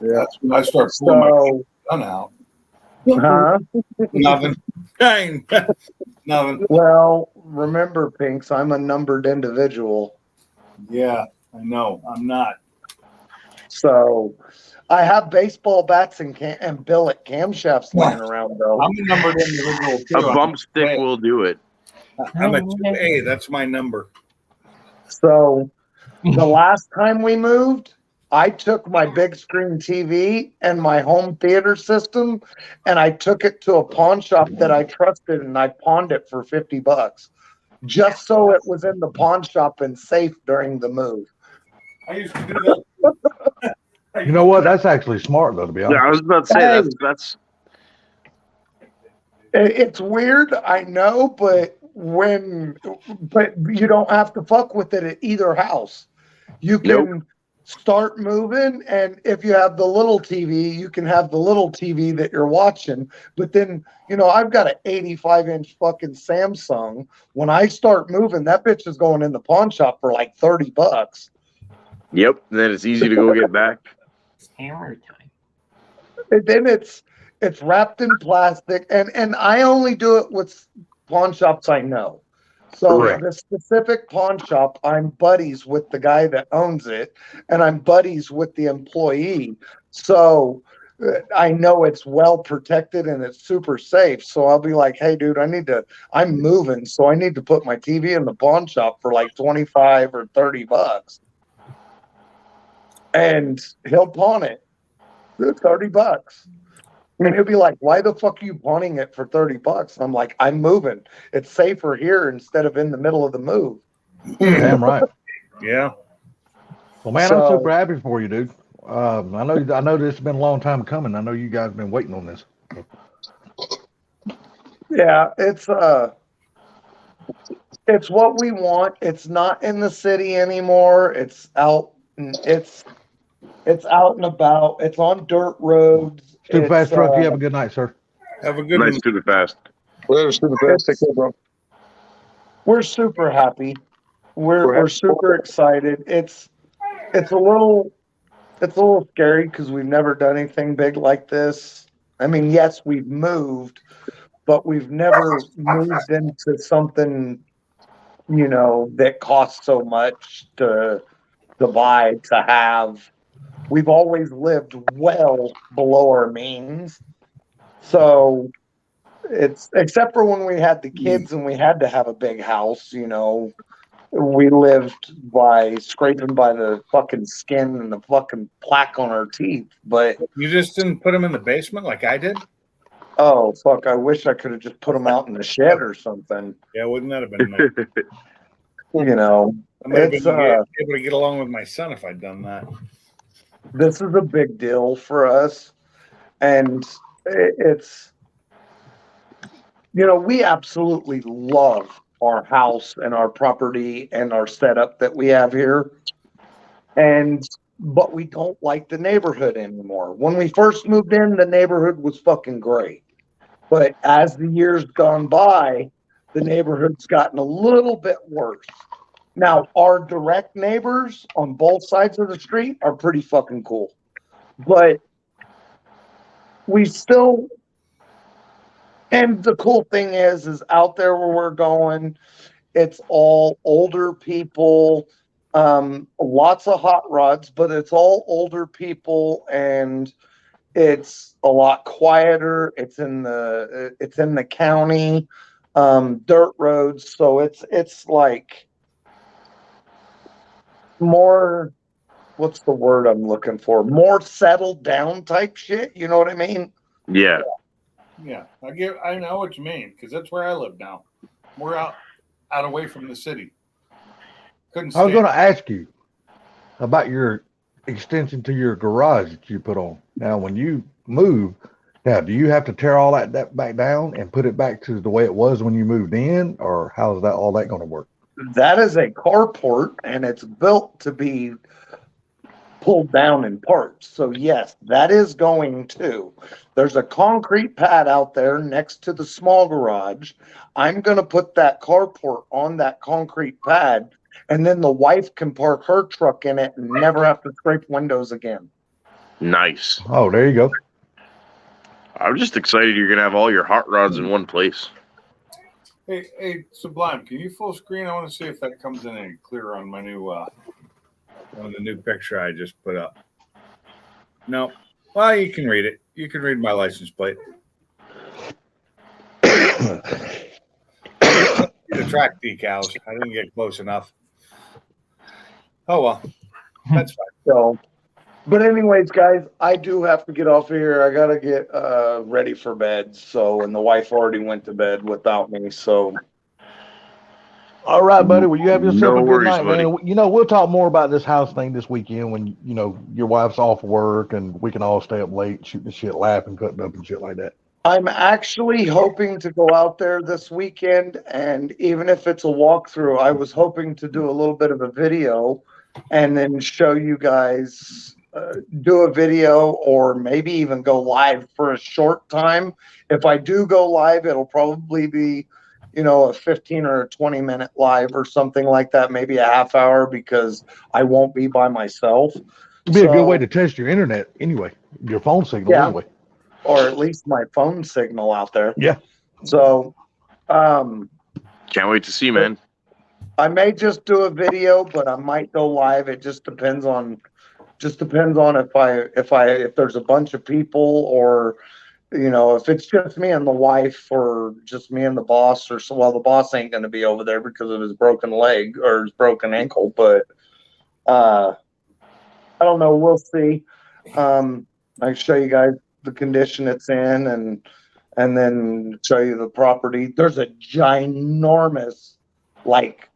Yeah. That's when I start pulling my gun out. Huh? Nothing. Dang. Nothing. Well, remember, Pinks, I'm a numbered individual. Yeah, I know. I'm not. So I have baseball bats and billet camshafts lying around, though. I'm a numbered individual too. A bump stick will do it. I'm a 2A. That's my number. So the last time we moved, I took my big screen TV and my home theater system, and I took it to a pawn shop that I trusted, and I pawned it for $50, just so it was in the pawn shop and safe during the move. I used to do that. You know what? That's actually smart, though, to be honest. Yeah, I was about to say that's. It's weird, I know, but you don't have to fuck with it at either house. You can start moving, and if you have the little TV, you can have the little TV that you're watching. But then, I've got an 85-inch fucking Samsung. When I start moving, that bitch is going in the pawn shop for like $30. Yep. And then it's easy to go get back. Hammer time. And then it's wrapped in plastic, and I only do it with pawn shops I know. So the specific pawn shop, I'm buddies with the guy that owns it, and I'm buddies with the employee. So I know it's well protected and it's super safe. So I'll be like, hey, dude, I'm moving, so I need to put my TV in the pawn shop for like $25 or $30. And he'll pawn it for $30. And he'll be like, why the fuck are you pawning it for $30? I'm like, I'm moving. It's safer here instead of in the middle of the move. Damn right. Yeah. Well, man, I'm super happy for you, dude. I know this has been a long time coming. I know you guys have been waiting on this. Yeah, it's what we want. It's not in the city anymore. It's out. It's out and about. It's on dirt roads. Super fast truck. You have a good night, sir. Have a good Nice one. to the fast. Later, super fast. Take care, bro. We're super happy. We're We're super excited. It's a little scary because we've never done anything big like this. I mean, yes, we've moved, but we've never moved into something, that costs so much to buy, to have. We've always lived well below our means. So it's, except for when we had the kids and we had to have a big house, we lived by scraping by the fucking skin and the fucking plaque on our teeth. But You just didn't put them in the basement like I did? oh fuck, I wish I could have just put them out in the shed or something. Yeah, wouldn't that have been nice? I might have It's been able to get along with my son if I'd done that. this is a big deal for us, and it's we absolutely love our house and our property and our setup that we have here, but we don't like the neighborhood anymore. When we first moved in, the neighborhood was fucking great, but as the years gone by, the neighborhood's gotten a little bit worse. Now, our direct neighbors on both sides of the street are pretty fucking cool, but we still, and the cool thing is out there where we're going, it's all older people, lots of hot rods, but it's all older people, and it's a lot quieter. It's in the county, dirt roads, so it's like more, what's the word I'm looking for? More settled down type shit. You know what I mean? Yeah. Yeah, I know what you mean, because that's where I live now. We're out away from the city. Couldn't I was stand going to ask you about your extension to your garage that you put on. Now, when you move, do you have to tear all that back down and put it back to the way it was when you moved in, or how's all that going to work? That is a carport, and it's built to be pulled down in parts. So yes, that is going to. There's a concrete pad out there next to the small garage. I'm going to put that carport on that concrete pad, and then the wife can park her truck in it and never have to scrape windows again. Nice. Oh, there you go. I'm just excited you're gonna have all your hot rods in one place. Hey, Sublime, can you full screen? I want to see if that comes in any clearer on my new on the new picture I just put up. No. Well, you can read it. You can read my license plate. The track decals. I didn't get close enough. Oh well. That's fine. So, but anyways, guys, I do have to get off of here. I gotta get ready for bed. So, and the wife already went to bed without me. So, All right, buddy. Well, you have yourself No a good worries, night, buddy. man. We'll talk more about this house thing this weekend when, your wife's off work and we can all stay up late, shooting the shit, laughing, cutting up and shit like that. I'm actually hoping to go out there this weekend, and even if it's a walkthrough, I was hoping to do a little bit of a video and then show you guys, do a video, or maybe even go live for a short time. If I do go live, it'll probably be, a 15 or a 20-minute live or something like that, maybe a half hour, because I won't be by myself. It'd be a good way to test your internet anyway, your phone signal Yeah. anyway. Or at least my phone signal out there. Yeah. So, Can't wait to see, man. I may just do a video, but I might go live. It just depends on if there's a bunch of people, or if it's just me and the wife, or just me and the boss, or so. Well, the boss ain't going to be over there because of his broken leg or his broken ankle, but I don't know. We'll see. I can show you guys the condition it's in, and then show you the property. There's a ginormous, like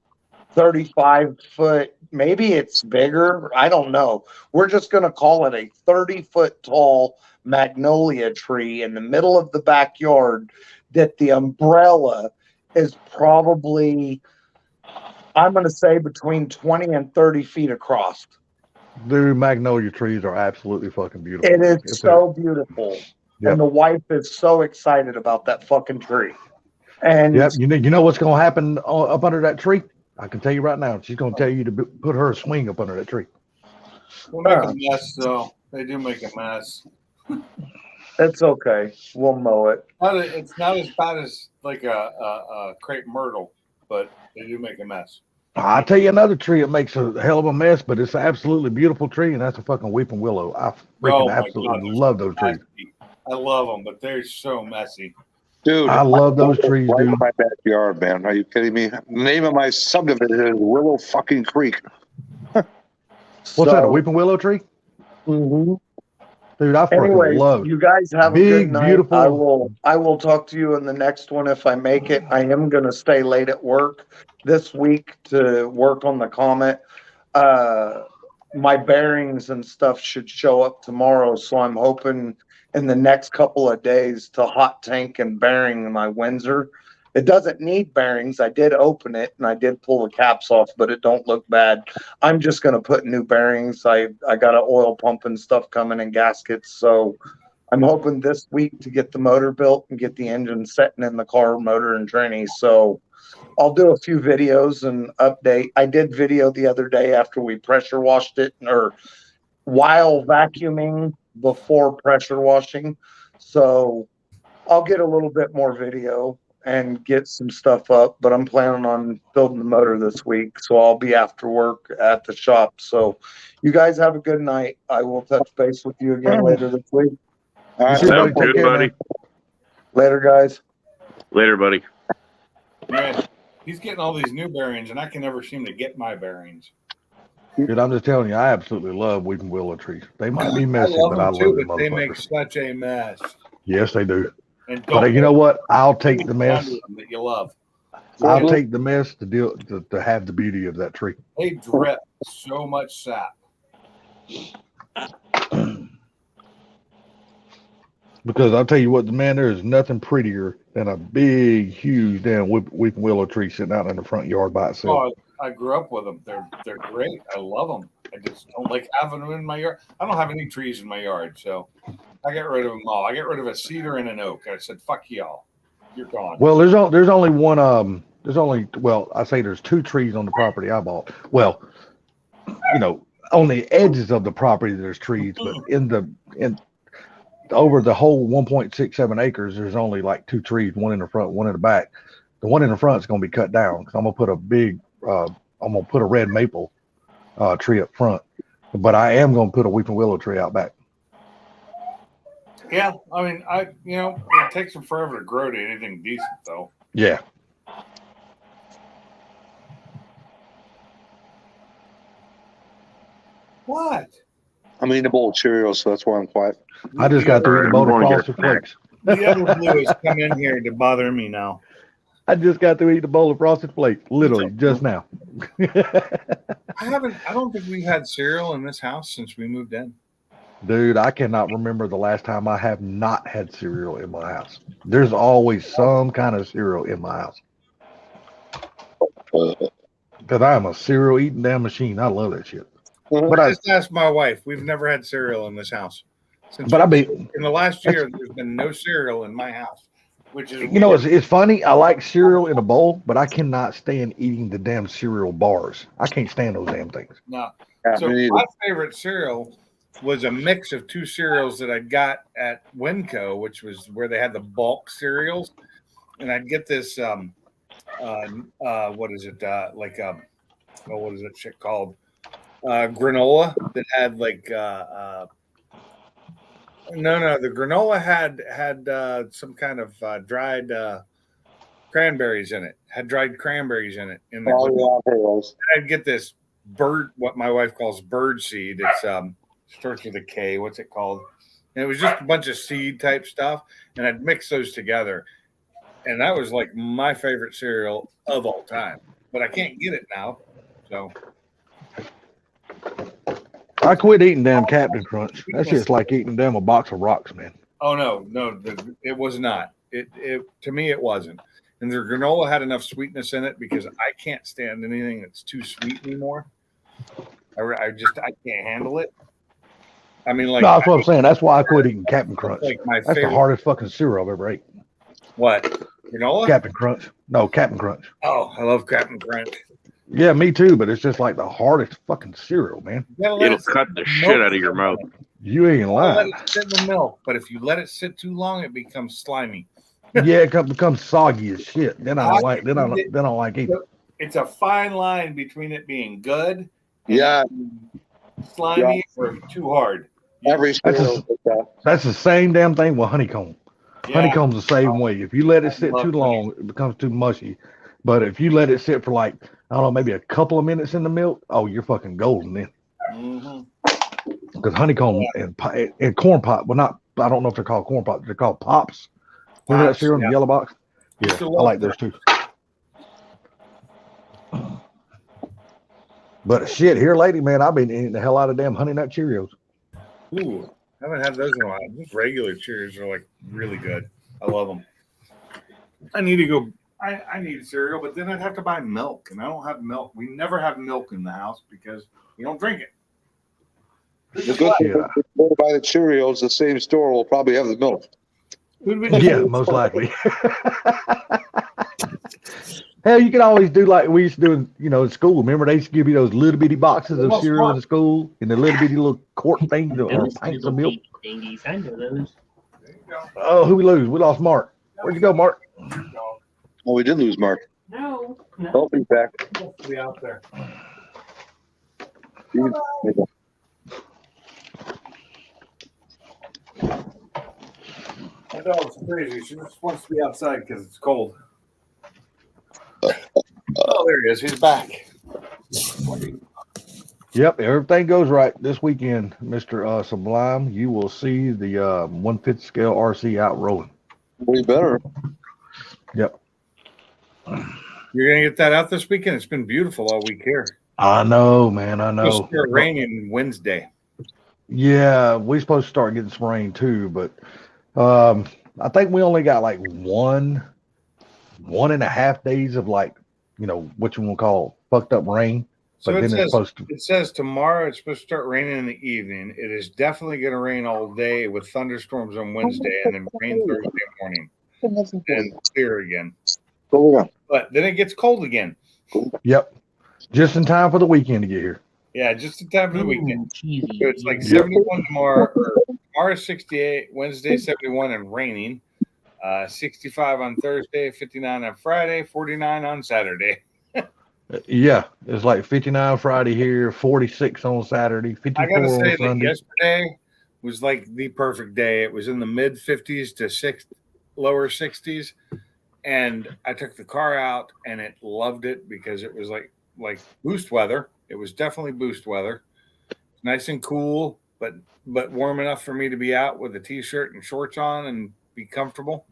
35-foot, maybe it's bigger, I don't know. We're just going to call it a 30-foot tall magnolia tree in the middle of the backyard that the umbrella is probably, I'm going to say, between 20 and 30 feet across. The magnolia trees are absolutely fucking beautiful. It is so beautiful. Yep. And the wife is so excited about that fucking tree. And Yep. You know what's going to happen up under that tree? I can tell you right now. She's going to tell you to put her a swing up under that tree. We'll make a mess, though. They do make a mess. it's okay. We'll mow it. It's not as bad as like a crepe myrtle, but they do make a mess. I'll tell you another tree that makes a hell of a mess, but it's an absolutely beautiful tree, and that's a fucking weeping willow. I freaking absolutely love those trees. I love them, but they're so messy. Dude, I love those trees, right dude. in my backyard, man. Are you kidding me? The name of my subdivision is Willow fucking Creek. What's that, a weeping willow tree? Mm-hmm. Dude, I fucking Anyway, love you guys have a big, good night. beautiful. I will talk to you in the next one if I make it. I am going to stay late at work this week to work on the Comet. My bearings and stuff should show up tomorrow, so I'm hoping in the next couple of days to hot tank and bearing my Windsor. It doesn't need bearings. I did open it and I did pull the caps off, but it don't look bad. I'm just going to put new bearings. I got an oil pump and stuff coming and gaskets. So I'm hoping this week to get the motor built and get the engine setting in the car, motor and tranny. So I'll do a few videos and update. I did video the other day after we pressure washed it, or while vacuuming before pressure washing. So I'll get a little bit more video and get some stuff up, but I'm planning on building the motor this week, so I'll be after work at the shop. So you guys have a good night. I will touch base with you again later this week. All right, Sounds good, buddy. Later, guys. Later, buddy. Man, he's getting all these new bearings, and I can never seem to get my bearings. Dude, I'm just telling you, I absolutely love weeping willow trees. They might be messy, but I love too, them but they make motherfuckers. such a mess. Yes, they do. And But you know what? I'll take the mess. that you love. I'll take the mess to have the beauty of that tree. They drip so much sap. Because I'll tell you what, man, there is nothing prettier than a big, huge damn weeping willow tree sitting out in the front yard by itself. Oh, I grew up with them. They're great. I love them. I just don't like having them in my yard. I don't have any trees in my yard, so I got rid of them all. I got rid of a cedar and an oak. I said, "Fuck y'all, you're gone." Well, there's only one. I say there's two trees on the property I bought. Well, on the edges of the property there's trees, but in over the whole 1.67 acres, there's only like two trees, one in the front, one in the back. The one in the front is going to be cut down because I'm going to put a red maple tree up front, but I am going to put a weeping willow tree out back. Yeah, I mean, it takes them forever to grow to anything decent, though. Yeah. What? I'm eating a bowl of Cheerios, so that's why I'm quiet. I just got through eating a bowl of Frosted Flakes. The other blue has come in here to bother me now. I just got through eating a bowl of Frosted Flakes, literally just now. I don't think we've had cereal in this house since we moved in. Dude, I cannot remember the last time I have not had cereal in my house. There's always some kind of cereal in my house. Because I am a cereal eating damn machine. I love that shit. But I just asked my wife. We've never had cereal in this house. In the last year, there's been no cereal in my house, which is it's funny. I like cereal in a bowl, but I cannot stand eating the damn cereal bars. I can't stand those damn things. No. So my favorite cereal was a mix of two cereals that I got at Winco, which was where they had the bulk cereals, and I'd get this what is it what is that shit called? Granola that had the granola had some kind of dried cranberries in it. Had dried cranberries in it. I'd get this what my wife calls bird seed. It's starts with a K. What's it called? And it was just a bunch of seed type stuff, and I'd mix those together, and that was like my favorite cereal of all time. But I can't get it now, so. I quit eating damn Captain Crunch. That's just like eating damn a box of rocks, man. Oh no, it was not. It to me it wasn't. And the granola had enough sweetness in it because I can't stand anything that's too sweet anymore. I can't handle it. I mean, like, No, that's what I'm saying. That's why I quit eating Captain Crunch. like my That's the favorite. hardest fucking cereal I've ever ate. What? Granola? Captain Crunch. No, Captain Crunch. Oh, I love Captain Crunch. Yeah, me too, but it's just like the hardest fucking cereal, man. You gotta let It'll it sit cut in the milk shit out of your for a mouth. minute. You ain't You gotta lying. let it sit in the milk, but if you let it sit too long, it becomes slimy. Yeah, it becomes soggy as shit. Then I don't like. Then I don't like eating. It's a fine line between it being good and Yeah, slimy or too hard. every That's cereal a- is like that. That's the same damn thing with honeycomb. Yeah. Honeycomb's the same way. If you let I it sit love too long, it becomes too mushy. But if you let it sit for like, I don't know, maybe a couple of minutes in the milk, oh, you're fucking golden then. Mhm. Because honeycomb and corn pop, well, not, I don't know if they're called corn pop, they're called pops. Remember that Pops, cereal in yeah. the yellow box? Yeah, Used to I love like those too. But shit, here lately, man, I've been eating the hell out of damn Honey Nut Cheerios. Ooh, I haven't had those in a while. Just regular Cheerios are like really good. I love them. I need to go. I need cereal, but then I'd have to buy milk, and I don't have milk. We never have milk in the house because we don't drink it. The good thing Yeah. is if you go to buy the Cheerios, the same store will probably have the milk. Yeah, most likely. Hell, you can always do like we used to do, in school. Remember, they used to give you those little bitty boxes of Well, cereal smart. in school, and the little bitty little quart things or Those pints little of milk. baby dingies, I know those. There you go. Oh, who we lose? We lost Mark. Where'd you go, Mark? Oh, we did lose Mark. No. Oh, he's back. Be out there. My dog's crazy. She just wants to be outside because it's cold. Oh, there he is. He's back. Yep, everything goes right this weekend, Mr. Sublime. You will see the 1/5 scale RC out rolling. We better. Yep. You're gonna get that out this weekend. It's been beautiful all week here. I know, man. I It's know. supposed to start raining Wednesday. Yeah, we're supposed to start getting some rain too, but I think we only got like 1.5 days of like, what you want to call fucked up rain. So But it then it's supposed to. says tomorrow it's supposed to start raining in the evening. It is definitely going to rain all day with thunderstorms on Wednesday and then rain Thursday morning and clear again. But then it gets cold again. Yep. Just in time for the weekend to get here. Yeah, just in time for the weekend. Ooh, cheesy. So it's like Yep. 71 tomorrow. Tomorrow 68, Wednesday 71 and raining. 65 on Thursday, 59 on Friday, 49 on Saturday. Yeah, it's like 59 Friday here, 46 on Saturday, I 54 gotta say on that Sunday. yesterday was like the perfect day. It was in the mid 50s to lower 60s, and I took the car out and it loved it because it was like boost weather. It was definitely boost weather. Nice and cool, but warm enough for me to be out with a t-shirt and shorts on and be comfortable.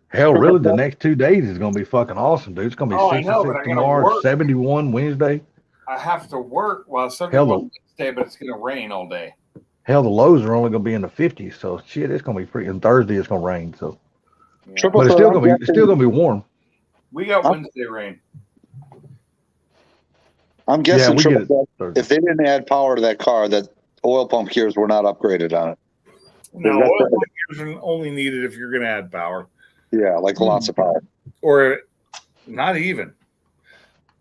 Hell, really, the next 2 days is going to be fucking awesome, dude. It's going to be Oh, I know, 66 but I gotta tomorrow, work. 71 Wednesday. I have to work while 71 Hell, Wednesday, but it's gonna rain all day. Hell, the lows are only going to be in the 50s, so shit, it's going to be free. And Thursday it's going to rain, so. Yeah. But it's still going to be warm. We got Wednesday rain. I'm guessing we get Triple it Threat, if they didn't add power to that car, that oil pump gears were not upgraded on it. No, That's oil right. pump gears are only needed if you're gonna add power. Yeah, like lots of power. Or not even.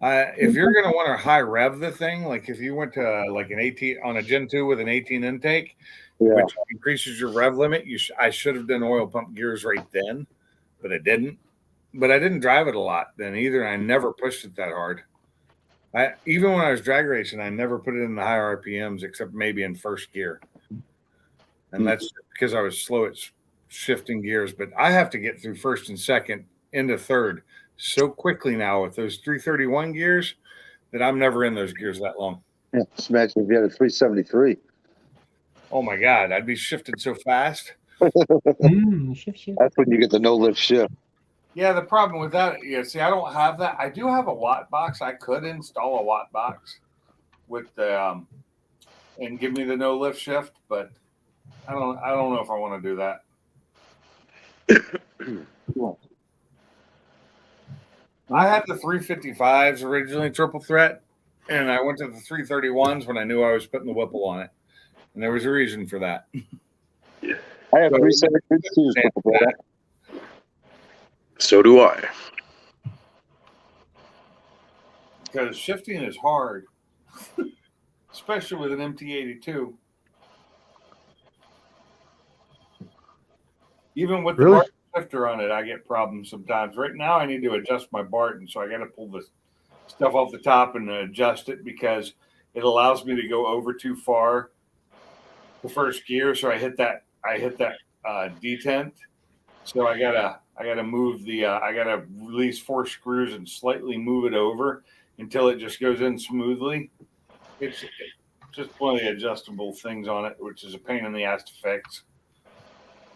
If you're going to want to high rev the thing, like if you went to like an 18 on a Gen 2 with an 18 intake, Yeah. which increases your rev limit, I should have done oil pump gears right then, but I didn't. But I didn't drive it a lot then either. I never pushed it that hard. Even when I was drag racing, I never put it in the high RPMs except maybe in first gear. And that's because I was slow at shifting gears. But I have to get through first and second into third so quickly now with those 331 gears that I'm never in those gears that long. Yeah, just imagine if you had a 373. Oh my God, I'd be shifted so fast. Shift. That's when you get the no lift shift. Yeah, the problem with that, see, I don't have that. I do have a watt box. I could install a watt box with the and give me the no lift shift, but I don't know if I want to do that. I had the 355s originally, triple threat, and I went to the 331s when I knew I was putting the Whipple on it. and there was a reason for that. I have 3 set of kids too. So do I. Because shifting is hard, especially with an MT82. Even with the Really? Barton shifter on it, I get problems sometimes. Right now, I need to adjust my Barton, so I got to pull the stuff off the top and adjust it because it allows me to go over too far the first gear. So I hit that detent. So I gotta move the I gotta release 4 screws and slightly move it over until it just goes in smoothly. It's just one of the adjustable things on it, which is a pain in the ass to fix.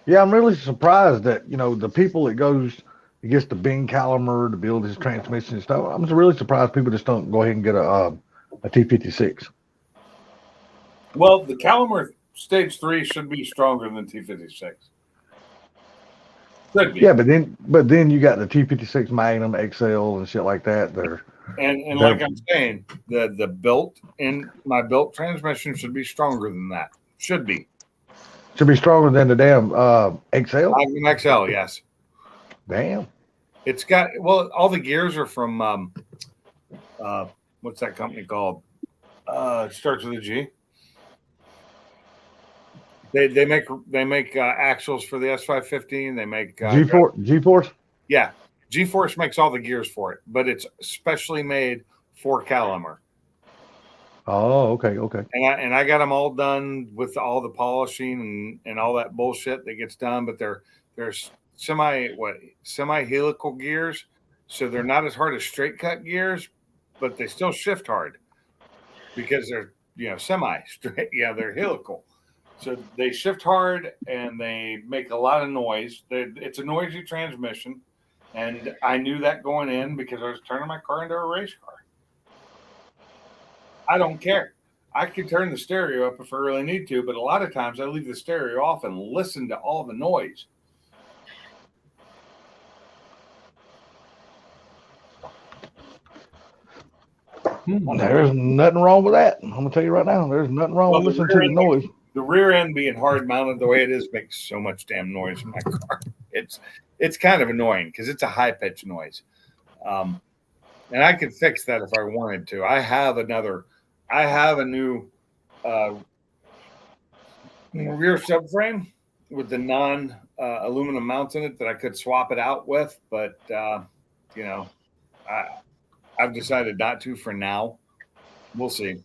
Yeah, I'm really surprised that, the people that gets the Bing Calimer to build his transmission and stuff. I'm really surprised people just don't go ahead and get a T56. Well, the Calimer Stage 3 should be stronger than T56. Could be. Yeah, but then you got the T56 Magnum XL and shit like that. And like I'm saying, the built in my built transmission should be stronger than that. Should be stronger than the damn XL. Magnum XL, yes. Damn. It's got all the gears are from what's that company called? It starts with a G. They make axles for the S550. They make G-Force. Yeah, G-Force makes all the gears for it, but it's specially made for Calimer. Oh, okay. And I got them all done with all the polishing and all that bullshit that gets done, but they're semi helical gears, so they're not as hard as straight cut gears, but they still shift hard because they're semi straight. Yeah, they're helical. So they shift hard and they make a lot of noise. It's a noisy transmission. And I knew that going in because I was turning my car into a race car. I don't care. I can turn the stereo up if I really need to, but a lot of times I leave the stereo off and listen to all the noise. There's nothing wrong with that. I'm gonna tell you right now, there's nothing wrong with listening to the noise. The rear end being hard mounted the way it is makes so much damn noise in my car. It's kind of annoying because it's a high pitched noise, and I could fix that if I wanted to. I have a new rear subframe with the non aluminum mounts in it that I could swap it out with, but I've decided not to for now. We'll see.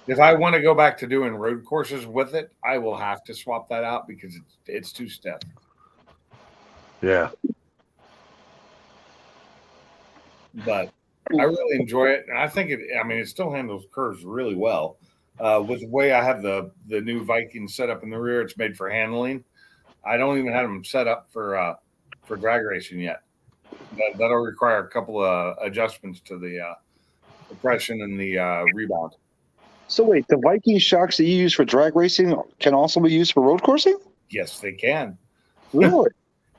If I want to go back to doing road courses with it, I will have to swap that out because it's too stiff. Yeah. But I really enjoy it. And I think it still handles curves really well. With the way I have the new Viking set up in the rear, it's made for handling. I don't even have them set up for drag racing yet. That'll require a couple of adjustments to the compression and the rebound. So wait, the Viking shocks that you use for drag racing can also be used for road coursing? Yes, they can. Really?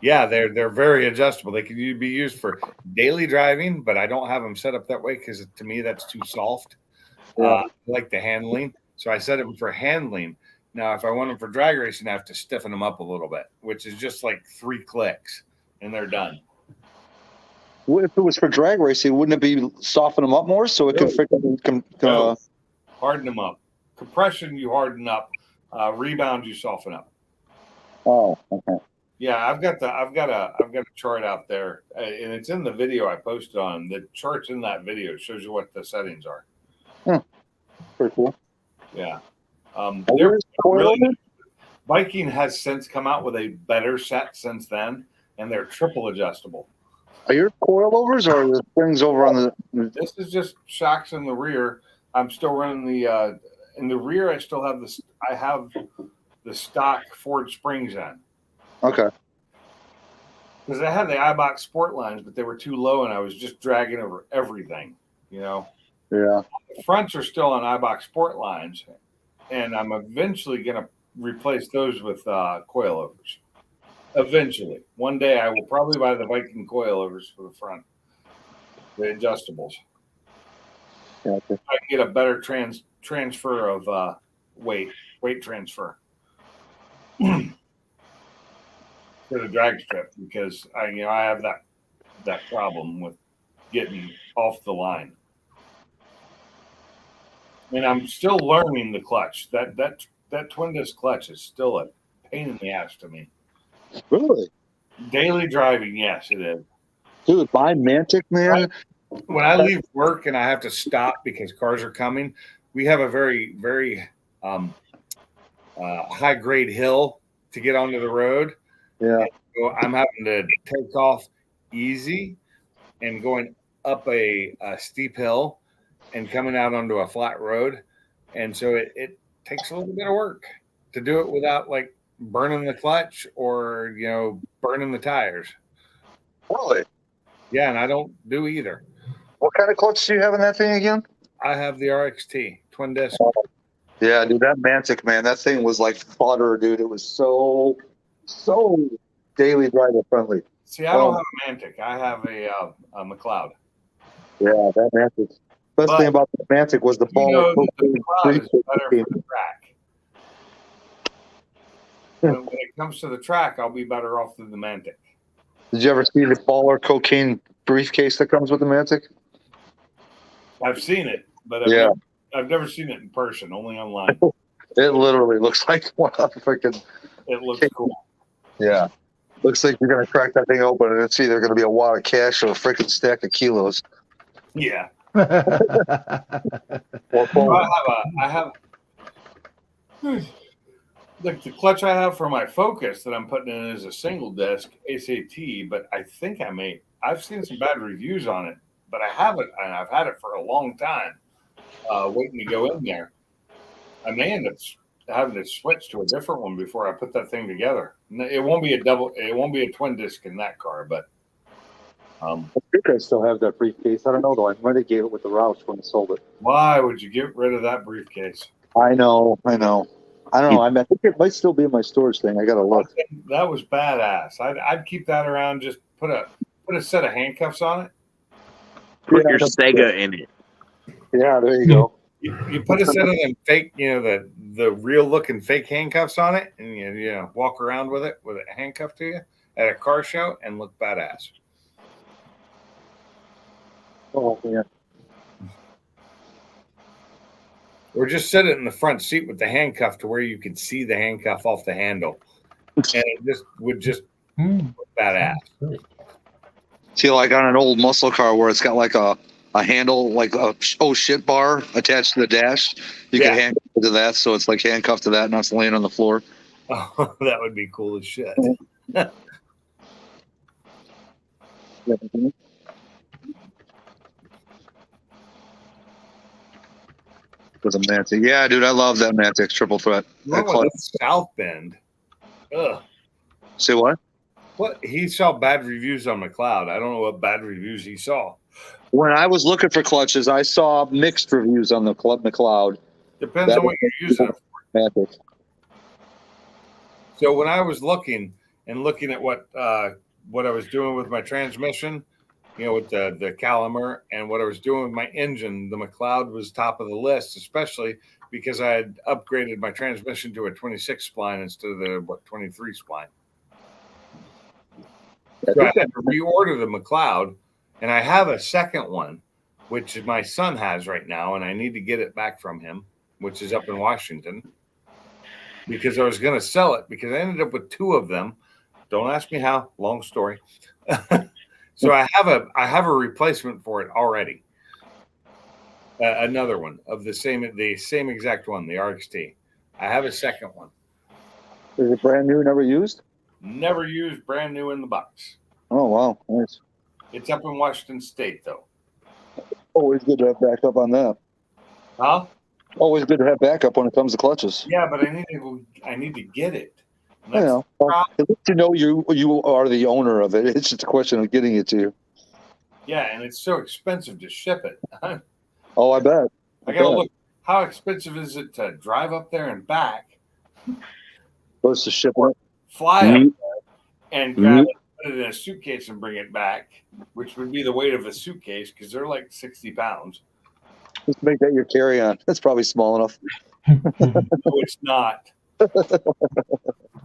Yeah, they're very adjustable. They can be used for daily driving, but I don't have them set up that way because to me that's too soft. I like the handling, so I set them for handling. Now, if I want them for drag racing, I have to stiffen them up a little bit, which is just like 3 clicks, and they're done. Well, if it was for drag racing, wouldn't it be soften them up more so it could freaking harden them up? Compression, you harden up. Rebound, you soften up. Oh, okay. Yeah, I've got a chart out there, and it's in the video I posted on. The chart's in that video. It shows you what the settings are. Pretty cool. Yeah. Really, Viking has since come out with a better set since then, and they're triple adjustable. Are your coilovers or are the springs over on the? This is just shocks in the rear. I'm still running the in the rear. I still have this. I have the stock Ford springs in. Okay. Because I had the iBox sport lines, but they were too low, and I was just dragging over everything. Yeah. The fronts are still on iBox sport lines, and I'm eventually going to replace those with coilovers. Eventually. One day I will probably buy the Viking coilovers for the front, the adjustables. Okay. I can get a better transfer of weight transfer for the drag strip because I have that problem with getting off the line. And I'm still learning the clutch. That twin disc clutch is still a pain in the ass to me. Really? Daily driving, yes, it is. Dude, my Mantic, man. When I leave work and I have to stop because cars are coming, we have a very, very high grade hill to get onto the road. Yeah. So I'm having to take off easy and going up a steep hill and coming out onto a flat road. And so it takes a little bit of work to do it without like burning the clutch or, burning the tires. Really? Yeah, and I don't do either. What kind of clutch do you have in that thing again? I have the RXT twin disc. Yeah, dude, that Mantic, man, that thing was like butter, dude. It was so daily driver friendly. See, I don't have a Mantic. I have a McLeod. Yeah, that Mantic. Best thing about the Mantic was the ball. The McLeod is better for the track. When it comes to the track, I'll be better off with the Mantic. Did you ever see the baller cocaine briefcase that comes with the Mantic? I've seen it, but I've never seen it in person, only online. It literally looks like one of the freaking. It looks cool. Yeah. Looks like you're going to crack that thing open and it's either going to be a wad of cash or a freaking stack of kilos. Yeah. Or I have like the clutch I have for my Focus that I'm putting in is a single disc SAT, but I think I've seen some bad reviews on it, but I haven't, and I've had it for a long time, waiting to go in there. I may end up having to switch to a different one before I put that thing together. It won't be a twin disc in that car, but I think I still have that briefcase. I don't know though. I might have gave it with the Roush when I sold it. why would you get rid of that briefcase? I know. I don't know. I think it might still be in my storage thing. I gotta look. That was badass. I'd keep that around. Just put a set of handcuffs on it. Put your Sega in it. Yeah, there you go. You put a set of them fake, the real looking fake handcuffs on it, and you walk around with it handcuffed to you at a car show and look badass. Oh yeah. Or just sit it in the front seat with the handcuff to where you could see the handcuff off the handle, and it would look badass. See, like on an old muscle car where it's got like a handle, like a oh shit bar attached to the dash. You can handcuff it to that, so it's like handcuffed to that, not it's laying on the floor. Oh, that would be cool as shit. With a Mantic. Yeah, dude, I love that Mantic triple threat. South Bend. Ugh. Say what? What? He saw bad reviews on McLeod. I don't know what bad reviews he saw. When I was looking for clutches, I saw mixed reviews on the McLeod. Depends on what you're using it for. Mantic. So when I was looking at what I was doing with my transmission, with the Calumet, and what I was doing with my engine, the McLeod was top of the list, especially because I had upgraded my transmission to a 26 spline instead of the 23 spline. So I had to reorder the McLeod, and I have a second one, which my son has right now, and I need to get it back from him, which is up in Washington, because I was going to sell it because I ended up with two of them. Don't ask me how. Long story. So I have a replacement for it already. Another one of the same exact one, the RXT. I have a second one. Is it brand new, never used? Never used, brand new in the box. Oh wow, nice. It's up in Washington State though. Always good to have backup on that. Huh? Always good to have backup when it comes to clutches. Yeah, but I need to get it. I know. To know you are the owner of it. It's just a question of getting it to you. Yeah, and it's so expensive to ship it. Oh, I bet. I gotta look. How expensive is it to drive up there and back? Supposed to ship it. Fly up there and grab it, put it in a suitcase and bring it back, which would be the weight of a suitcase because they're like 60 pounds. Just make that your carry-on. That's probably small enough. No, it's not.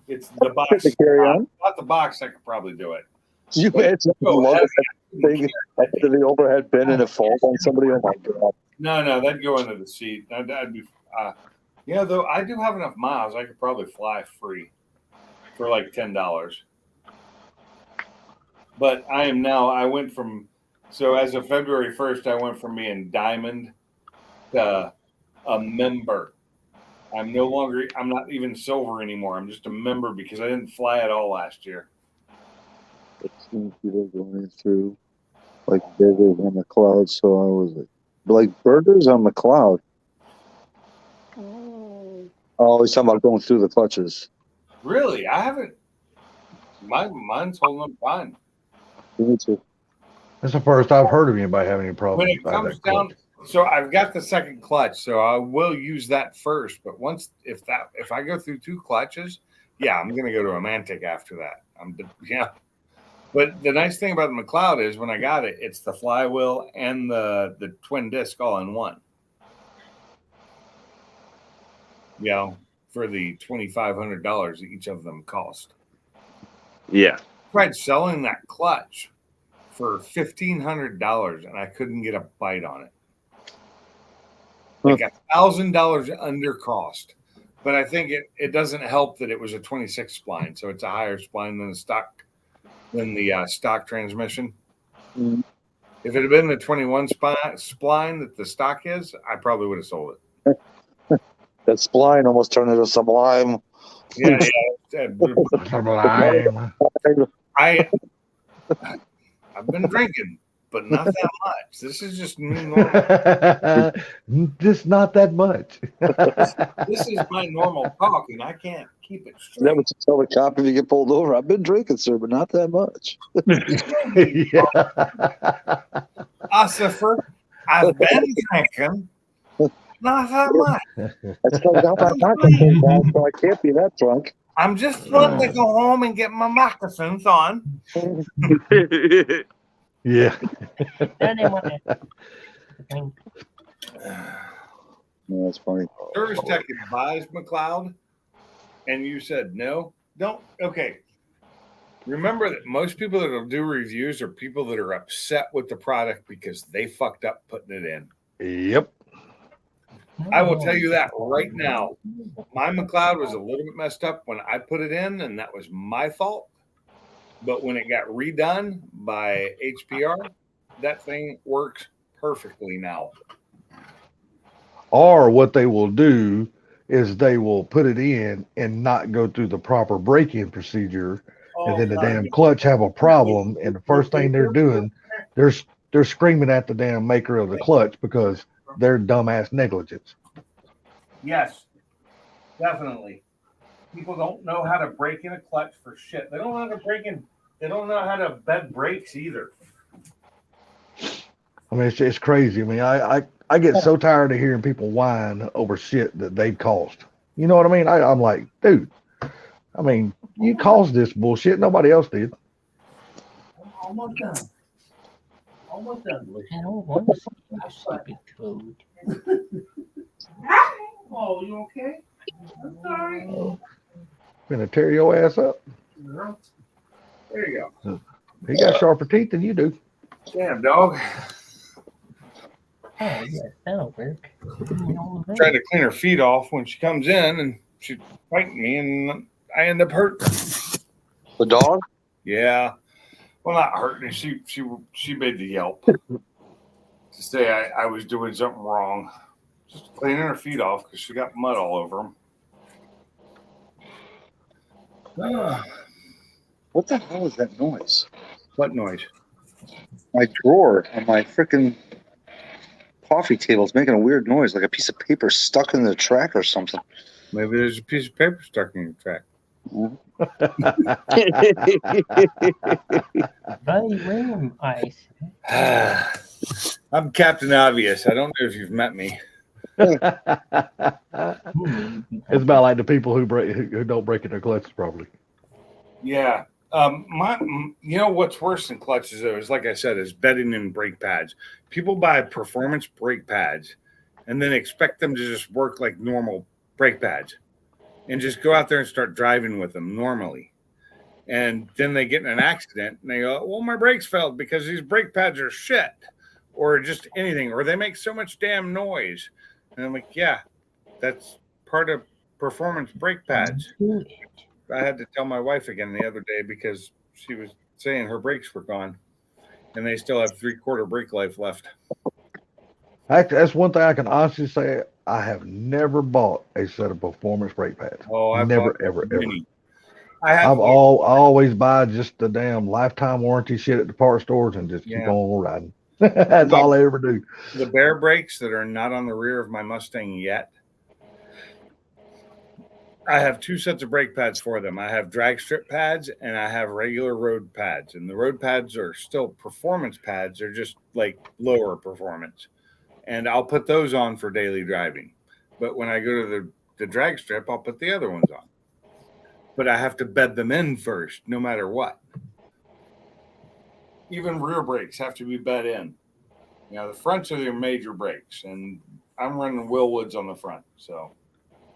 It's the box. To carry on. Not the box. I could probably do it. You it's love that thing into the overhead bin and it falls on somebody. Oh my god! No, that'd go into the seat. That'd be, though I do have enough miles, I could probably fly free for like $10. But I went from, so as of February 1st, I went from being diamond to a member. I'm not even silver anymore. I'm just a member because I didn't fly at all last year. People going through like burgers on the cloud, so I was like burgers on the cloud. Oh, he's talking about going through the clutches. Really? I haven't. Mine's holding up fine. Me too. That's the first I've heard of anybody having any problems. When it comes down, so I've got the second clutch, so I will use that first. But if I go through 2 clutches, yeah, I'm gonna go to a Mantic after that. But the nice thing about the McLeod is when I got it, it's the flywheel and the twin disc all in one. For the $2,500 that each of them cost. Yeah. I tried selling that clutch for $1,500 and I couldn't get a bite on it. Like $1,000 under cost. But I think it doesn't help that it was a 26 spline, so it's a higher spline than the stock transmission. Mm. If it had been the 21 spline that the stock is, I probably would have sold it. That spline almost turned into sublime. Yeah. Sublime. I've been drinking, but not that much. This is just new normal. Just not that much. This is my normal talk, and I can't keep it straight. That would tell the cop if you get pulled over. I've been drinking, sir, but not that much. Ossifer, I've been drinking, not that much. I still got my moccasins on, so I can't be that drunk. I'm just wanting to go home and get my moccasins on. Yeah. Yeah, that's funny. Service Tech advised McLeod, and you said no. Don't. Okay. Remember that most people that will do reviews are people that are upset with the product because they fucked up putting it in. Yep. I will tell you that right now. My McLeod was a little bit messed up when I put it in, and that was my fault. But when it got redone by HPR, that thing works perfectly now. Or what they will do is they will put it in and not go through the proper break-in procedure, and then the damn clutch have a problem. And the first thing they're doing, they're screaming at the damn maker of the clutch because their dumbass negligence. Yes, definitely. People don't know how to break in a clutch for shit. They don't know how to break in. They don't know how to bed brakes either. I mean, it's crazy. I mean, I get so tired of hearing people whine over shit that they've caused. You know what I mean? I'm like, dude, I mean, you caused this bullshit. Nobody else did. Almost done. Almost done. I don't want to see your stupid code. Oh, you okay? I'm sorry. Gonna tear your ass up. There you go. He got sharper teeth than you do. Damn, dog. Oh, yeah, that'll work. Trying to clean her feet off when she comes in, and she's fighting me, and I end up hurting. The dog? Yeah. Well, not hurting. She made the yelp to say I was doing something wrong. Just cleaning her feet off because she got mud all over them. What the hell is that noise? What noise? My drawer on my freaking coffee table is making a weird noise, like a piece of paper stuck in the track or something. Maybe there's a piece of paper stuck in your track. Buddy, room ice. I'm Captain Obvious. I don't know if you've met me. It's about like the people who don't break in their clutches properly. Yeah. You know what's worse than clutches though is, like I said, is bedding in brake pads. People buy performance brake pads and then expect them to just work like normal brake pads and just go out there and start driving with them normally. And then they get in an accident and they go, well, my brakes failed because these brake pads are shit, or just anything, or they make so much damn noise. And I'm like, yeah, that's part of performance brake pads. I had to tell my wife again the other day because she was saying her brakes were gone and they still have 3/4 brake life left. Actually, that's one thing I can honestly say. I have never bought a set of performance brake pads. Oh, I've never, bought ever, ever. many. I always buy just the damn lifetime warranty shit at the parts stores and just keep on riding. That's all I ever do. The Bear brakes that are not on the rear of my Mustang yet, I have 2 sets of brake pads for them. I have drag strip pads and I have regular road pads. And the road pads are still performance pads. They're just like lower performance. And I'll put those on for daily driving. But when I go to the drag strip, I'll put the other ones on. But I have to bed them in first, no matter what. Even rear brakes have to be bed in. You know, the fronts are your major brakes. And I'm running Willwoods on the front, so.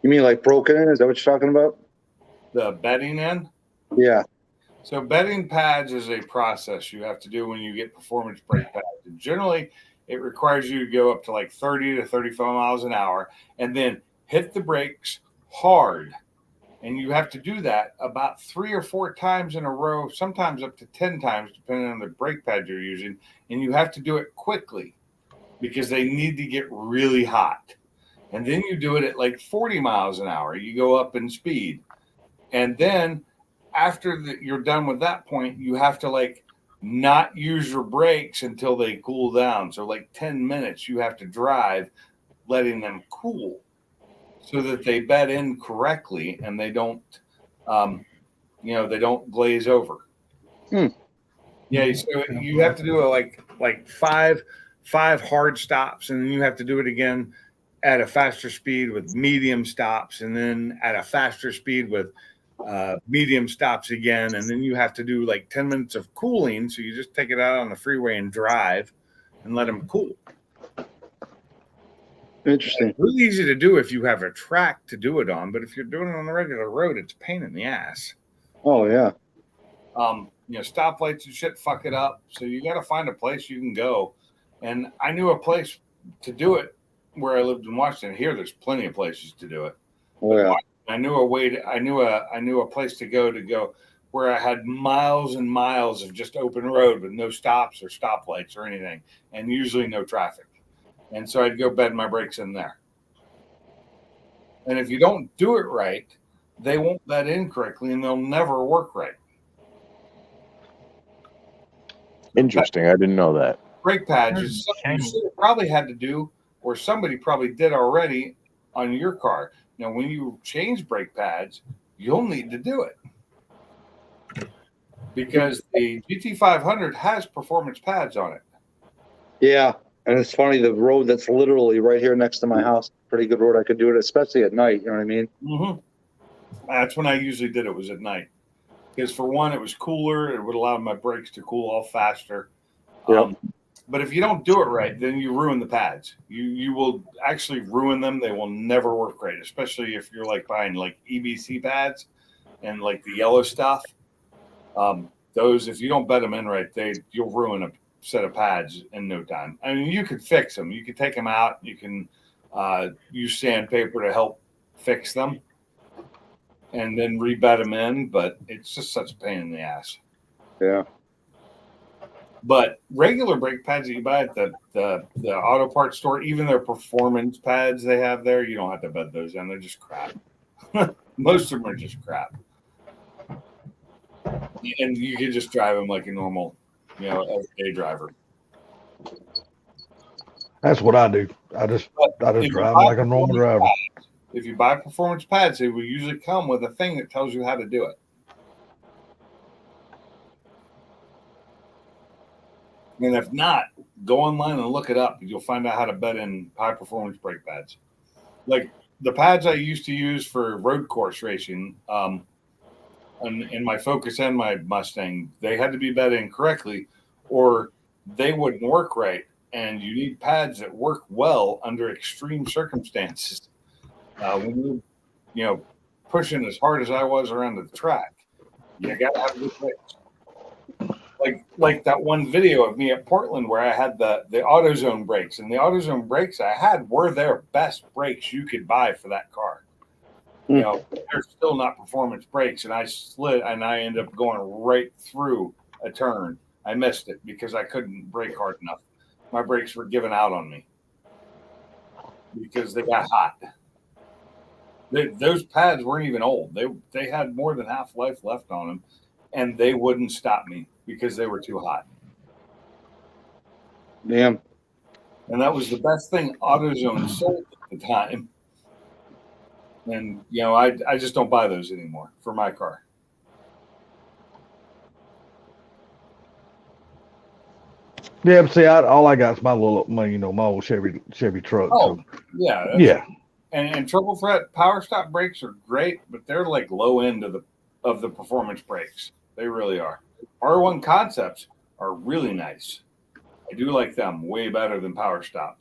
You mean like broken in? Is that what you're talking about? The bedding in? Yeah. So bedding pads is a process you have to do when you get performance brake pads. And generally, it requires you to go up to like 30 to 35 miles an hour and then hit the brakes hard. And you have to do that about 3 or 4 times in a row, sometimes up to 10 times, depending on the brake pad you're using. And you have to do it quickly because they need to get really hot. And then you do it at like 40 miles an hour. You go up in speed. And then after you're done with that point, you have to like not use your brakes until they cool down. So like 10 minutes you have to drive, letting them cool so that they bed in correctly and they don't, they don't glaze over. Yeah. So you have to do like five hard stops, and then you have to do it again at a faster speed with medium stops, and then at a faster speed with medium stops again. And then you have to do like 10 minutes of cooling. So you just take it out on the freeway and drive and let them cool. Interesting. It's really easy to do if you have a track to do it on, but if you're doing it on the regular road, it's a pain in the ass. Oh yeah. Stoplights and shit fuck it up. So you got to find a place you can go. And I knew a place to do it where I lived in Washington. Here, there's plenty of places to do it. Oh yeah. I knew a place to go where I had miles and miles of just open road with no stops or stoplights or anything, and usually no traffic. And so I'd go bed my brakes in there. And if you don't do it right, they won't bed in correctly and they'll never work right. Interesting. I didn't know that. Brake pads is something you should have probably had to do, or somebody probably did already on your car. Now, when you change brake pads, you'll need to do it because the GT500 has performance pads on it. Yeah. And it's funny, the road that's literally right here next to my house, pretty good road. I could do it, especially at night. You know what I mean? Mm-hmm. That's when I usually did it, was at night. Because for one, it was cooler. It would allow my brakes to cool off faster. Yep. But if you don't do it right, then you ruin the pads. You will actually ruin them. They will never work right, especially if you're like buying like EBC pads and like the yellow stuff. Those, if you don't bed them in right, you'll ruin a set of pads in no time. I mean, you could fix them. You could take them out. You can use sandpaper to help fix them and then rebed them in, but it's just such a pain in the ass. Yeah. But regular brake pads that you buy at the auto parts store, even their performance pads they have there, you don't have to bed those in. They're just crap. Most of them are just crap. And you can just drive them like a normal, everyday driver. That's what I do. I just drive like a normal driver. Pads, if you buy performance pads, they will usually come with a thing that tells you how to do it. And if not, go online and look it up. You'll find out how to bed in high performance brake pads. Like the pads I used to use for road course racing, in my Focus and my Mustang, they had to be bed in correctly or they wouldn't work right. And you need pads that work well under extreme circumstances. When you're pushing as hard as I was around the track, you got to have good brakes. Like that one video of me at Portland where I had the AutoZone brakes, and the AutoZone brakes I had were their best brakes you could buy for that car. They're still not performance brakes, and I slid and I ended up going right through a turn. I missed it because I couldn't brake hard enough. My brakes were giving out on me because they got hot. Those pads weren't even old. They had more than half life left on them, and they wouldn't stop me because they were too hot. Damn. And that was the best thing AutoZone sold at the time. And I just don't buy those anymore for my car. Yeah, but see, all I got is my old Chevy truck. Oh, so. yeah. Yeah. And Triple Threat Power Stop brakes are great, but they're like low end of the performance brakes. They really are. R1 Concepts are really nice. I do like them way better than Power Stop.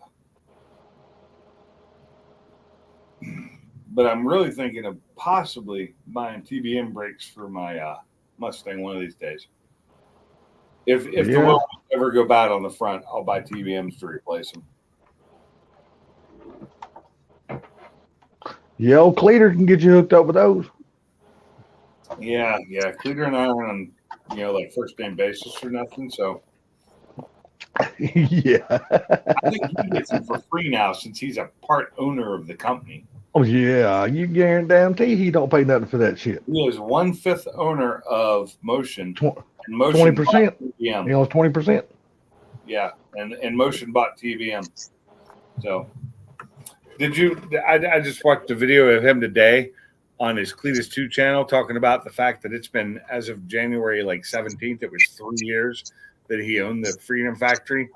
But I'm really thinking of possibly buying TBM brakes for my Mustang one of these days. If the wheels ever go bad on the front, I'll buy TBMs to replace them. Yeah, old Cleater can get you hooked up with those. Yeah. Cleater and I are on, like first name basis or nothing. So Yeah. I think he gets them for free now since he's a part owner of the company. Oh yeah, you guarantee he don't pay nothing for that shit. He is 1/5 owner of Motion. 20%. He owns 20%. Yeah, and Motion bought TBM. So, did you? I just watched a video of him today on his Cletus 2 channel talking about the fact that it's been, as of January 17th, it was 3 years that he owned the Freedom Factory,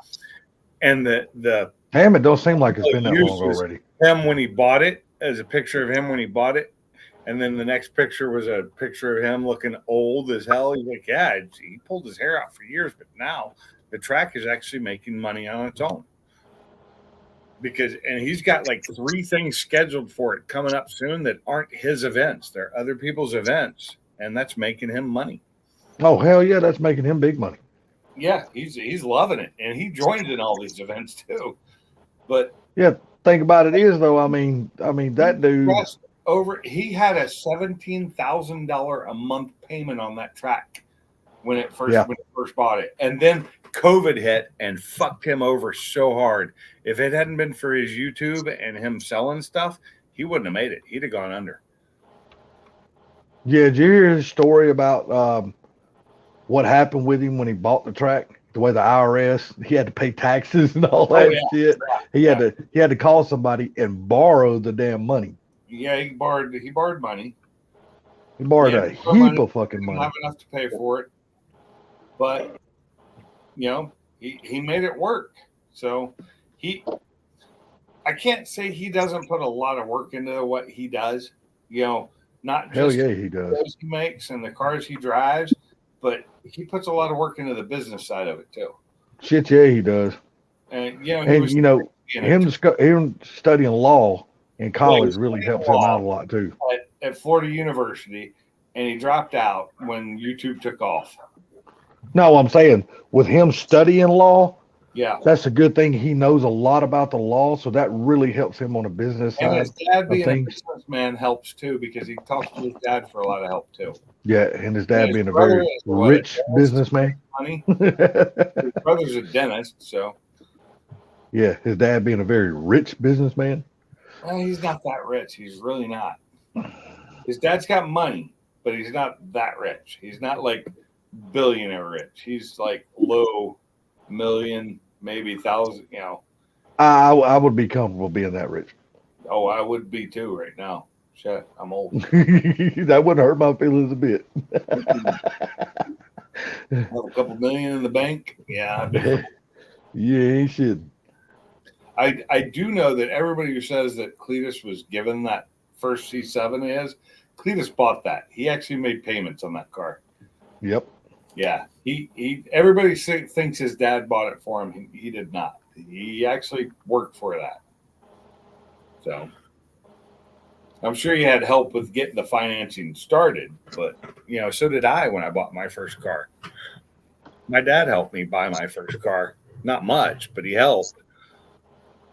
and the Damn, it don't seem like it's been that long already. Him when he bought it, as a picture of him when he bought it, and then the next picture was a picture of him looking old as hell. He's like, yeah, he pulled his hair out for years, but now the track is actually making money on its own. And he's got like 3 things scheduled for it coming up soon that aren't his events. They're other people's events, and that's making him money. Oh, hell yeah, that's making him big money. Yeah, he's loving it, and he joins in all these events too. But yeah, think about it is though. I mean that dude he had a $17,000 a month payment on that track when it first bought it, and then COVID hit and fucked him over so hard. If it hadn't been for his YouTube and him selling stuff, he wouldn't have made it. He'd have gone under. Yeah, did you hear his story about what happened with him when he bought the track? The way the IRS, he had to pay taxes and all that shit. He had to call somebody and borrow the damn money. Yeah, he borrowed money. He borrowed a heap of fucking money. Didn't have enough to pay for it, but he made it work. So I can't say he doesn't put a lot of work into what he does. Not just he does. The he makes and the cars he drives, but he puts a lot of work into the business side of it too. Shit, yeah, he does. And him studying law in college really helps him out a lot too. At Florida University, and he dropped out when YouTube took off. No, I'm saying with him studying law, yeah, that's a good thing. He knows a lot about the law, so that really helps him on a business side. And his dad being a businessman helps too, because he talks to his dad for a lot of help too. Yeah, and his dad being a very rich businessman. Money. His brother's a dentist, so. Yeah, his dad being a very rich businessman. Well, he's not that rich. He's really not. His dad's got money, but he's not that rich. He's not like billionaire rich. He's like low million, maybe thousand, I would be comfortable being that rich. Oh, I would be too right now. Shit, I'm old. That wouldn't hurt my feelings a bit. Have a couple million in the bank. Yeah. Yeah, he should. I do know that everybody who says that Cletus was given that first C7 Cletus bought that. He actually made payments on that car. Yep. Yeah. Everybody thinks his dad bought it for him. He did not. He actually worked for that. So I'm sure you had help with getting the financing started, but so did I when I bought my first car. My dad helped me buy my first car. Not much, but he helped.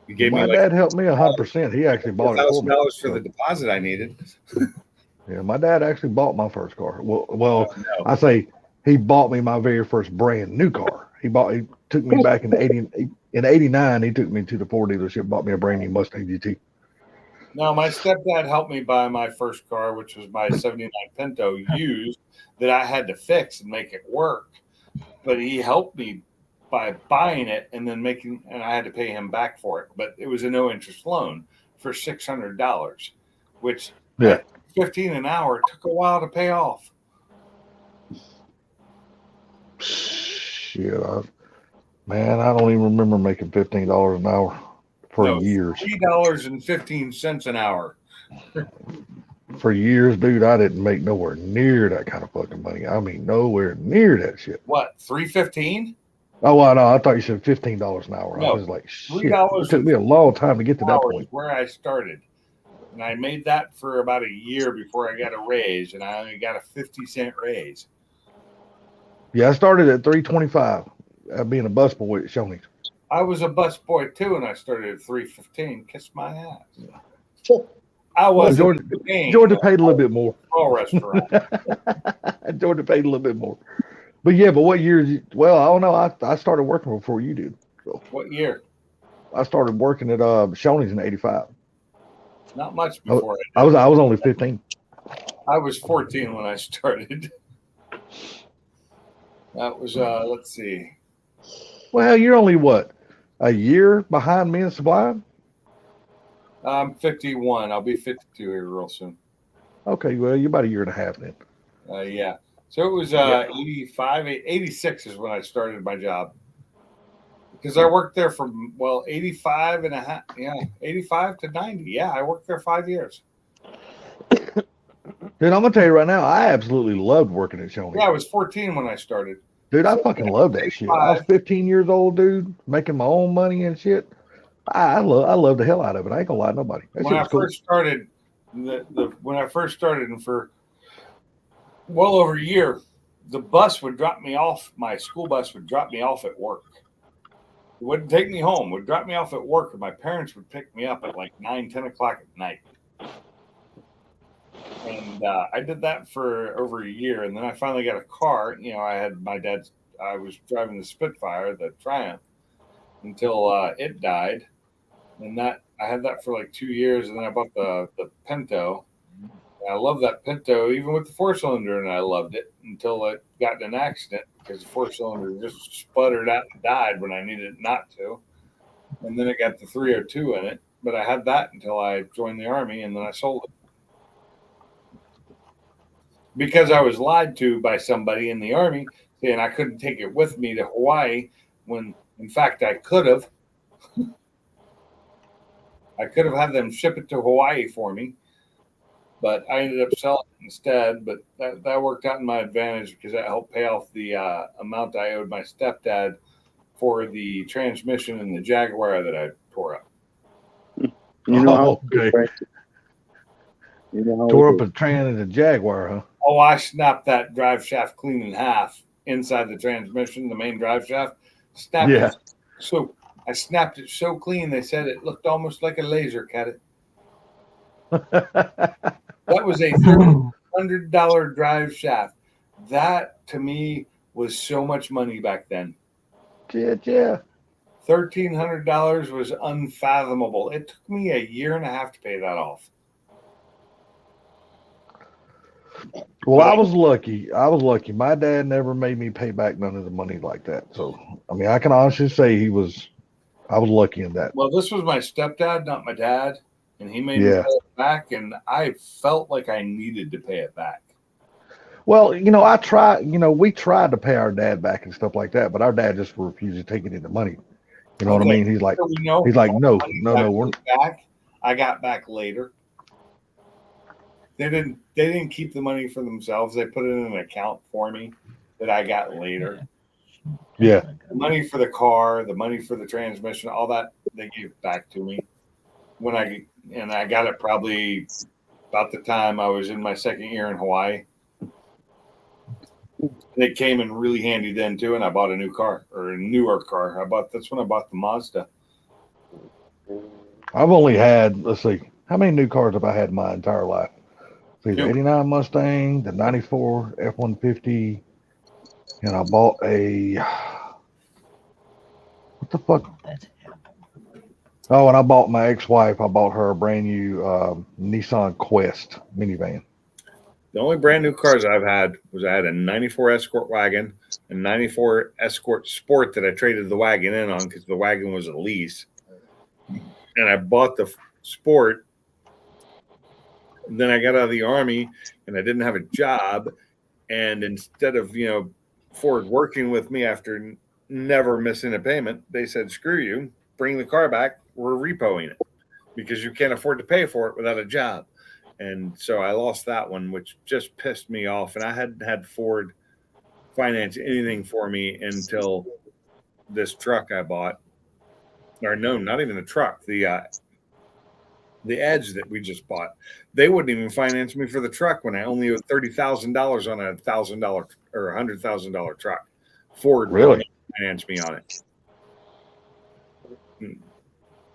He gave My me dad helped me 100%. He actually bought it for me. $1,000 for the deposit I needed. Yeah, my dad actually bought my first car. Well, No. I say he bought me my very first brand new car. He took me back in '89. He took me to the Ford dealership, bought me a brand new Mustang GT. No, my stepdad helped me buy my first car, which was my '79 Pinto used that I had to fix and make it work. But he helped me by buying it and then and I had to pay him back for it. But it was a no interest loan for $600, which at $15 an hour took a while to pay off. Shit, man, I don't even remember making $15 an hour for years. $3.15 an hour. For years, dude, I didn't make nowhere near that kind of fucking money. I mean, nowhere near that shit. What, $3.15? Oh, well, no, I thought you said $15 an hour. No, I was like, shit. $3 It took me a long time to get to that point. Where I started. And I made that for about a year before I got a raise, and I only got a 50-cent raise. Yeah, I started at $3.25 being a busboy at Shoney's. I was a busboy too, and I started at $3.15. Kiss my ass. I was Georgia paid a little bit more. Restaurant. Georgia paid a little bit more. But yeah, but what year? Well, I don't know. I started working before you did. So what year? I started working at Shoney's in '85. Not much before. I was only 15. I was 14 when I started. That was let's see. Well, you're only what, a year behind me in Sublime? I'm 51. I'll be 52 here real soon. Okay, well, you're about a year and a half then. Yeah. So it was 86 is when I started my job. Because I worked there from 85 and a half, 85 to 90. Yeah, I worked there 5 years. Dude, I'm gonna tell you right now, I absolutely loved working at Shoney's. Yeah, I was 14 when I started. Dude, I fucking love that shit. I was 15 years old, dude, making my own money and shit. I love the hell out of it. I ain't gonna lie to nobody. When I first started, and for well over a year, the bus would drop me off. My school bus would drop me off at work. It wouldn't take me home. Would drop me off at work, and my parents would pick me up at like 9, 10 o'clock at night. And I did that for over a year, and then I finally got a car. I had my dad's. I was driving the Spitfire, the Triumph, until it died, and that I had that for like 2 years, and then I bought the Pinto. And I love that Pinto, even with the 4-cylinder, and I loved it until it got in an accident because the 4-cylinder just sputtered out and died when I needed it not to, and then it got the 302 in it. But I had that until I joined the Army, and then I sold it. Because I was lied to by somebody in the Army saying I couldn't take it with me to Hawaii when, in fact, I could have. I could have had them ship it to Hawaii for me, but I ended up selling it instead. But that worked out in my advantage because that helped pay off the amount I owed my stepdad for the transmission in the Jaguar that I tore up. Okay. Tore up a tran in the Jaguar, huh? Oh, I snapped that drive shaft clean in half inside the transmission, the main drive shaft. Snapped it. So I snapped it so clean, they said it looked almost like a laser cut it. That was a $100 drive shaft. That, to me, was so much money back then. Yeah. $1,300 was unfathomable. It took me a year and a half to pay that off. Well, I was lucky. My dad never made me pay back none of the money like that. So, I mean, I can honestly say I was lucky in that. Well, this was my stepdad, not my dad. And he made me pay it back. And I felt like I needed to pay it back. Well, we tried to pay our dad back and stuff like that, but our dad just refused to take it into money. You know what I mean? He's like, no, we're back. I got back later. They didn't keep the money for themselves. They put it in an account for me that I got later. Yeah. The money for the car, the money for the transmission, all that they gave back to me when I got it probably about the time I was in my second year in Hawaii. And it came in really handy then too, and I bought a new car or a newer car. That's when I bought the Mazda. I've only had, let's see, how many new cars have I had in my entire life? See, the 89 Mustang, the 94 F-150, and I bought a, what the fuck? Oh, and I bought my ex-wife, I bought her a brand new Nissan Quest minivan. The only brand new cars I've had was I had a 94 Escort wagon, a 94 Escort Sport that I traded the wagon in on because the wagon was a lease. And I bought the Sport. And then I got out of the Army and I didn't have a job. And instead of, Ford working with me after never missing a payment, they said, screw you, bring the car back. We're repoing it because you can't afford to pay for it without a job. And so I lost that one, which just pissed me off. And I hadn't had Ford finance anything for me until this truck I bought. Or no, not even the truck. The Edge that we just bought. They wouldn't even finance me for the truck when I only owed $30,000 on a $1,000 or $100,000 truck. Ford Really financed me on it.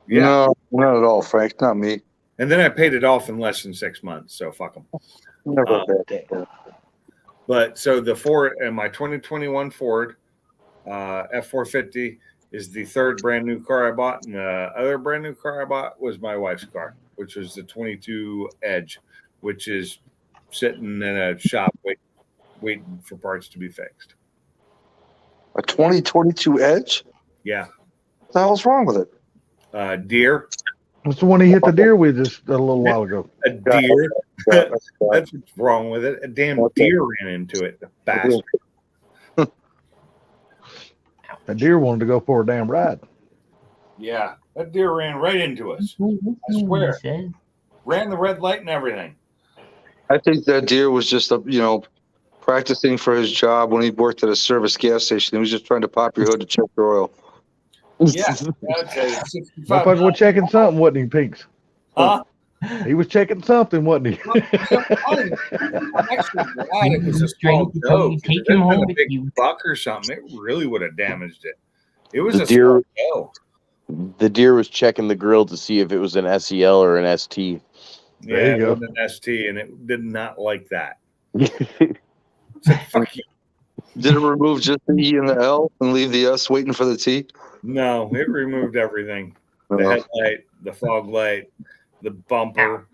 Yeah. No, not at all, Frank. Not me. And then I paid it off in less than 6 months. So fuck them. Never bad. But so the Ford and my 2021 Ford F450 is the third brand new car I bought. And the other brand new car I bought was my wife's car, which was the 22 Edge, which is sitting in a shop waiting for parts to be fixed. A 2022 Edge? Yeah. What the hell's wrong with it? Deer. That's the one he hit the deer with just a little while ago. A deer. That's what's wrong with it. A damn deer ran into it. The bastard. The deer wanted to go for a damn ride. Yeah. That deer ran right into us. I swear. Ran the red light and everything. I think that deer was just, practicing for his job when he worked at a service gas station. He was just trying to pop your hood to check your oil. Yeah. Motherfucker was checking something, wasn't he, Pinks? Huh? He was checking something, wasn't he? I'm actually glad it was a small doe. Take him home with you. Buck or something, it really would have damaged it. It was The a deer- small doe. The deer was checking the grill to see if it was an SEL or an ST. Yeah, There you it go. was an ST, and it did not like that. Said, fuck you. Did it remove just the E and the L and leave the S waiting for the T? No, it removed everything. The headlight, the fog light, the bumper,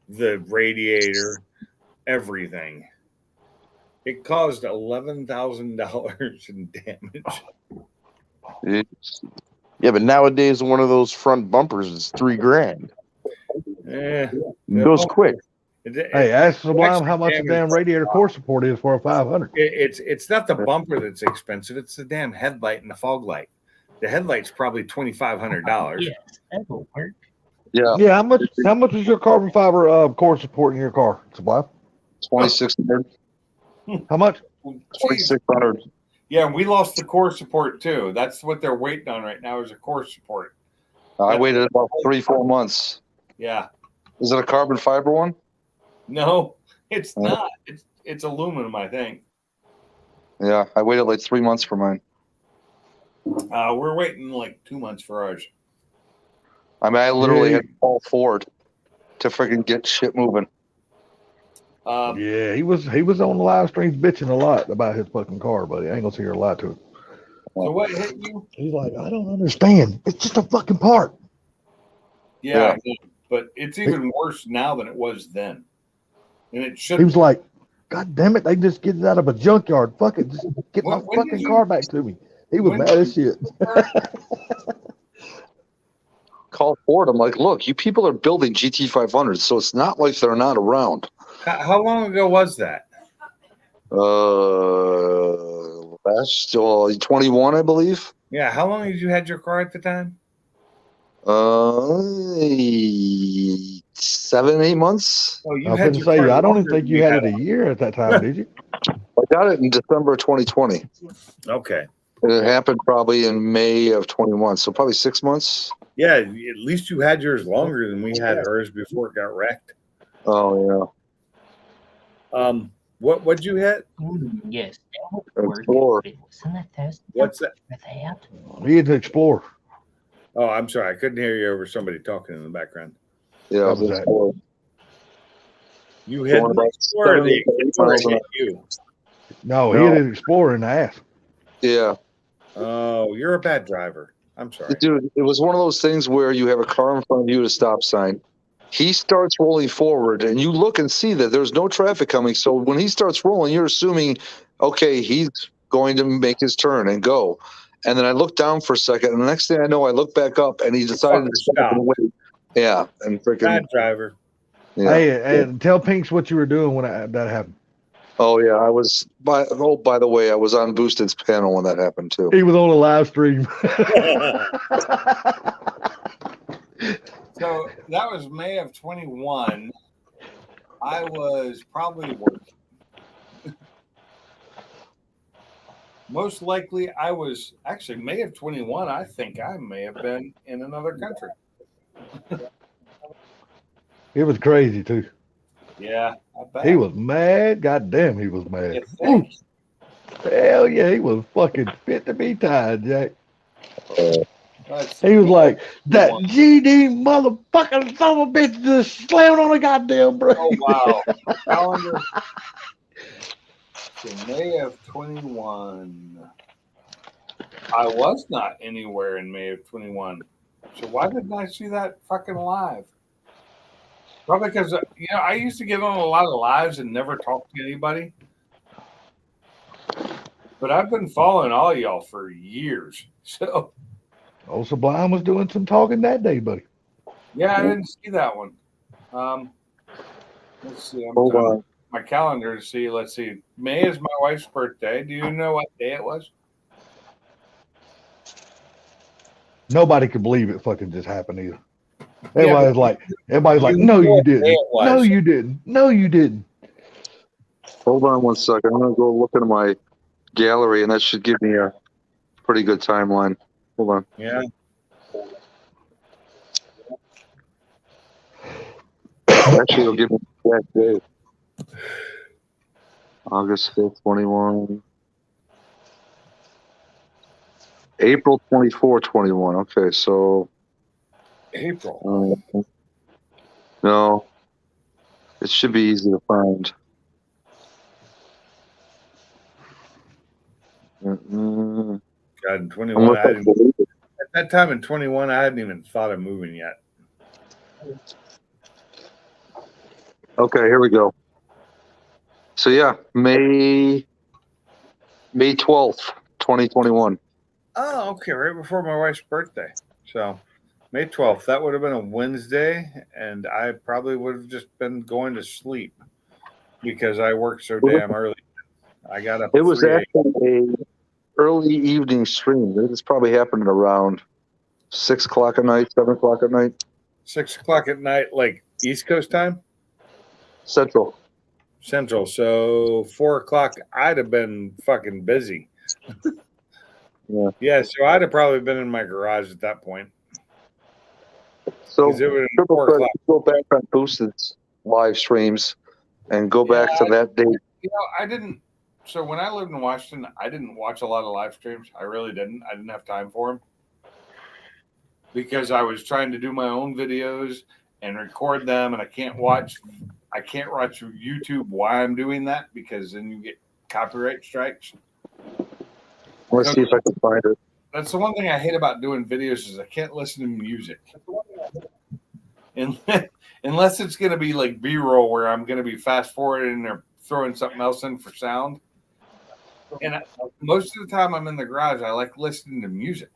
the radiator, everything. It caused $11,000 in damage. Yeah, but nowadays one of those front bumpers is $3,000. Eh, It goes quick. Hey, ask Sublime Actually how much a damaged damn radiator core support is for a 500. It's not the bumper that's expensive. It's the damn headlight and the fog light. The headlight's probably $2,500. Yeah, that will work. Yeah, Yeah, how much is your carbon fiber core support in your car, Sublime? 2,600. How much? 2,600. Yeah, we lost the core support too. That's what they're waiting on right now is a core support. I waited about 3-4 months. Yeah. Is it a carbon fiber one? No, it's not. It's aluminum, I think. Yeah, I waited like 3 months for mine. We're waiting like 2 months for ours. I mean, I literally Yeah. had to call Ford to freaking get shit moving. Yeah, he was on the live streams bitching a lot about his fucking car, buddy. I ain't gonna sit here and lie to him. So what hit you? He's like, I don't understand. It's just a fucking part. Yeah, but it's even worse now than it was then. And it should. He was like, God damn it, they just get it out of a junkyard. Fuck it, just get my When did fucking you- car back to me. He was when mad did as shit. Call Ford. I'm like, look, you people are building GT500s, so it's not like they're not around. How long ago was that? Last 21, I believe. Yeah, how long had you had your car at the time? 7-8 months. Oh, you I was had going to your say, car I don't even longer think than you had it a year at that time, did you? I got it in December of 2020. Okay. It happened probably in May of 21, so probably 6 months. Yeah, at least you had yours longer than we had ours before it got wrecked. Oh What'd you hit? Yes. yeah. Explorer. What's that? He had to explore. Oh, I'm sorry. I couldn't hear you over somebody talking in the background. Yeah, That was it's that. Explorer. You hit Going the about Explorer, 7 the to 8 Explorer miles an hit hour. you. No, he No. had to explore in the ass. Yeah. Oh, you're a bad driver. I'm sorry. Dude, it was one of those things where you have a car in front of you at a stop sign. He starts rolling forward, and you look and see that there's no traffic coming. So when he starts rolling, you're assuming, okay, he's going to make his turn and go. And then I look down for a second, and the next thing I know, I look back up, and he decided to Fucker stop stopped. and wait. Yeah, and freaking Bad driver. yeah. Hey, and tell Pinks what you were doing when that happened. Oh yeah, I was. By the way, I was on Boosted's panel when that happened too. He was on a live stream. So that was May of 21. I was probably working. Most likely, I was actually May of 21. I think I may have been in another country. It was crazy too. Yeah, I bet. He was mad. God damn, he was mad. You think? Hell yeah, he was fucking fit to be tied, Jack. Let's He was see. like, that GD motherfucking son of a bitch just slammed on a goddamn brake. Oh wow! Calendar. So May of 21. I was not anywhere in May of 21. So why didn't I see that fucking live? Probably because I used to get on a lot of lives and never talk to anybody. But I've been following all y'all for years. So Old Sublime was doing some talking that day, buddy. yeah, I didn't see that one. Let's see. I'm Hold trying on. my calendar to see. Let's see. May is my wife's birthday. Do you know what day it was? Nobody could believe it fucking just happened either. Yeah, Everybody's like, you no, know you what day didn't. it was. No, you didn't. No, you didn't. Hold on one second. I'm gonna go look into my gallery, and that should give me a pretty good timeline. Hold on. Yeah. Actually, it'll give me that day. August 5th, 21. April 24, 21. Okay, so April. no, it should be easy to find. Mm-mm. God, in 21, Unless I I hadn't, believe it. at that time in 21, I hadn't even thought of moving yet. Okay, here we go. So yeah, May 12th, 2021. Oh, okay, right before my wife's birthday. So May 12th, that would have been a Wednesday, and I probably would have just been going to sleep because I worked so damn early. I got up It at was 3 a.m. actually a early evening stream. This probably happened around 6 o'clock at night, 7 o'clock at night, 6 o'clock at night, like East Coast time, Central. Central. So 4 o'clock, I'd have been fucking busy. Yeah. Yeah, so I'd have probably been in my garage at that point. So 'Cause it would have been triple 4 credit, o'clock. go back on Boosted's live streams and go back to that date. I didn't. So when I lived in Washington, I didn't watch a lot of live streams. I really didn't. I didn't have time for them because I was trying to do my own videos and record them, and I can't watch YouTube while I'm doing that because then you get copyright strikes. Let's see if I can find it. That's the one thing I hate about doing videos is I can't listen to music. Unless it's going to be like B-roll where I'm going to be fast forwarding or throwing something else in for sound. And most of the time I'm in the garage, I like listening to music.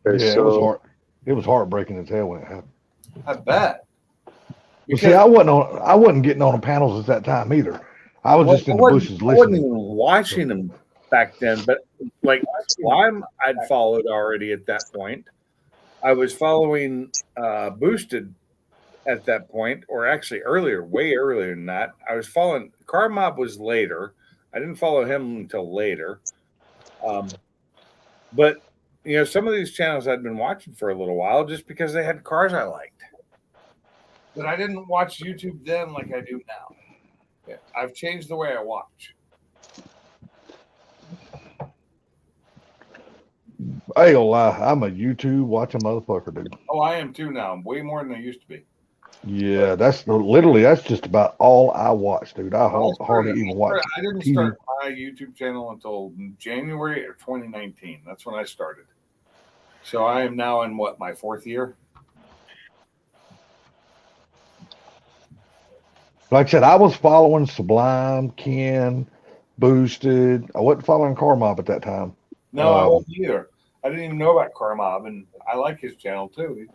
Okay, Yeah, so it was hard. It was heartbreaking as hell when it happened. I bet. But see, I wasn't getting on the panels at that time either. I was just in the bushes I wasn't listening. even watching them back then, but like Slime, I'd followed already at that point. I was following Boosted at that point, or actually earlier, way earlier than that. I was following Car Mob was later. I didn't follow him until later. But some of these channels I'd been watching for a little while just because they had cars I liked. But I didn't watch YouTube then like I do now. Yeah, I've changed the way I watch. I ain't gonna lie, I'm a YouTube watching motherfucker, dude. Oh, I am too now. Way more than I used to be. Yeah, that's just about all I watch, dude. I hardly even watch I didn't TV. start my YouTube channel until January of 2019. That's when I started. So I am now in what, my 4th year? Like I said, I was following Sublime, Ken, Boosted. I wasn't following Carmob at that time. No, I wasn't either. I didn't even know about Carmob, and I like his channel too.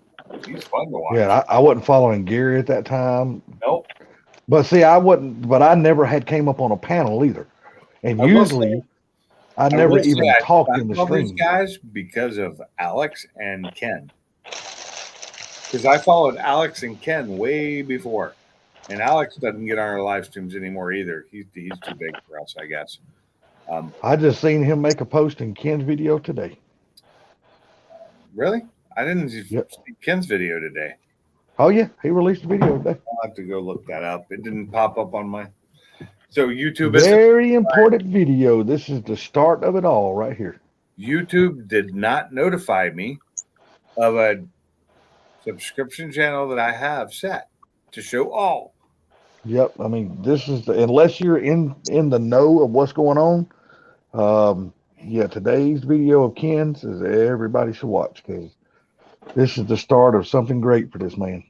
He's fun to watch. Yeah, I wasn't following Gary at that time. Nope. But see, I never had came up on a panel either. And usually I never even talked in the stream. These guys because of Alex and Ken. Because I followed Alex and Ken way before. And Alex doesn't get on our live streams anymore either. He's too big for us, I guess. I just seen him make a post in Ken's video today. Really? I didn't see Ken's video today. Oh yeah, he released a video today. I'll have to go look that up. It didn't pop up on my. So YouTube is very important video. This is the start of it all right here. YouTube did not notify me of a subscription channel that I have set to show all. Yep, I mean this is unless you're in the know of what's going on. Yeah, today's video of Ken's is everybody should watch because this is the start of something great for this man,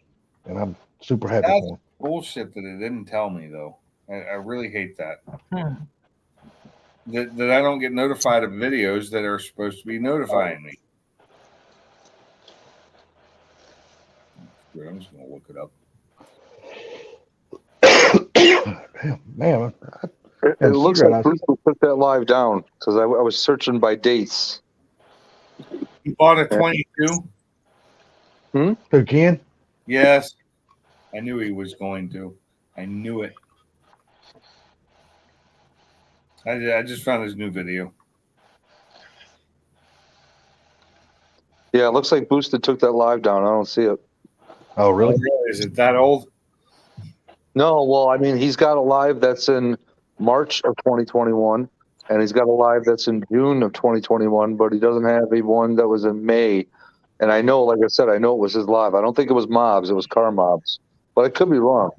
and I'm super happy for him. Bullshit that it didn't tell me though. I really hate that. That I don't get notified of videos that are supposed to be notifying me. I'm just gonna look it up. Man, it looks like Bruce put that live down because I was searching by dates. You bought a 22? Who, Ken? Yes. I knew he was going to. I knew it. I just found his new video. Yeah, it looks like Boosted took that live down. I don't see it. Oh, really? Is it that old? No, well, I mean, he's got a live that's in March of 2021, and he's got a live that's in June of 2021, but he doesn't have a one that was in May. And I know, like I said, I know it was his live. I don't think it was Mobs. It was Car Mobs. But I could be wrong.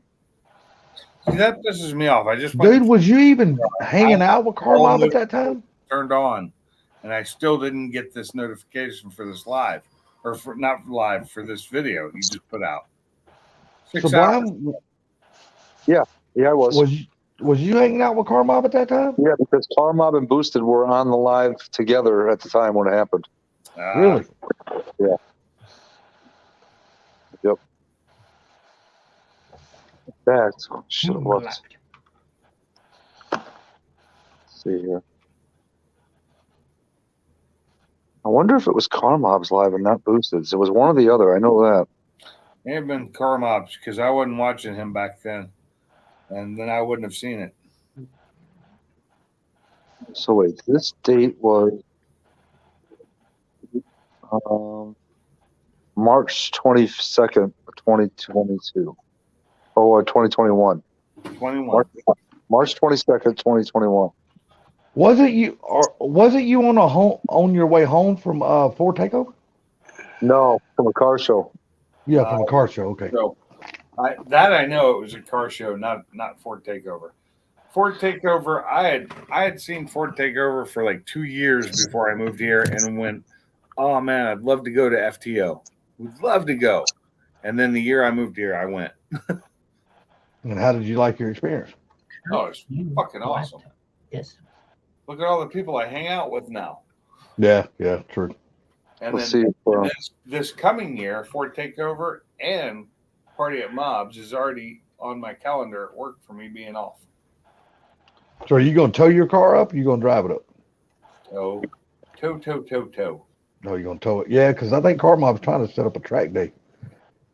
See, that pisses me off. Dude, was you even hanging out with Car Mob at that time? Turned on, and I still didn't get this notification for this live. Or for not live, for this video you just put out. 6 hours. Yeah, I was. Was you hanging out with Car Mob at that time? Yeah, because Car Mob and Boosted were on the live together at the time when it happened. Really? Yeah. Yep. That's should have looked. Let's see here. I wonder if it was Car Mob's live and not Boosted's. It was one or the other. I know that. It may have been Car Mob's because I wasn't watching him back then. And then I wouldn't have seen it. So wait, this date was March 22nd, 2022. Oh, 2021. 21. March 22nd, 2021. Was it you on your way home from Ford Takeover? No, from a car show. Yeah, from a car show. Okay. So I know it was a car show, not Ford Takeover. Ford Takeover, I had seen Ford Takeover for like 2 years before I moved here and went, oh man, I'd love to go to FTO. Would love to go. And then the year I moved here, I went. And how did you like your experience? Oh, it's fucking awesome. Yes. Look at all the people I hang out with now. Yeah, true. And Let's then see. this coming year, Ford Takeover and Party at Mobs is already on my calendar at work for me being off. So are you going to tow your car up or are you going to drive it up? So, tow. No, you're going to tow it. Yeah, because I think Car Mob's trying to set up a track day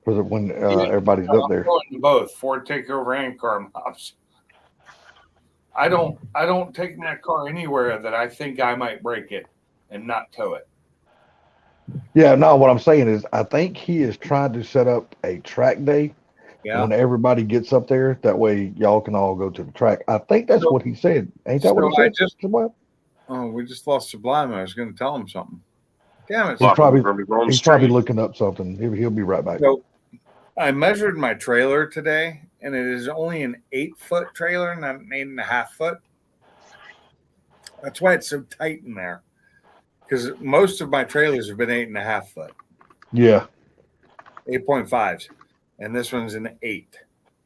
for when everybody's up there. I'm going to both Ford Takeover and Car Mobs. I don't take my car anywhere that I think I might break it and not tow it. Yeah, no, what I'm saying is I think he is trying to set up a track day Yeah. When everybody gets up there, that way y'all can all go to the track. I think that's what he said. Ain't that what he said? Oh, we just lost Sublime. I was going to tell him something. Damn it. He's probably Street. looking up something. He'll be right back. So I measured my trailer today, and it is only an 8-foot trailer, not an 8.5 foot. That's why it's so tight in there. Because most of my trailers have been 8.5 foot. Yeah. 8.5s. And this one's an 8.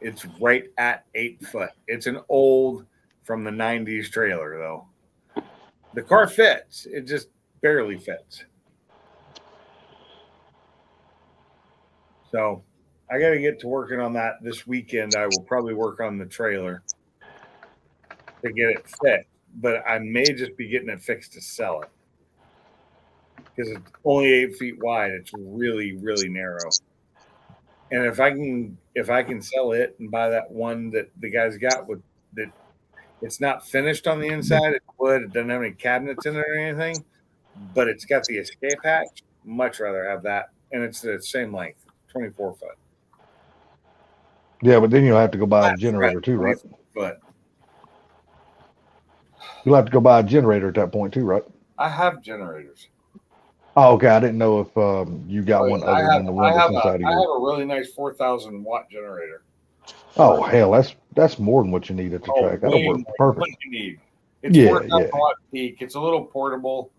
It's right at 8 foot. It's an old from the 90s trailer, though. The car fits. It just barely fits. So I got to get to working on that this weekend. I will probably work on the trailer to get it fit, but I may just be getting it fixed to sell it because it's only 8 feet wide. It's really, really narrow. And if I can sell it and buy that one that the guys got with that, it's not finished on the inside. It's wood. It doesn't have any cabinets in it or anything, but it's got the escape hatch. Much rather have that, and it's the same length, 24 foot. Yeah, but then you'll have to go buy a generator too, right? But you'll have to go buy a generator at that point too, right? I have generators. Oh, okay. I didn't know if you got one other than the one that's inside of I have you. a really nice 4,000 watt generator. Oh hell, that's more than what you need at the track. That'll work perfect. What you need. It's 4,000 watt peak. It's a little portable.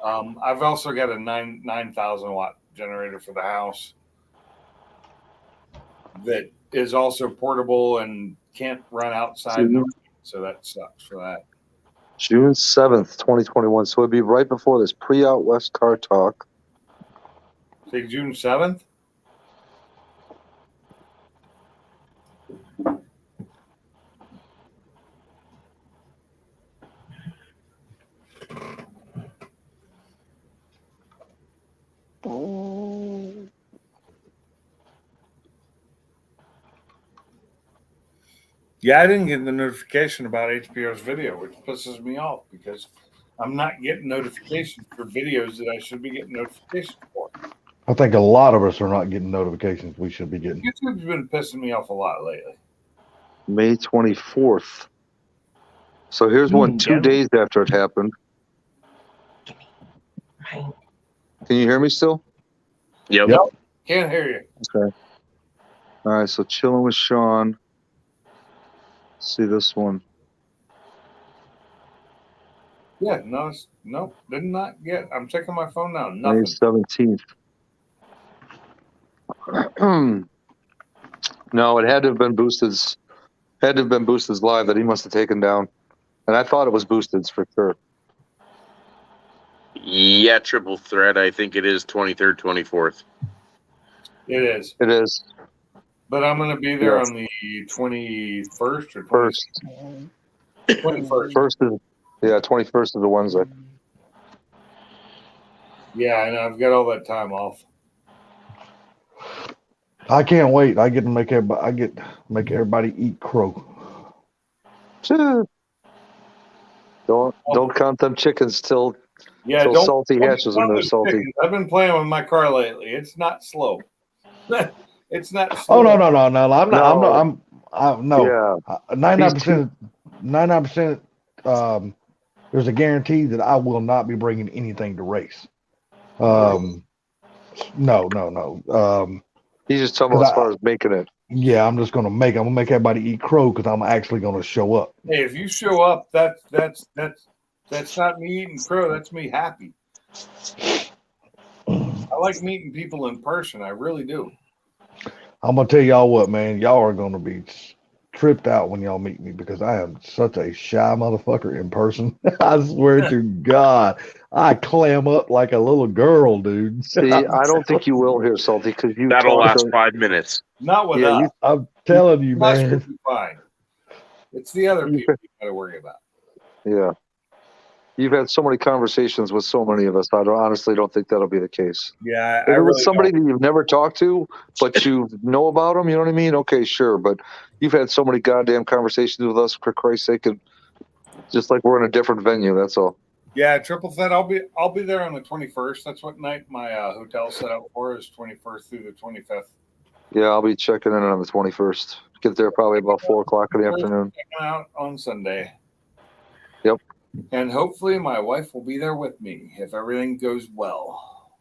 I've also got a 9,000 watt generator for the house that is also portable and can't run outside. So that sucks for that. June 7th, 2021. So it'd be right before this pre-out West Car Talk. Say June 7th? Yeah, I didn't get the notification about HBO's video, which pisses me off because I'm not getting notifications for videos that I should be getting notifications for. I think a lot of us are not getting notifications we should be getting. YouTube's been pissing me off a lot lately. May 24th. So here's one 2 days after it happened. Can you hear me still? Yep. Can't hear you. Okay. All right. So chilling with Sean. See this one. Yeah, no, did not get. I'm checking my phone now. May Nothing. 17th. No, it had to have been Boosted's. Had to have been Boosted's live that he must have taken down, and I thought it was Boosted's for sure. Yeah, triple threat. I think it is 23rd, 24th. It is. It is. But I'm going to be there on the 21st or 21st. 21st. 21st is the Wednesday. Yeah, and I've got all that time off. I can't wait. I get to make everybody eat crow. Don't count them chickens till don't Salty hatches when they're salty. Chickens. I've been playing with my car lately. It's not slow. It's not slow. Oh no! I'm not. No. Yeah. 99%. There's a guarantee that I will not be bringing anything to race. No. He's just talking about as far as making it. Yeah, I'm gonna make everybody eat crow because I'm actually gonna show up. Hey, if you show up, that's not me eating crow. That's me happy. I like meeting people in person. I really do. I'm gonna tell y'all what, man. Y'all are gonna be tripped out when y'all meet me because I am such a shy motherfucker in person. I swear to God, I clam up like a little girl, dude. See, I don't think you will here, Salty, because you. That'll last 5 minutes. Not with us. I'm telling you, man. Fine. It's the other people you got to worry about. Yeah. You've had so many conversations with so many of us. I honestly don't think that'll be the case. Yeah, if it was somebody that you've never talked to, but you know about them, you know what I mean? Okay, sure. But you've had so many goddamn conversations with us, for Christ's sake, and just like we're in a different venue. That's all. Yeah, triple threat. I'll be there on the 21st. That's what night my hotel set up for is 21st through the 25th. Yeah, I'll be checking in on the 21st. Get there probably about 4 o'clock in the afternoon. Out on Sunday. Yep. And hopefully my wife will be there with me if everything goes well.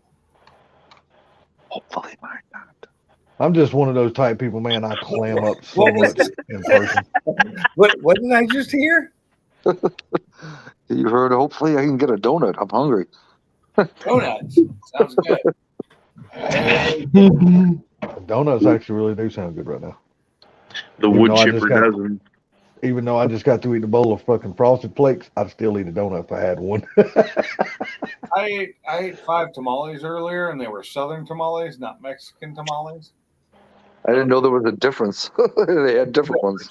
Hopefully, my God. I'm just one of those type people, man. I clam up so much in person. What did I just hear? You heard, hopefully I can get a donut. I'm hungry. Donuts. Sounds good. Donuts actually really do sound good right now. The Even wood though I chipper just got- doesn't. Even though I just got to eat a bowl of fucking Frosted Flakes, I'd still eat a donut if I had one. I ate 5 tamales earlier, and they were Southern tamales, not Mexican tamales. I didn't know there was a difference. They had different ones.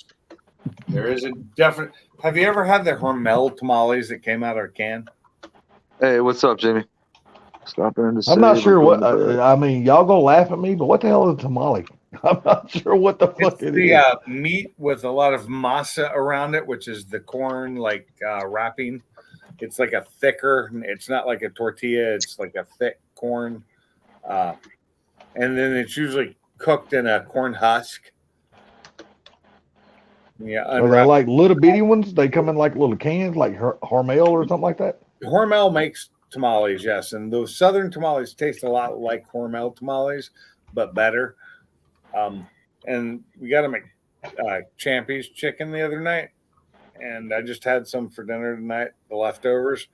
There is a definite. Have you ever had the Hormel tamales that came out of a can? Hey, what's up, Jamie? Stopping in to say I'm not sure what. we're doing the I mean, y'all gonna laugh at me, but what the hell is a tamale? I'm not sure what the fuck It's it the is. meat with a lot of masa around it, which is the corn like wrapping. It's like a thicker. It's not like a tortilla. It's like a thick corn, and then it's usually cooked in a corn husk. Yeah, Are they unwrapped. like little bitty ones? They come in like little cans, like Hormel or something like that. Hormel makes tamales, yes, and those Southern tamales taste a lot like Hormel tamales, but better. And we got to make Champy's chicken the other night, and I just had some for dinner tonight. The leftovers,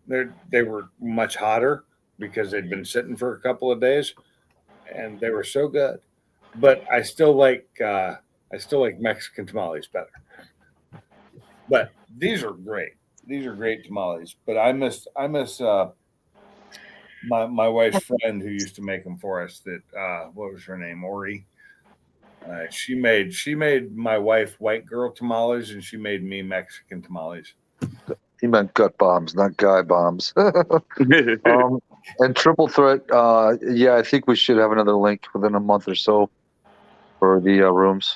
they were much hotter because they'd been sitting for a couple of days, and they were so good. But I still like Mexican tamales better. But these are great. These are great tamales. But I miss my wife's friend who used to make them for us. That what was her name? Ori. She made my wife white girl tamales, and she made me Mexican tamales. He meant gut bombs, not guy bombs. And Triple Threat, yeah, I think we should have another link within a month or so for the rooms.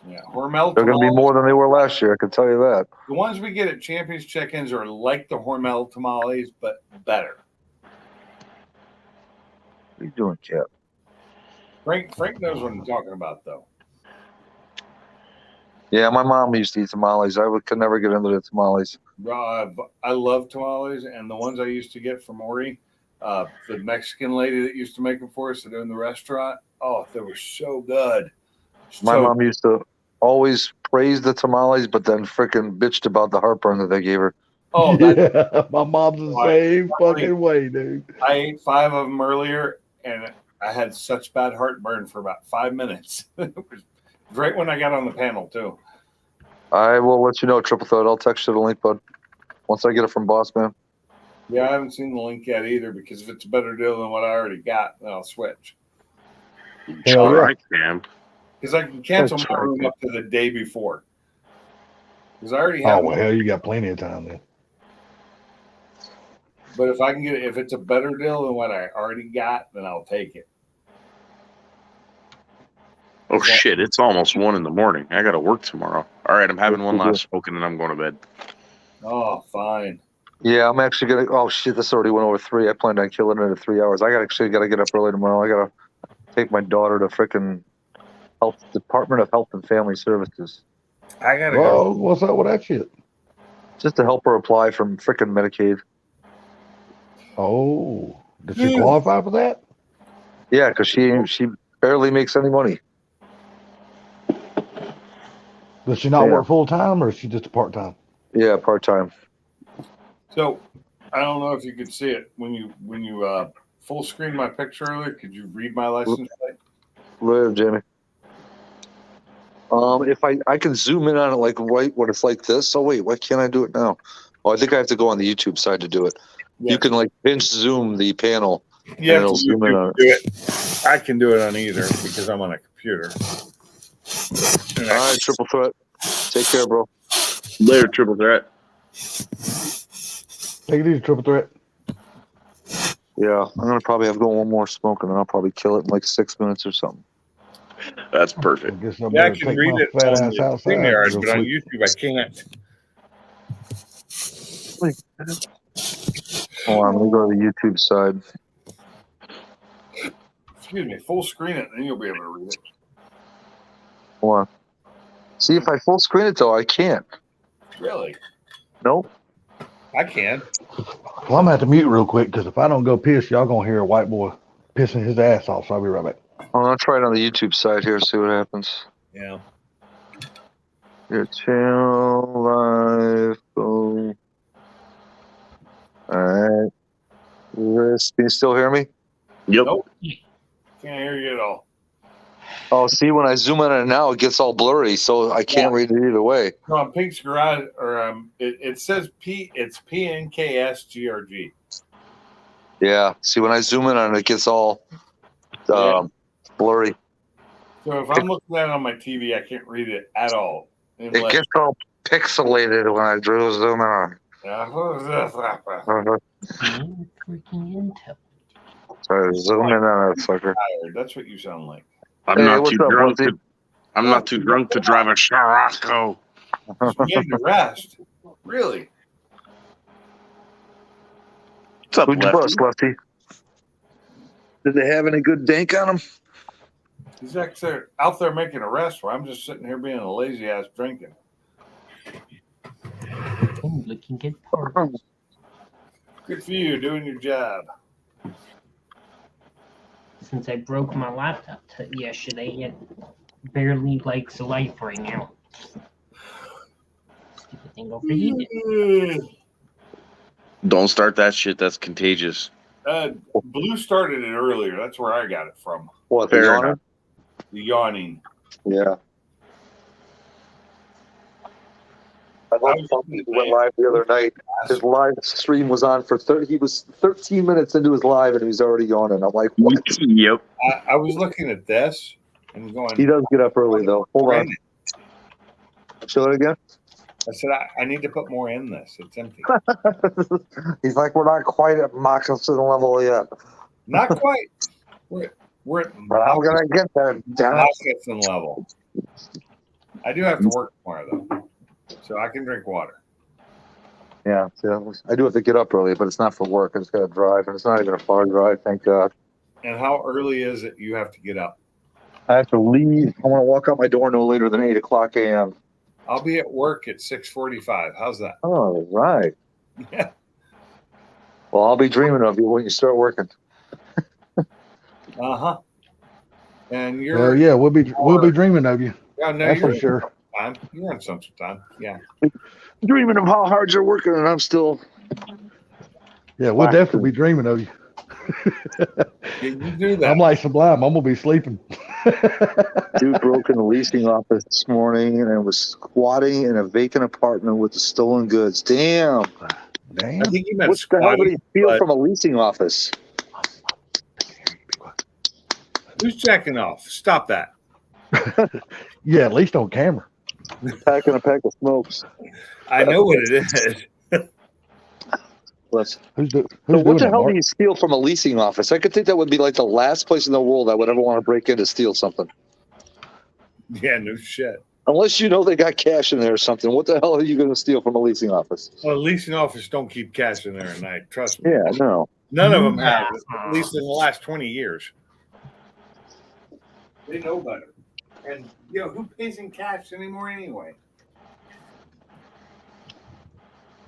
Yeah, Hormel. They're going to be more than they were last year. I can tell you that. The ones we get at Champions Chickens are like the Hormel tamales, but better. What are you doing, Cap? Frank knows what I'm talking about, though. Yeah, my mom used to eat tamales. Could never get into the tamales. I love tamales, and the ones I used to get from Ori, the Mexican lady that used to make them for us that owned the restaurant. Oh, they were so good. My mom used to always praise the tamales, but then freaking bitched about the heartburn that they gave her. Oh, yeah, my mom's the same fucking way, dude. I ate 5 of them earlier, and I had such bad heartburn for about 5 minutes. It was great when I got on the panel, too. I will let you know, Triple Threat. I'll text you the link, bud. Once I get it from Boss Man. Yeah, I haven't seen the link yet either, because if it's a better deal than what I already got, then I'll switch. Hell yeah. I can. Because I can cancel my room up to the day before. Because I already have Oh well, hell, you got plenty of time then. But if I can get it, if it's a better deal than what I already got, then I'll take it. Oh shit! It's almost 1 a.m. I got to work tomorrow. All right, I'm having one last smoking, and I'm going to bed. Oh, fine. Yeah, I'm actually gonna. Oh shit! This already went over 3. I planned on killing it at 3 hours. I got to get up early tomorrow. I gotta take my daughter to frickin' Department of Health and Family Services. I gotta go. What's up with that shit? Just to help her apply for frickin' Medicaid. Oh, does she qualify for that? Yeah, because she barely makes any money. Does she not work full time, or is she just a part time? Yeah, part time. So I don't know if you could see it when you full screen my picture earlier. Could you read my license plate? Live, Jamie. If I can zoom in on it like right when it's like this. Oh wait, why can't I do it now? Oh, I think I have to go on the YouTube side to do it. Yeah. You can like pinch zoom the panel. Yeah, and it'll zoom in on it. do it. I can do it on either because I'm on a computer. All right, Triple Threat. Take care, bro. Later, Triple Threat. Take it easy, Triple Threat. Yeah, I'm gonna probably have to go one more smoke, and then I'll probably kill it in like 6 minutes or something. That's perfect. Yeah, I can read it on the StreamYard, but on YouTube I can't. Hold on, let me go to the YouTube side. Excuse me, full screen it, and then you'll be able to read it. Hold on. See, if I full screen it though, I can't. Really? Nope. I can. Well, I'm gonna have to mute real quick because if I don't go piss, y'all gonna hear a white boy pissing his ass off. So I'll be right back. I'm gonna try it on the YouTube side here, see what happens. Yeah. Your channel live. Boom. All right. Can you still hear me? Yep. Nope. Can't hear you at all. Oh, see, when I zoom in on it now, it gets all blurry, so I can't read it either way. No, on Pink's Garage, or it says it's PNKSGRG. Yeah. See, when I zoom in on it, it gets all blurry. So if I'm looking at it on my TV, I can't read it at all. It gets all pixelated when I zoom in on. Freaking Intel. So zoom in on that sucker. That's what you sound like. I'm Hey, not what's too up, drunk. Lindsay? I'm not too drunk to drive a Scirocco. You need to rest. Really? What's up, Who'd you Lefty? bust, Lefty? Did they have any good dank on them? He's actually out there making a rest where I'm just sitting here being a lazy ass drinking. I'm looking at parts. Good for you doing your job. Since I broke my laptop yesterday, it barely likes life right now. Stupid thing overheated. Don't start that shit. That's contagious. Blue started it earlier. That's where I got it from. What, Fair the enough. yawner? The yawning. Yeah. I love Funky who went live the other night. His live stream was on for 30. He was 13 minutes into his live and he was already yawning. I'm like, what? Yep. I was looking at this and going. He does get up early though. Hold on. Show it again. I said I need to put more in this. It's empty. He's like, we're not quite at moccasin level yet. Not quite. We're at But I'm gonna get there. Damn it. moccasin level. I do have to work tomorrow though, so I can drink water. Yeah, I do have to get up early, but it's not for work. I just gotta drive, and it's not even a far drive. Thank God. And how early is it you have to get up? I have to leave. I want to walk out my door no later than 8:00 a.m. I'll be at work at 6:45. How's that? Oh, right. Yeah. Well, I'll be dreaming of you when you start working. Uh-huh. And you're Yeah, we'll be dreaming of you. yeah, no, That's you're for sure. Time. You're on Central Time. Yeah. Dreaming of how hard you're working, and I'm still. Yeah, we'll definitely be dreaming of you. You do that. I'm like Sublime. I'm gonna be sleeping. Dude broke in the leasing office this morning and was squatting in a vacant apartment with the stolen goods. Damn. Damn. I think you meant What the hell did he squatting. steal but- from a leasing office? Who's jacking off? Stop that. Yeah, at least on camera. Packing a pack of smokes. I know what it is. Who's Who's so doing what the that, hell Mark? do you steal from a leasing office? I could think that would be like the last place in the world I would ever want to break in to steal something. Yeah, no shit. Unless you know they got cash in there or something. What the hell are you going to steal from a leasing office? Well, leasing office don't keep cash in there at night. Trust me. Yeah, no. None of them have, at least in the last 20 years. They know better. And, who pays in cash anymore anyway?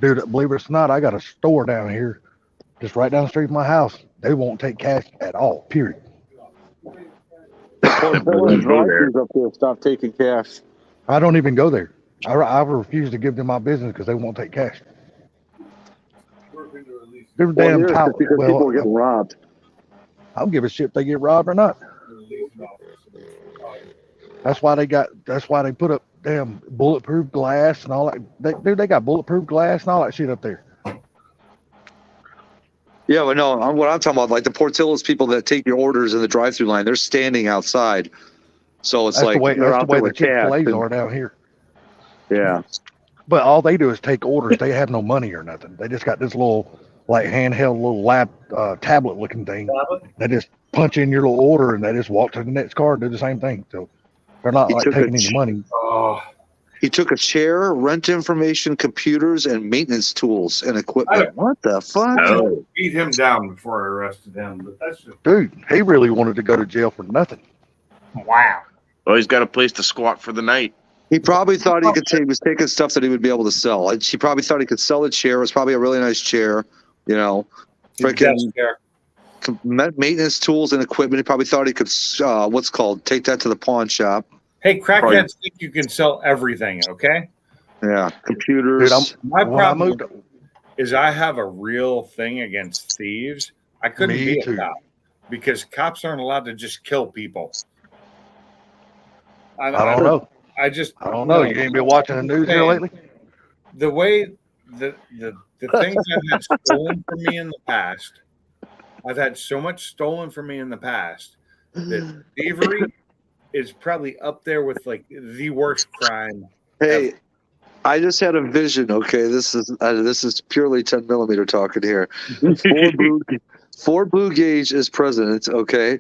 Dude, believe it or not, I got a store down here, just right down the street from my house. They won't take cash at all, period. Drive-thrus up there stop taking cash. I don't even go there. I refuse to give them my business because they won't take cash. They're damn Well, power. because people are Well, getting robbed. I don't give a shit if they get robbed or not. That's why they put up damn bulletproof glass and all that. They got bulletproof glass and all that shit up there. Yeah, but no, what I'm talking about, like the Portillo's people that take your orders in the drive-through line, they're standing outside. So it's That's like the way they're that's out the way there the with cash. Chick-fil-A's and- are down here. Yeah. But all they do is take orders. They have no money or nothing. They just got this little like handheld little lap tablet looking thing. They just punch in your little order and they just walk to the next car and do the same thing. So they're not He like took taking a any money. Oh, He took a chair, rent information, computers, and maintenance tools and equipment. What the fuck? I beat him down before I arrested him, but that's just Dude, he really wanted to go to jail for nothing. Wow. Well, he's got a place to squat for the night. He probably thought he could take. He was taking stuff that he would be able to sell. He probably thought he could sell a chair. It was probably a really nice chair. You know, freaking maintenance tools and equipment. He probably thought he could. Take that to the pawn shop. Hey, crackheads think you can sell everything, okay? Yeah, computers. Dude, My problem is I have a real thing against thieves. I couldn't be a cop because cops aren't allowed to just kill people. I don't know. I don't know. You ain't been watching the news here lately? The way the things I've had stolen from me in the past, I've had so much stolen from me in the past that thievery is probably up there with like the worst crime. Hey, I just had a vision. Okay, this is purely 10 millimeter talking here. Ford Blue Gage is president. Okay,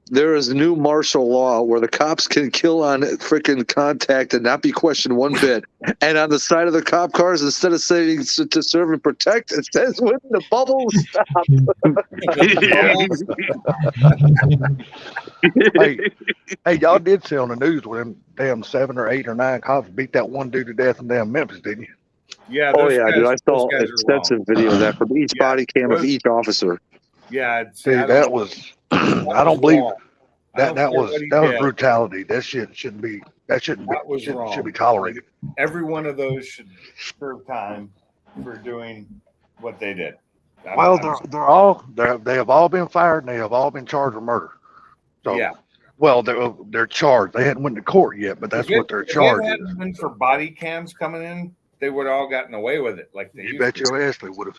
there is new martial law where the cops can kill on freaking contact and not be questioned one bit. And on the side of the cop cars, instead of saying to serve and protect, it says when the bubbles stop. hey, y'all did see on the news where them damn 7 or 8 or 9 cops beat that one dude to death in damn Memphis, didn't you? Yeah. Oh yeah, dude. I saw an extensive video of that from each body cam of each officer. Yeah. See, that was. I don't believe that was brutality. That shit shouldn't be. That shouldn't be tolerated. Every one of those should serve time for doing what they did. Well, they have all been fired and they have all been charged with murder. So yeah. Well, they're charged. They hadn't went to court yet, but that's what they're charged. If it hadn't been for body cams coming in, they would have all gotten away with it. Like they. You bet your ass they would have.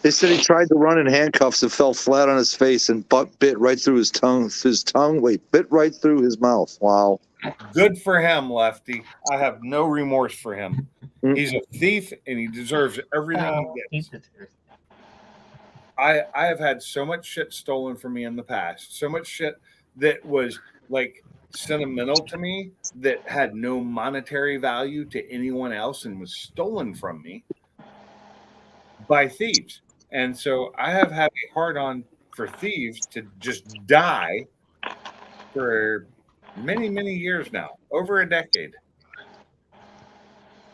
They said he tried to run in handcuffs and fell flat on his face and bit right through his tongue. Bit right through his mouth. Wow. Good for him, Lefty. I have no remorse for him. He's a thief and he deserves everything he gets. I have had so much shit stolen from me in the past. So much shit that was like sentimental to me that had no monetary value to anyone else and was stolen from me by thieves. And so I have had a hard on for thieves to just die for many, many years now, over a decade.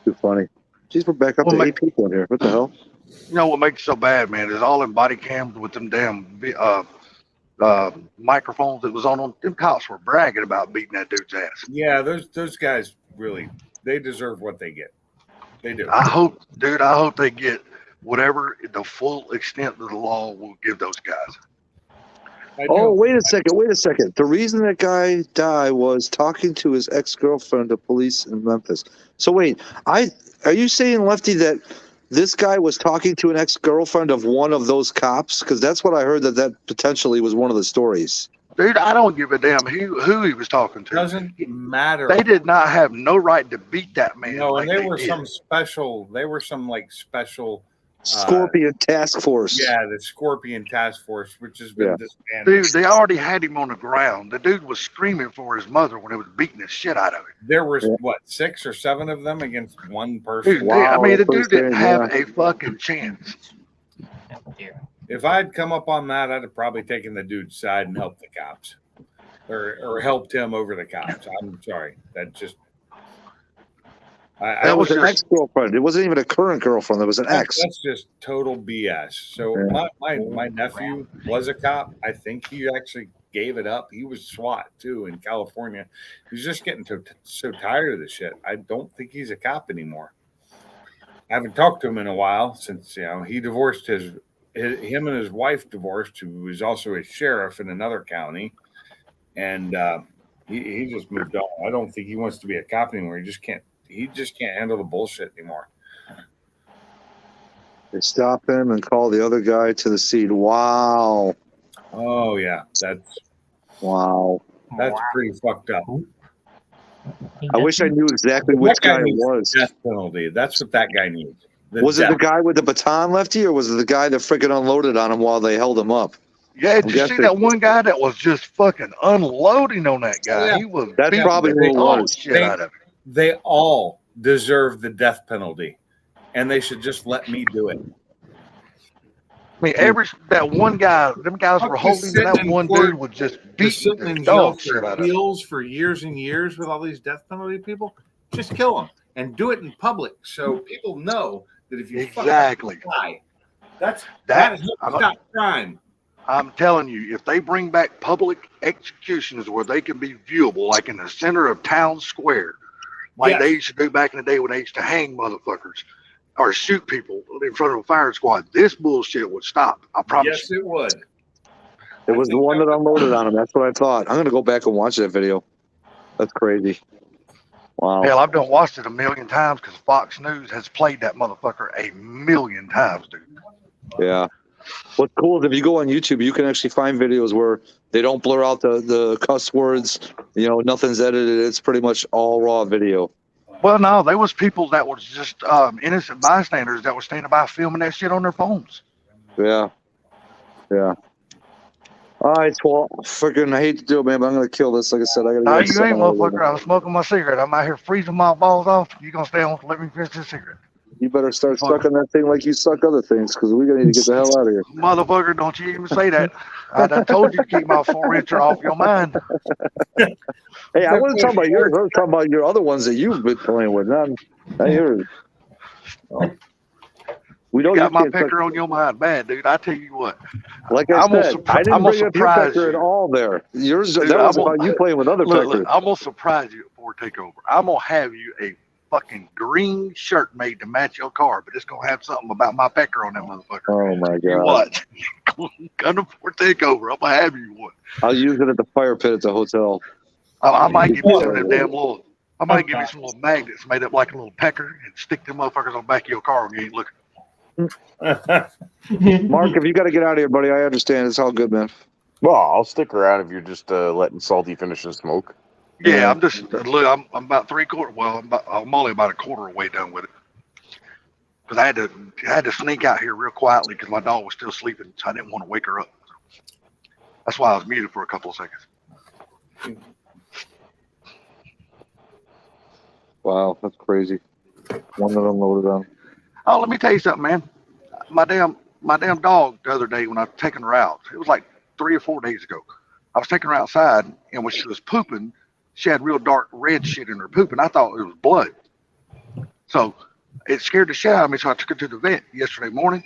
Too funny. Jeez, we're back up to 8 people in here. What the hell? You know what makes it so bad, man, is all them body cams with them damn microphones that was on them. Them cops were bragging about beating that dude's ass. Yeah, those guys really, they deserve what they get. They do. I hope they get whatever the full extent of the law will give those guys. Oh, wait a second. The reason that guy died was talking to his ex-girlfriend to police in Memphis. So wait, are you saying, Lefty, that this guy was talking to an ex-girlfriend of one of those cops? Because that's what I heard that potentially was one of the stories. Dude, I don't give a damn who he was talking to. Doesn't matter. They did not have no right to beat that man. No, like and they were some special Scorpion Task Force. Yeah, the Scorpion Task Force, which has been disbanded. Dude, they already had him on the ground. The dude was screaming for his mother when he was beating the shit out of him. There was, 6 or 7 of them against one person? Dude, wow, the dude didn't have a fucking chance. If I'd come up on that, I'd have probably taken the dude's side and helped the cops. Or helped him over the cops. I'm sorry. That just... That was an ex-girlfriend. It wasn't even a current girlfriend. It was an ex. That's just total BS. So my nephew was a cop. I think he actually gave it up. He was SWAT too in California. He's just getting so tired of the shit. I don't think he's a cop anymore. I haven't talked to him in a while since he divorced him and his wife divorced, who was also a sheriff in another county, and he just moved on. I don't think he wants to be a cop anymore. He just can't handle the bullshit anymore. They stop him and call the other guy to the scene. Wow. Oh yeah, that's pretty fucked up. I wish I knew exactly which guy it was. Death penalty. That's what that guy needs. Was it the guy with the baton, Lefty, or was it the guy that freaking unloaded on him while they held him up? Yeah, did you see that one guy that was just fucking unloading on that guy? Yeah. He was. That's probably who it was. Shit out of him. They all deserve the death penalty, and they should just let me do it. I mean, that one guy, them guys were holding that one dude was just beating sitting in the jail dog shit out for of him. heels for years and years with all these death penalty people. Just kill them and do it in public so people know that if you Exactly. die, that That- is not crime. I'm telling you, if they bring back public executions where they can be viewable, like in the center of town square, like Yes. they used to do back in the day when they used to hang motherfuckers or shoot people in front of a fire squad, this bullshit would stop. I promise Yes, it would. It was the one that unloaded on him. That's what I thought. I'm gonna go back and watch that video. That's crazy. Wow. Hell, I've done watched it a million times because Fox News has played that motherfucker a million times, dude. Yeah. What's cool is if you go on YouTube, you can actually find videos where they don't blur out the cuss words. You know, nothing's edited. It's pretty much all raw video. Well, no, there was people that was just innocent bystanders that were standing by filming that shit on their phones. Yeah. Yeah. All right, well, freaking, I hate to do it, man, but I'm gonna kill this. Like I said, I gotta. No, get you something ain't, out of it. motherfucker. I'm smoking my cigarette. I'm out here freezing my balls off. You gonna stay on? Let me finish this cigarette. You better start sucking that thing like you suck other things, because we're gonna need to get the hell out of here. Motherfucker, don't you even say that. I done told you to keep my 4-incher off your mind. Hey, I wasn't talking about yours. I was talking about your other ones that you've been playing with. Not yours. We don't You got my can't touch- pecker on your mind bad, dude. I tell you what. Like I I'm gonna said, surpri- I didn't I'm gonna bring up your surprise pecker at you. all there. Yours, Dude, that was I'm about gonna- you playing with other Look, peckers. look, I'm gonna surprise you before takeover. I'm gonna have you a fucking green shirt made to match your car, but it's gonna have something about my pecker on that motherfucker. Oh my You god! what? Come before takeover. I'm gonna have you one. I'll use it at the fire pit at the hotel. I might give you some of them damn little. I might give you some little magnets made up like a little pecker and stick them motherfuckers on the back of your car when you ain't looking. Mark, if you got to get out of here, buddy, I understand. It's all good, man. Well, I'll stick around if you're just letting Salty finish his smoke. Yeah, I'm just look. I'm about 3/4. Well, I'm only about a quarter way done with it. Because I had to sneak out here real quietly because my dog was still sleeping, so I didn't want to wake her up. That's why I was muted for a couple of seconds. Wow, that's crazy. One that unloaded on. Oh, let me tell you something, man. My damn dog the other day when I was taking her out, it was like 3 or 4 days ago. I was taking her outside, and when she was pooping, she had real dark red shit in her poop, and I thought it was blood. So it scared the shit out of me, so I took her to the vet yesterday morning.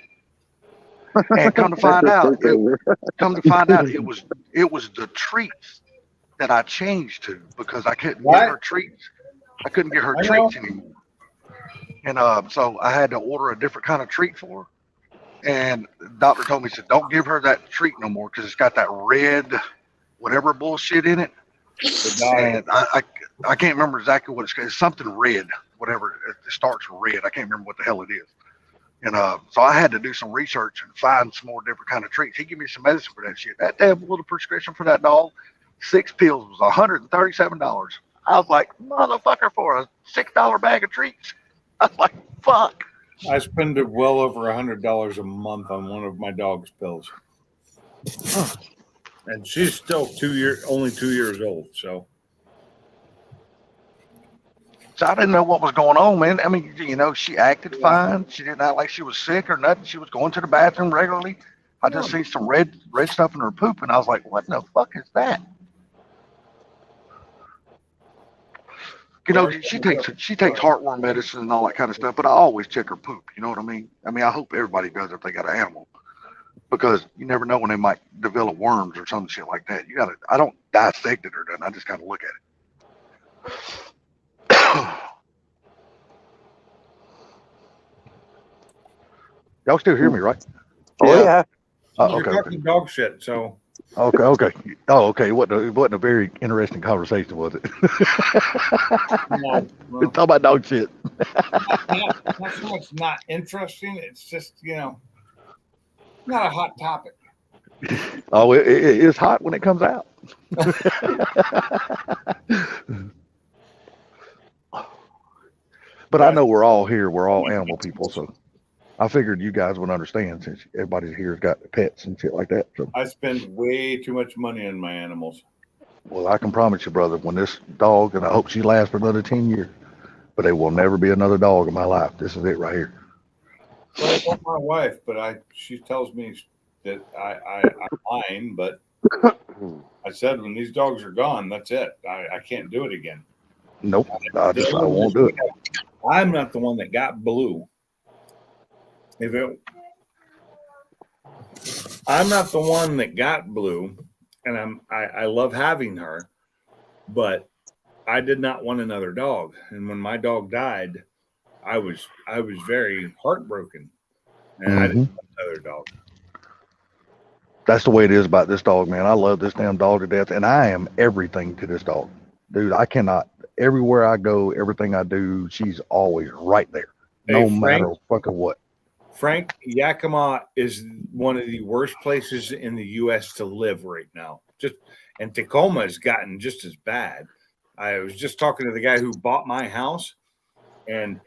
And come to find out, it was the treats that I changed to because I couldn't get her treats. I couldn't get her treats anymore. And so I had to order a different kind of treat for her. And the doctor told me, he said, don't give her that treat no more because it's got that red whatever bullshit in it. And I can't remember exactly what it's something red, whatever. It starts with red. I can't remember what the hell it is. And so I had to do some research and find some more different kind of treats. He gave me some medicine for that shit. That damn little prescription for that dog, 6 pills was $137. I was like, motherfucker, for a $6 bag of treats. I was like, fuck. I spend well over $100 a month on one of my dog's pills, and she's still only 2 years old. So I didn't know what was going on, man. I mean, you know, she acted fine. She didn't act like she was sick or nothing. She was going to the bathroom regularly. I just seen some red stuff in her poop, and I was like, what the fuck is that? You know, she takes heartworm medicine and all that kind of stuff, but I always check her poop. You know what I mean? I mean, I hope everybody does if they got an animal, because you never know when they might develop worms or some shit like that. I don't dissect it or nothing. I just kind of look at it. Y'all still hear me, right? Oh yeah. you're talking dog shit. So Okay. Oh, okay. It wasn't a very interesting conversation, was it? no, We're talking about dog shit. not so much not interesting. It's just not a hot topic. Oh, it's hot when it comes out. But I know we're all animal people, so I figured you guys would understand since everybody here's got pets and shit like that. So, I spend way too much money on my animals. well, I can promise you, brother, when this dog, and I hope she lasts for another 10 years, but there will never be another dog in my life. This is it right here. Well, I want my wife, but she tells me that I'm lying, but I said when these dogs are gone, that's it. I can't do it again. Nope, I won't do it. I'm not the one that got Blue. I'm not the one that got Blue, and I love having her, but I did not want another dog. And when my dog died, I was very heartbroken, and I didn't want another dog. That's the way it is about this dog, man. I love this damn dog to death, and I am everything to this dog, dude. I cannot. Everywhere I go, everything I do, she's always right there, no matter fucking what. Frank, Yakima is one of the worst places in the U.S. to live right now. And Tacoma has gotten just as bad. I was just talking to the guy who bought my house, and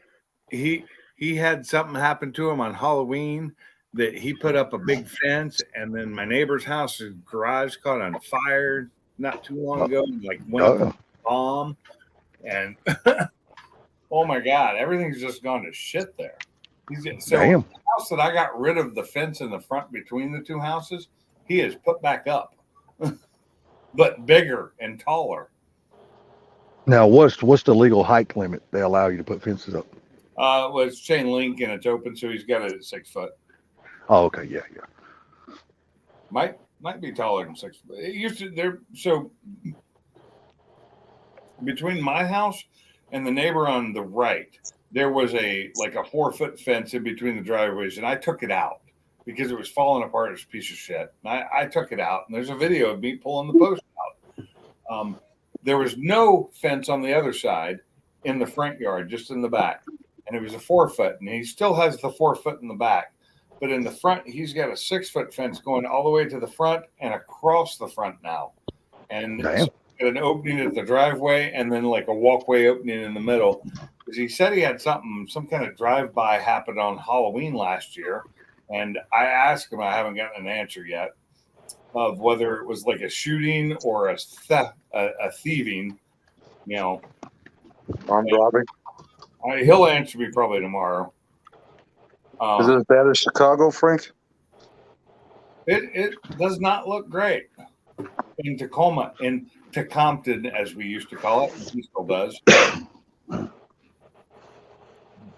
he had something happen to him on Halloween that he put up a big fence, and then my neighbor's house, his garage caught on fire not too long ago, like went up a bomb, and oh my God, everything's just gone to shit there. So Damn. the house that I got rid of the fence in the front between the two houses, he has put back up, but bigger and taller. Now, what's the legal height limit they allow you to put fences up? Well, it's chain link and it's open, so he's got it at 6 foot. Oh, okay, yeah. Might be taller than 6 foot. It used to there. So between my house and the neighbor on the right, there was a 4-foot fence in between the driveways, and I took it out because it was falling apart. It was a piece of shit. And I took it out, and there's a video of me pulling the post out. There was no fence on the other side in the front yard, just in the back, and it was a 4-foot, and he still has the 4-foot in the back, but in the front, he's got a 6-foot fence going all the way to the front and across the front now, and it's got an opening at the driveway, and then like a walkway opening in the middle. Because he said he had some kind of drive-by happened on Halloween last year, and I asked him, I haven't gotten an answer yet, of whether it was like a shooting or a thieving, armed robbery. He'll answer me probably tomorrow. Is it as bad as Chicago, Frank? It does not look great in Tacoma, in Tacompton, as we used to call it. He still does.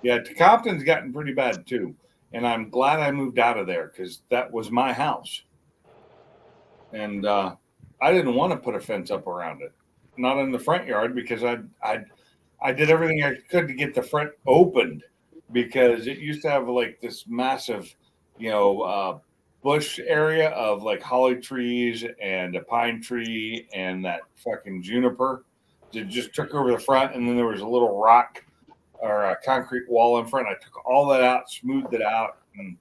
Yeah, Tacompton's gotten pretty bad too, and I'm glad I moved out of there because that was my house, and I didn't want to put a fence up around it, not in the front yard, because I did everything I could to get the front opened, because it used to have like this massive, bush area of like holly trees and a pine tree and that fucking juniper that just took over the front, and then there was a little rock or a concrete wall in front. I took all that out, smoothed it out, and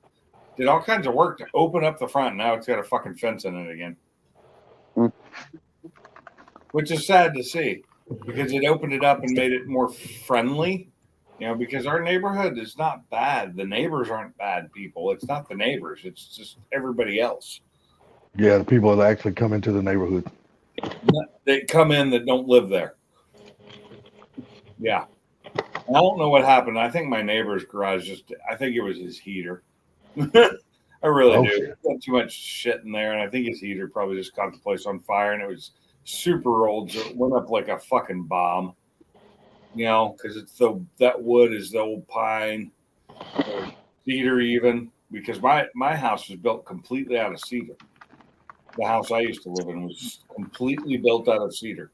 did all kinds of work to open up the front. Now it's got a fucking fence in it again, which is sad to see, because it opened it up and made it more friendly, because our neighborhood is not bad. The neighbors aren't bad people. It's not the neighbors. It's just everybody else. Yeah, the people that actually come into the neighborhood. They come in that don't live there. Yeah. I don't know what happened. I think my neighbor's garage I think it was his heater. I really do. Shit. Got too much shit in there, and I think his heater probably just caught the place on fire, and it was super old, so it went up like a fucking bomb. Because that wood is the old pine, or cedar even, because my house was built completely out of cedar. The house I used to live in was completely built out of cedar.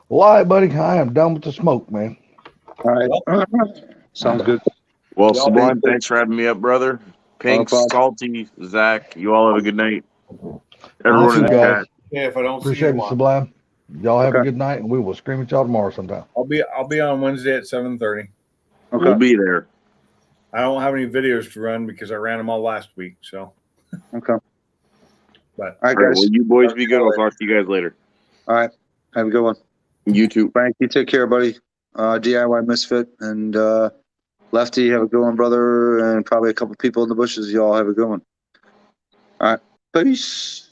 Well, all right, buddy. I am done with the smoke, man. All right. Sounds good. Well, Sublime, thanks for having me up, brother. Pink, Salty, Zach, you all have a good night. Everyone in the chat. Yeah, if I don't Appreciate see you, it, Sublime. Y'all have a good night, and we will scream at y'all tomorrow sometime. I'll be on Wednesday at 7:30. Okay. We'll be there. I don't have any videos to run because I ran them all last week. So Okay. But all right, All right, guys. well, you boys be good. I'll talk to you guys later. All right. Have a good one. You too. Frank, you take care, buddy. DIY Misfit and Lefty, have a good one, brother. And probably a couple people in the bushes. Y'all have a good one. All right. Peace.